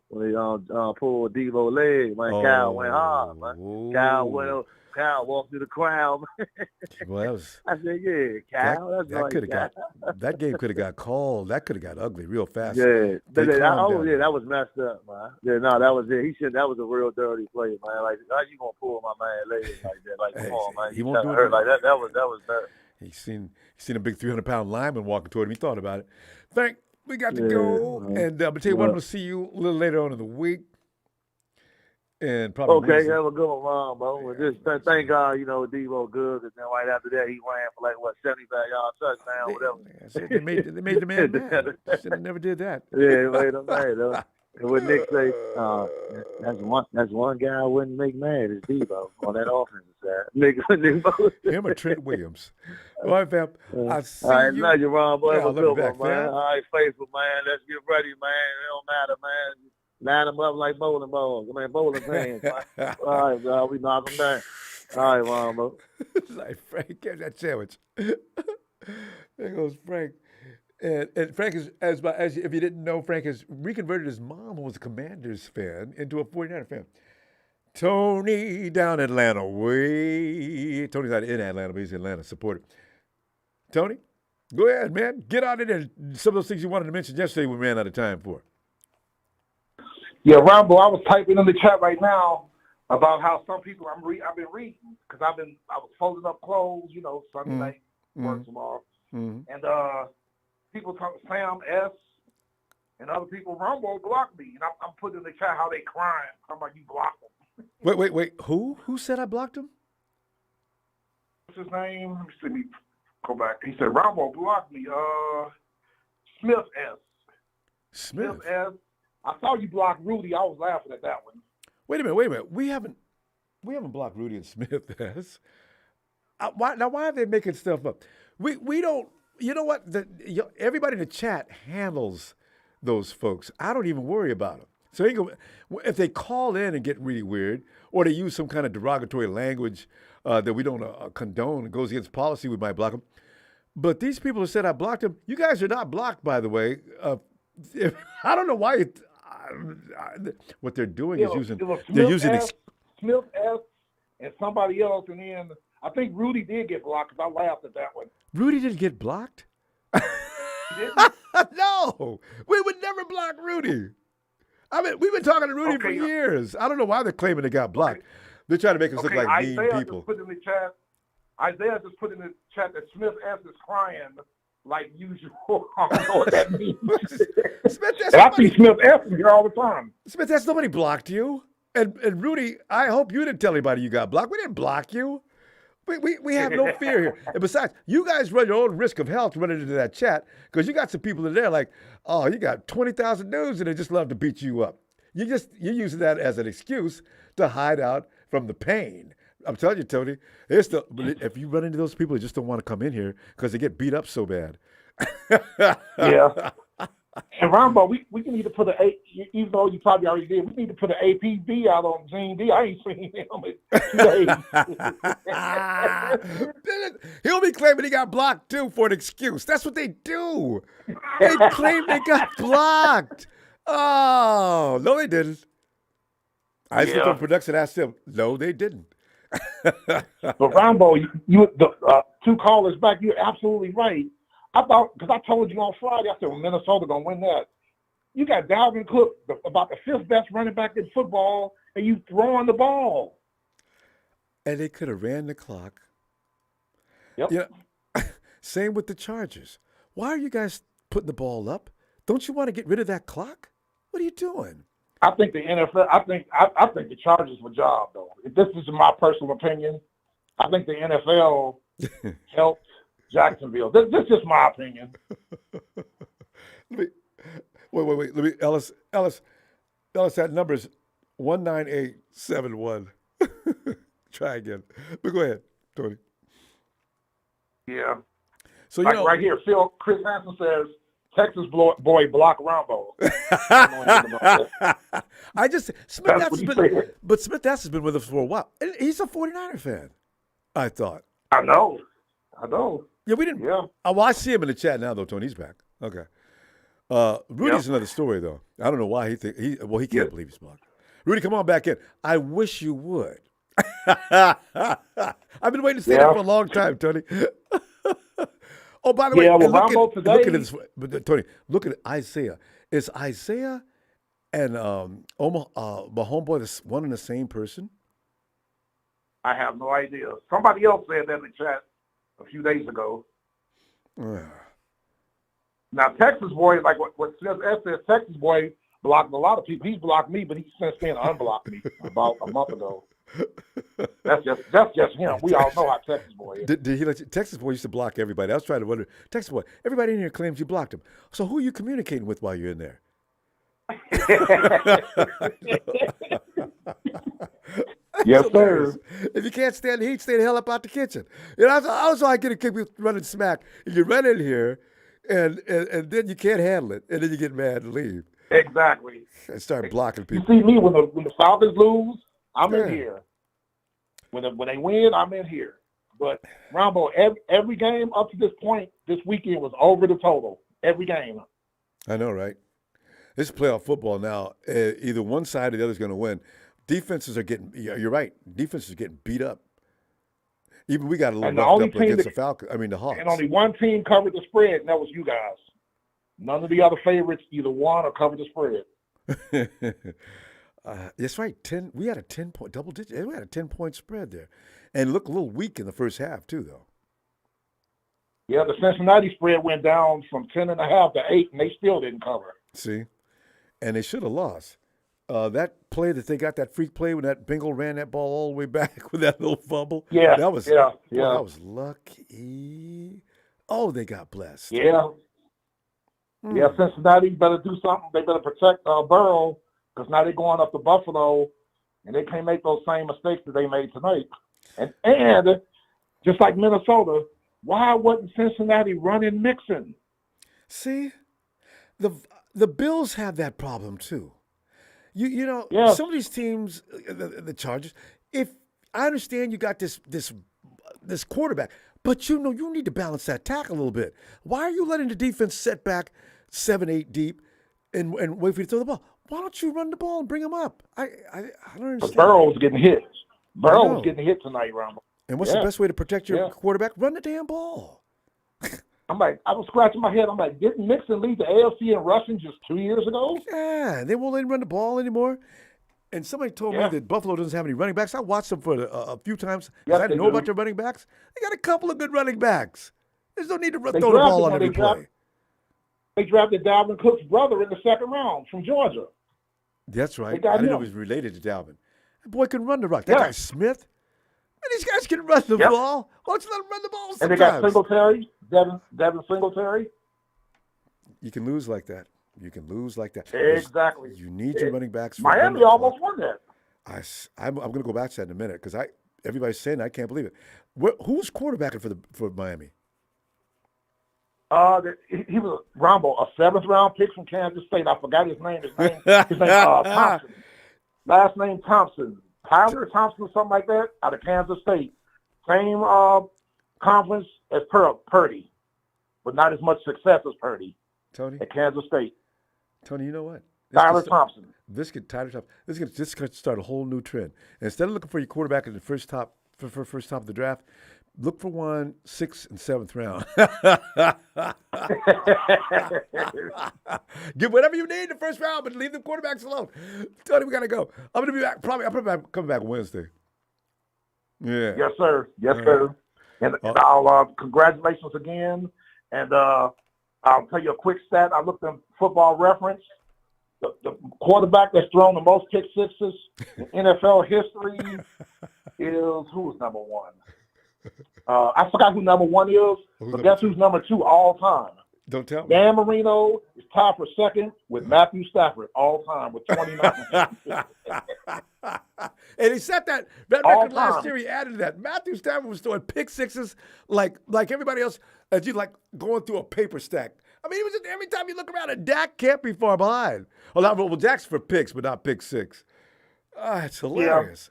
pulled Devo leg, man. Kyle went hard, man. Kyle walked through the crowd.
Well,
I said, yeah, Kyle.
That game could have got called. That could have got ugly real fast.
Yeah, that was messed up, man. Yeah, no, that was it. He said that was a real dirty play, man. Like, how you gonna pull my man leg like that? Like, come on, man.
He won't do it
like that. That was bad.
He's seen a big 300-pound lineman walking toward him. He thought about it. Frank, we got to go, and I'm gonna tell you what. I'm gonna see you a little later on in the week. And probably
have a good one, Ronbo. Just thank God, Devo good. And then right after that, he ran for 75-yard touchdown, whatever.
They made the man mad. Should have never did that.
Yeah, made him mad. And what Nick say, that's one guy I wouldn't make mad is Devo on that offensive side.
Him or Trent Williams. All right, fam. I see
all right,
you.
love you, Ronbo. Have a good
back,
one, man.
fam.
All right, faithful, man. Let's get ready, man. It don't matter, man. Line them up like bowling balls. Bowling pins. All right, bro. We knock them down. All right, Ronbo.
It's like, Frank, get that sandwich. There goes Frank. And Frank is, as if you didn't know, Frank has reconverted his mom, who was a Commanders fan, into a 49er fan. Tony down in Atlanta. Tony's not in Atlanta, but he's an Atlanta supporter. Tony, go ahead, man. Get out of there. Some of those things you wanted to mention yesterday we ran out of time for.
Yeah, Ronbo, I was typing in the chat right now about how some people I've been reading because I was folding up clothes, Sunday night, work tomorrow, and people talk Sam S. and other people. Ronbo blocked me, and I'm putting in the chat how they crying. Talking about you blocked them.
Wait. Who said I blocked him?
What's his name? Let me go back. He said Ronbo blocked me. Smith S. Smith S. I saw you block Rudy. I was laughing at that one.
Wait a minute. We haven't blocked Rudy and Smith. Why are they making stuff up? We don't. You know what? Everybody in the chat handles those folks. I don't even worry about them. So if they call in and get really weird, or they use some kind of derogatory language that we don't condone and goes against policy, we might block them. But these people who said I blocked them, you guys are not blocked, by the way. I don't know why. What they're doing is using.
Smith S. and somebody else, and then I think Rudy did get blocked because I laughed at that one.
Rudy didn't get blocked?
He didn't?
No, we would never block Rudy. I mean, we've been talking to Rudy for years. I don't know why they're claiming they got blocked. They're trying to make us look like mean people.
Isaiah just put in the chat that Smith S. is crying like usual. I don't know what that means. I see Smith S. here all the time.
Smith, that's nobody blocked you. And Rudy, I hope you didn't tell anybody you got blocked. We didn't block you. We have no fear here. And besides, you guys run your own risk of health running into that chat because you got some people in there like, oh, you got 20,000 dudes and they just love to beat you up. You're using that as an excuse to hide out from the pain. I'm telling you, Tony, if you run into those people, they just don't want to come in here because they get beat up so bad.
Yeah. And Ronbo, we need to put even though you probably already did, we need to put an APB out on Gene D. I ain't seen him in 2 days.
He'll be claiming he got blocked too for an excuse. That's what they do. They claim they got blocked. Oh, no, they didn't. I just from production asked him. No, they didn't.
But Ronbo, the 2 callers back, you're absolutely right. I thought, because I told you on Friday, I said, well, Minnesota going to win that. You got Dalvin Cook, about the 5th best running back in football, and you throwing the ball.
And they could have ran the clock.
Yep.
Yeah. Same with the Chargers. Why are you guys putting the ball up? Don't you want to get rid of that clock? What are you doing?
I think the NFL, I think the Chargers were job, though. If this is my personal opinion, I think the NFL helped Jacksonville. This is just my opinion.
Wait. Let me, Ellis, that number's 19871. Try again. But go ahead, Tony.
Yeah.
So,
right here, Chris Hansen says, Texas boy block Ronbo.
Smith has been with us for a while. He's a 49er fan, I thought.
I know. I know.
Yeah, we didn't.
Yeah.
Oh, well, I see him in the chat now, though, Tony. He's back. Okay. Rudy's another story, though. I don't know why he can't believe he's blocked. Rudy, come on back in. I wish you would. I've been waiting to say that for a long time, Tony. Oh, by the way, look at this. But Tony, look at Isaiah. Is Isaiah and my homeboy one and the same person?
I have no idea. Somebody else said that in the chat a few days ago. Now, Texas boy, like what says, Texas boy blocked a lot of people. He's blocked me, but he's since then unblocked me about a month ago. That's just him. We all know how Texas boy is.
Did he let you? Texas boy used to block everybody. I was trying to wonder. Texas boy, everybody in here claims you blocked him. So who are you communicating with while you're in there?
Yes, sir.
If you can't stand the heat, stay the hell up out the kitchen. You know, I was like getting kicked with running smack. You run in here, and then you can't handle it, and then you get mad and leave.
Exactly.
And start blocking people.
You see me when the Falcons lose, I'm in here. When they win, I'm in here. But Ronbo, every game up to this point, this weekend was over the total. Every game.
I know, right? This is playoff football now. Either one side or the other is going to win. Defenses are getting. You're right. Defenses are getting beat up. Even we got a little roughed up against the Falcons. I mean, the Hawks.
And only one team covered the spread, and that was you guys. None of the other favorites either won or covered the spread.
That's right. We had a 10-point double digit. We had a 10-point spread there, and looked a little weak in the first half too, though.
Yeah, the Cincinnati spread went down from 10.5 to 8, and they still didn't cover.
See, and they should have lost. That play that they got, that freak play when that Bengal ran that ball all the way back with that little fumble.
Yeah,
that was
yeah.
That was lucky. Oh, they got blessed.
Yeah. Yeah, Cincinnati better do something. They better protect Burrow, because now they're going up to Buffalo, and they can't make those same mistakes that they made tonight. And just like Minnesota, why wasn't Cincinnati running Mixon?
See, the Bills have that problem too. You know, some of these teams, the Chargers. If I understand, you got this quarterback, but you know you need to balance that tackle a little bit. Why are you letting the defense set back 7-8 deep and wait for you to throw the ball? Why don't you run the ball and bring them up? I don't understand.
Burrow was getting hit. Burrow was getting hit tonight, Ronbo.
And what's the best way to protect your quarterback? Run the damn ball.
I was scratching my head. I'm like, didn't Mixon lead the AFC in rushing just 2 years ago?
Yeah, they won't let him run the ball anymore. And somebody told me that Buffalo doesn't have any running backs. I watched them for a few times because I didn't know about their running backs. They got a couple of good running backs. There's no need to throw the ball on every play.
They drafted Dalvin Cook's brother in the second round from Georgia.
That's right. I didn't know he was related to Dalvin. That boy can run the rock. That guy Smith. And these guys can run the ball. Why don't you let them run the ball sometimes?
And they got Singletary, Devin Singletary.
You can lose like that.
Exactly.
You need your running backs.
Miami almost won that.
I'm going to go back to that in a minute because everybody's saying that. I can't believe it. Who's quarterbacking for Miami?
He was Ronbo, a 7th-round pick from Kansas State. I forgot his name. His name Thompson. Last name Thompson. Tyler Thompson or something like that, out of Kansas State. Same conference as Purdy, but not as much success as Purdy.
Tony?
At Kansas State.
Tony, you know what?
Tyler Thompson.
This could start a whole new trend. And instead of looking for your quarterback in the first top of the draft, look for one 6th and 7th round. Get whatever you need in the first round, but leave the quarterbacks alone. Tony, we got to go. I'm going to be back. I'm probably coming back Wednesday. Yeah.
Yes, sir. Yes, sir. And I'll congratulations again. And I'll tell you a quick stat. I looked at Football Reference. The quarterback that's thrown the most pick sixes in NFL history is who's number one? I forgot who number one is, but guess who's number 2 all time?
Don't tell me.
Dan Marino is tied for second with Matthew Stafford all time with 29.
And he set that record last year. He added that. Matthew Stafford was throwing pick sixes like everybody else, as you like going through a paper stack. I mean, he was every time you look around, and Dak can't be far behind. Well, Dak's for picks, but not pick six. It's hilarious.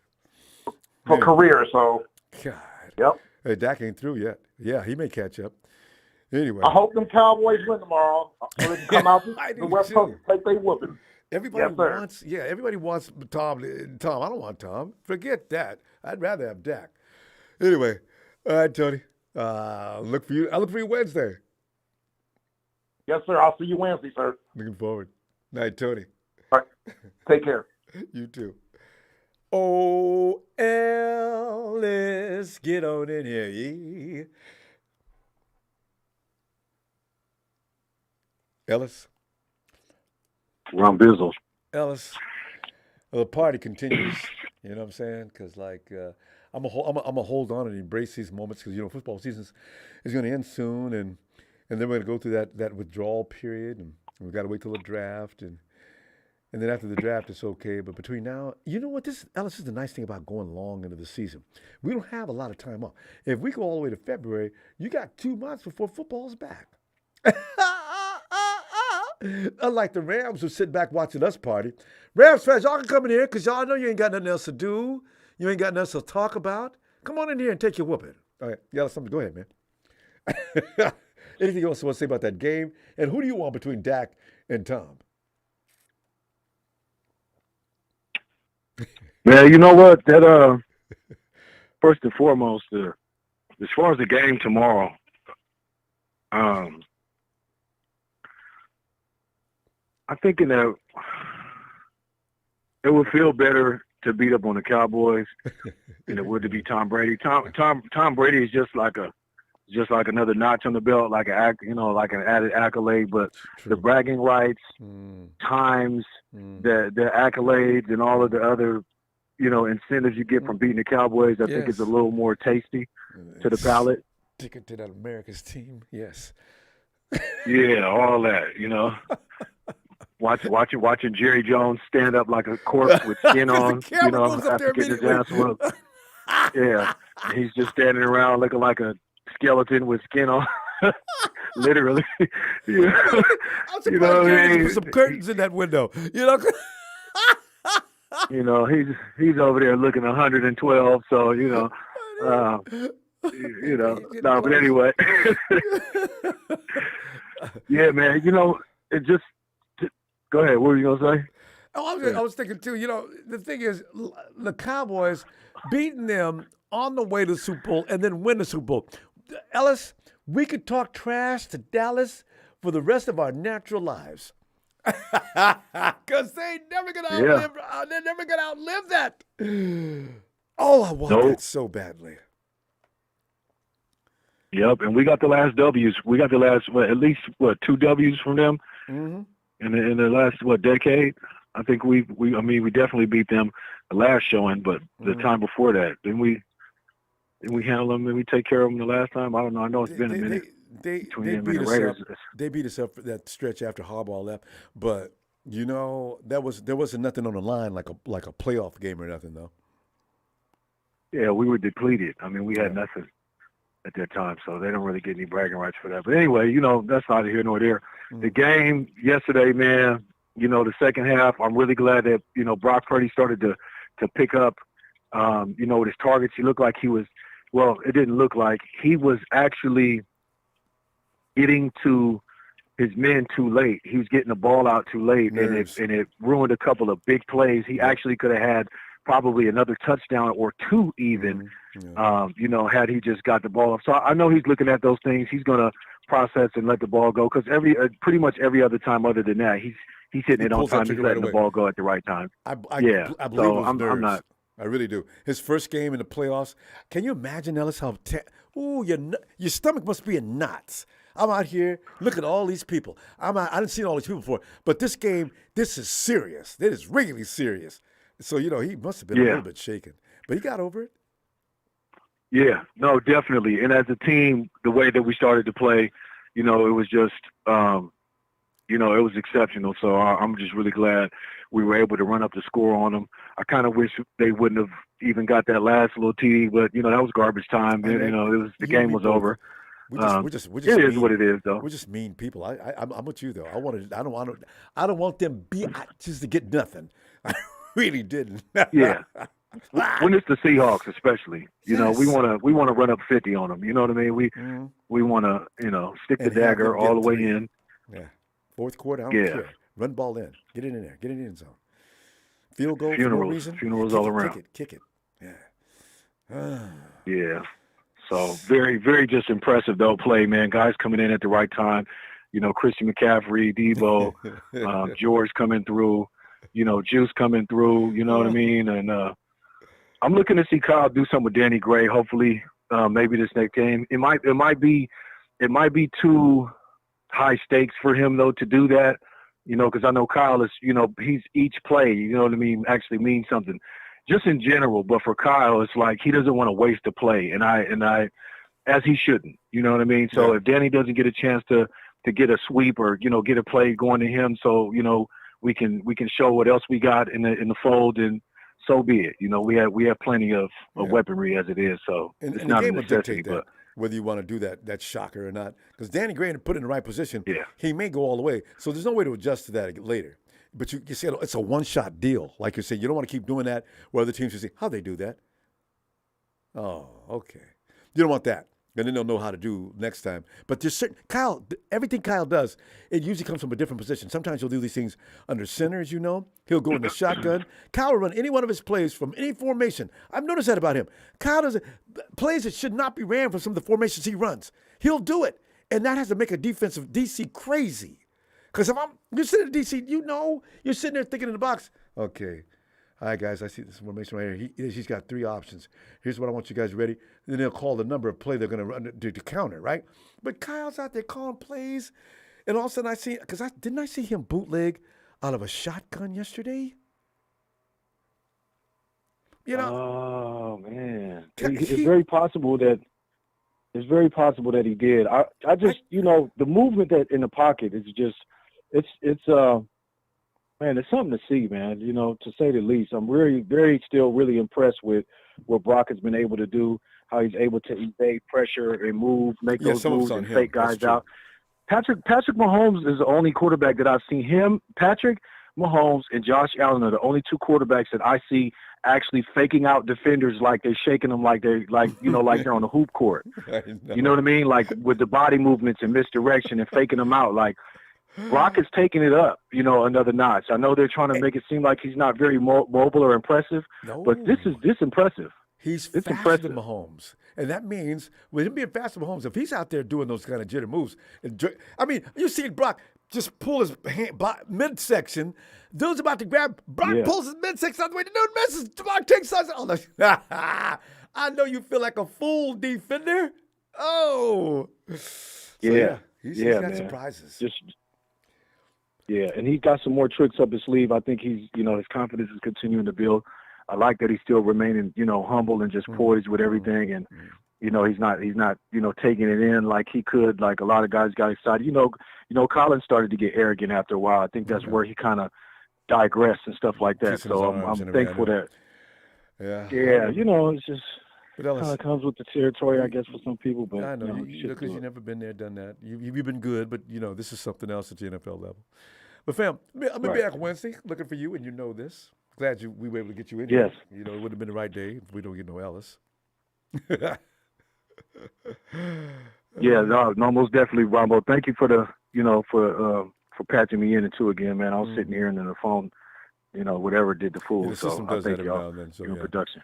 For career, so.
God.
Yep.
Hey, Dak ain't through yet. Yeah, he may catch up. Anyway.
I hope them Cowboys win tomorrow. So they can come out the West Coast and take their whooping.
Everybody wants Tom. Tom, I don't want Tom. Forget that. I'd rather have Dak. Anyway, all right, Tony. Look for you. I look for you Wednesday.
Yes, sir. I'll see you Wednesday, sir.
Looking forward. Night, Tony.
All right. Take care.
You too. Oh, Ellis, get on in here, yeah. Ellis.
Ron Bizzle.
Ellis. Well, the party continues. You know what I'm saying? Because I'm gonna hold on and embrace these moments because football season is going to end soon, and then we're going to go through that withdrawal period, and we've got to wait till the draft, and then after the draft it's okay. But between now, you know what? Ellis is the nice thing about going long into the season. We don't have a lot of time off. If we go all the way to February, you got 2 months before football's back. Unlike the Rams who sit back watching us party. Rams fans, y'all can come in here because y'all know you ain't got nothing else to do. You ain't got nothing else to talk about. Come on in here and take your whooping. All right, y'all have something. Go ahead, man. Anything else you want to say about that game? And who do you want between Dak and Tom?
Man, you know what? That first and foremost, as far as the game tomorrow, I'm thinking that it would feel better to beat up on the Cowboys than it would to be Tom Brady. Tom Brady is just like another notch on the belt, like an added accolade. But the bragging rights, times, the accolades, and all of the other incentives you get from beating the Cowboys, I think is a little more tasty to the palate.
Ticket to that America's team, yes.
Yeah, all that, Watching Jerry Jones stand up like a corpse with skin on, after getting his ass whooped. Yeah, he's just standing around looking like a skeleton with skin on, literally.
I'm surprised Jerry put some curtains in that window.
He's over there looking 112. So no, but anyway, yeah, man. It just. Go ahead. What were you gonna say?
I was thinking too. The thing is, the Cowboys beating them on the way to the Super Bowl and then win the Super Bowl. Ellis, we could talk trash to Dallas for the rest of our natural lives, because they're never gonna outlive that. Oh, I want that so badly.
Yep, and we got the last W's. We got the last at least 2 W's from them.
Mm-hmm.
In the last decade, I think we definitely beat them the last showing, but the time before that, didn't we handle them and we take care of them the last time? I don't know. I know it's been a minute between them and the Raiders.
They beat us up for that stretch after Harbaugh left, but there wasn't nothing on the line like a playoff game or nothing though.
Yeah, we were depleted. We had nothing at that time, so they don't really get any bragging rights for that. But anyway, that's neither here nor there. The game yesterday, man, the second half, I'm really glad that, Brock Purdy started to pick up, with his targets. He looked like it didn't look like. He was actually getting to his men too late. He was getting the ball out too late, and it ruined a couple of big plays. He actually could have had probably another touchdown or 2 even, had he just got the ball up. So I know he's looking at those things. He's going to process and let the ball go because pretty much every other time other than that, he's hitting it on time. He's letting the ball go at the right time.
I believe I'm not. I really do. His first game in the playoffs. Can you imagine, Ellis, how your stomach must be in knots. I'm out here, look at all these people. I didn't see all these people before, but this game, this is serious. It is really serious. So, he must have been a little bit shaken, but he got over it.
Yeah, no, definitely. And as a team, the way that we started to play, it was just, it was exceptional. So I'm just really glad we were able to run up the score on them. I kind of wish they wouldn't have even got that last little TD, but, that was garbage time. The game was over.
We're just
it is what it is, though.
We're just mean people. I'm with you though. I don't want them just to get nothing. I really didn't.
Yeah. when it's the Seahawks, especially, you know, we want to run up 50 on them. You know what I mean? We want to, you know, stick the dagger all the way in.
Yeah. Fourth quarter, I don't care. Run ball in. Get it in there. Get it in the end zone. Field goal for no reason.
Funerals all around.
Kick it. Yeah.
Yeah. So very, very just impressive though play, man. Guys coming in at the right time. You know, Christian McCaffrey, Debo, George coming through. You know, Juice coming through. You know what I mean? And I'm looking to see Kyle do something with Danny Gray. Hopefully, maybe this next game. It might be too high stakes for him though to do that. You know, because I know Kyle is. You know, he's each play. You know what I mean? Actually means something. Just in general, but for Kyle, it's like he doesn't want to waste a play, and I, as he shouldn't. You know what I mean? So if Danny doesn't get a chance to get a sweep or you know get a play going to him, so you know we can show what else we got in the fold, and so be it. You know we have plenty of weaponry as it is, so it's not a necessity. But
whether you want to do that shocker or not, because Danny Gray put in the right position, he may go all the way. So there's no way to adjust to that later. But you see, it's a one-shot deal. Like you said, you don't want to keep doing that where other teams will say, how'd they do that? Oh, okay. You don't want that. And then they'll know how to do next time. But there's Kyle, everything Kyle does, it usually comes from a different position. Sometimes he'll do these things under center, as you know. He'll go in the shotgun. Kyle will run any one of his plays from any formation. I've noticed that about him. Kyle does plays that should not be ran from some of the formations he runs. He'll do it. And that has to make a defensive DC crazy. Because if you're sitting in DC, you know, you're sitting there thinking in the box, okay, all right, guys, I see this formation right here. He's got three options. Here's what I want you guys ready. Then they'll call the number of play they're going to run to counter, right? But Kyle's out there calling plays, and all of a sudden I see, because didn't I see him bootleg out of a shotgun yesterday? You know?
Oh, man. It's very possible that he did. I just, you know, the movement that in the pocket is just, it's man, it's something to see, man, you know, to say the least. I'm still really impressed with what Brock has been able to do, how he's able to evade pressure and make those moves and fake guys out. Patrick Mahomes is the only quarterback that I've seen him. Patrick Mahomes and Josh Allen are the only two quarterbacks that I see actually faking out defenders, like they're shaking them, like they're like they're on a hoop court. You know what I mean? Like with the body movements and misdirection and faking them out. Like Brock is taking it up, you know, another notch. I know they're trying to make it seem like he's not very mobile or impressive, but this is impressive.
It's faster than Mahomes. And that means, with him being faster than Mahomes, if he's out there doing those kind of jitter moves, I mean, you see Brock just pull his midsection. Dude's about to grab. Brock pulls his midsection out the way. The dude misses. Brock takes us. Oh, I know you feel like a fool, defender. Oh. So, he's got surprises.
And he's got some more tricks up his sleeve. I think his confidence is continuing to build. I like that he's still remaining, you know, humble and just poised with everything. And, you know, he's not, you know, taking it in like he could, like a lot of guys got excited. You know, Collins started to get arrogant after a while. I think that's where he kind of digressed and stuff like that. So I'm thankful that. Yeah. You know, it's just kind of comes with the territory, I guess, for some people. But
I know, because you've never been there, done that. You've been good, but, you know, this is something else at the NFL level. But, fam, I'll be back Wednesday looking for you, and you know this. Glad we were able to get you in here. You know, it would have been the right day if we don't get no Ellis.
No, most definitely, Ronbo. Thank you for patching me in into again, man. I was sitting here and then the phone, you know, whatever did the fool. So I thank y'all for your production.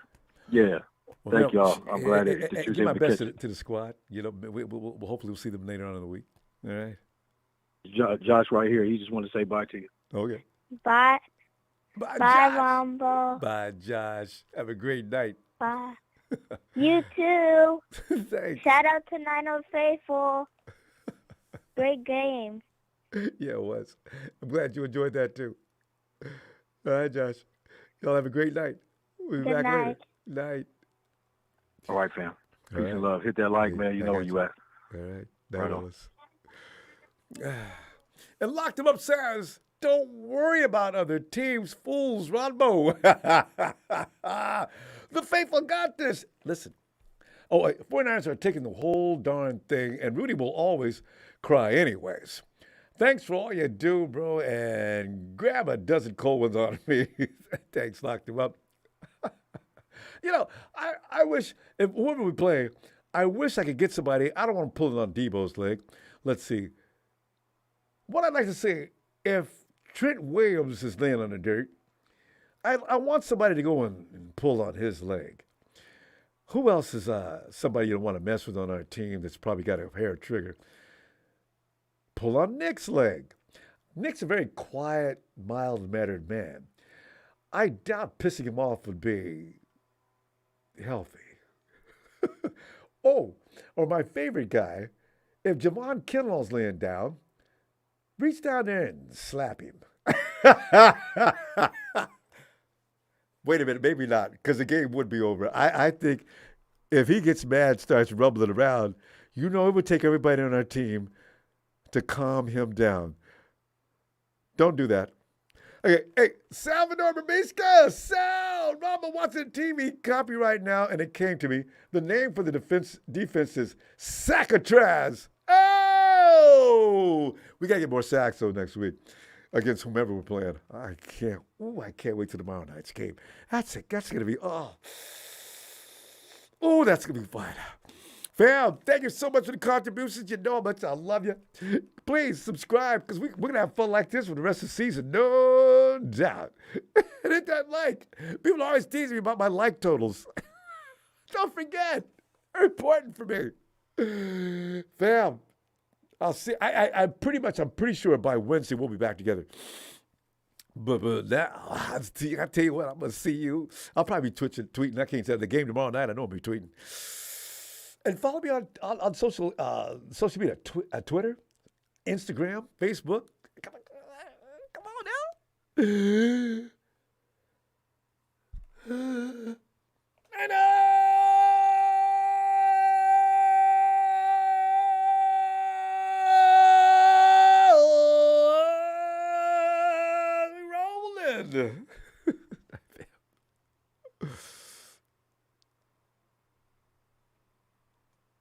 Yeah. Well, thank y'all. I'm glad that you was able to catch it.
To the squad. You know, we'll hopefully we'll see them later on in the week. All right.
Josh right here. He just wanted to say bye to you.
Okay.
Bye.
Bye,
Ronbo.
Bye, Josh. Have a great night.
Bye. You too.
Thanks.
Shout out to 90 Faithful. Great game.
Yeah, it was. I'm glad you enjoyed that too. All right, Josh. Y'all have a great night. We'll be back later. Night.
All right, fam. Peace and love. Hit that like, man. You know where you at.
All right. Night, Ellis. And Locked Him Up says, don't worry about other teams, fools, Ronbo. The faithful got this. Listen. 49ers are taking the whole darn thing, and Rudy will always cry anyways. Thanks for all you do, bro, and grab a dozen cold ones on me. Thanks, Locked Him Up. I wish, if whoever we play, I wish I could get somebody. I don't want to pull it on Debo's leg. Let's see. What I'd like to say, if Trent Williams is laying on the dirt, I want somebody to go and pull on his leg. Who else is somebody you don't want to mess with on our team that's probably got a hair trigger? Pull on Nick's leg. Nick's a very quiet, mild-mannered man. I doubt pissing him off would be healthy. Oh, or my favorite guy, if Javon Kinlaw's laying down, reach down there and slap him. Wait a minute, maybe not, because the game would be over. I think if he gets mad, starts rumbling around, it would take everybody on our team to calm him down. Don't do that. Okay, hey, Salvador Babisca, Sal, Ronbo watching TV, copyright now, and it came to me. The name for the defense is Saccatraz. Oh! We got to get more sacks, though, next week against whomever we're playing. I can't wait till tomorrow night's game. That's it. That's going to be, that's going to be fun. Fam, thank you so much for the contributions. You know how much I love you. Please subscribe, because we're going to have fun like this for the rest of the season. No doubt. And hit that like. People are always teasing me about my like totals. Don't forget. They're important for me. Fam, I'll see. I'm pretty sure by Wednesday we'll be back together. But now, I tell you what, I'm going to see you. I'll probably be tweeting. I can't tell the game tomorrow night. I know I'll be tweeting. And follow me on social media, Twitter, Instagram, Facebook. Come on now. I know. Rolling.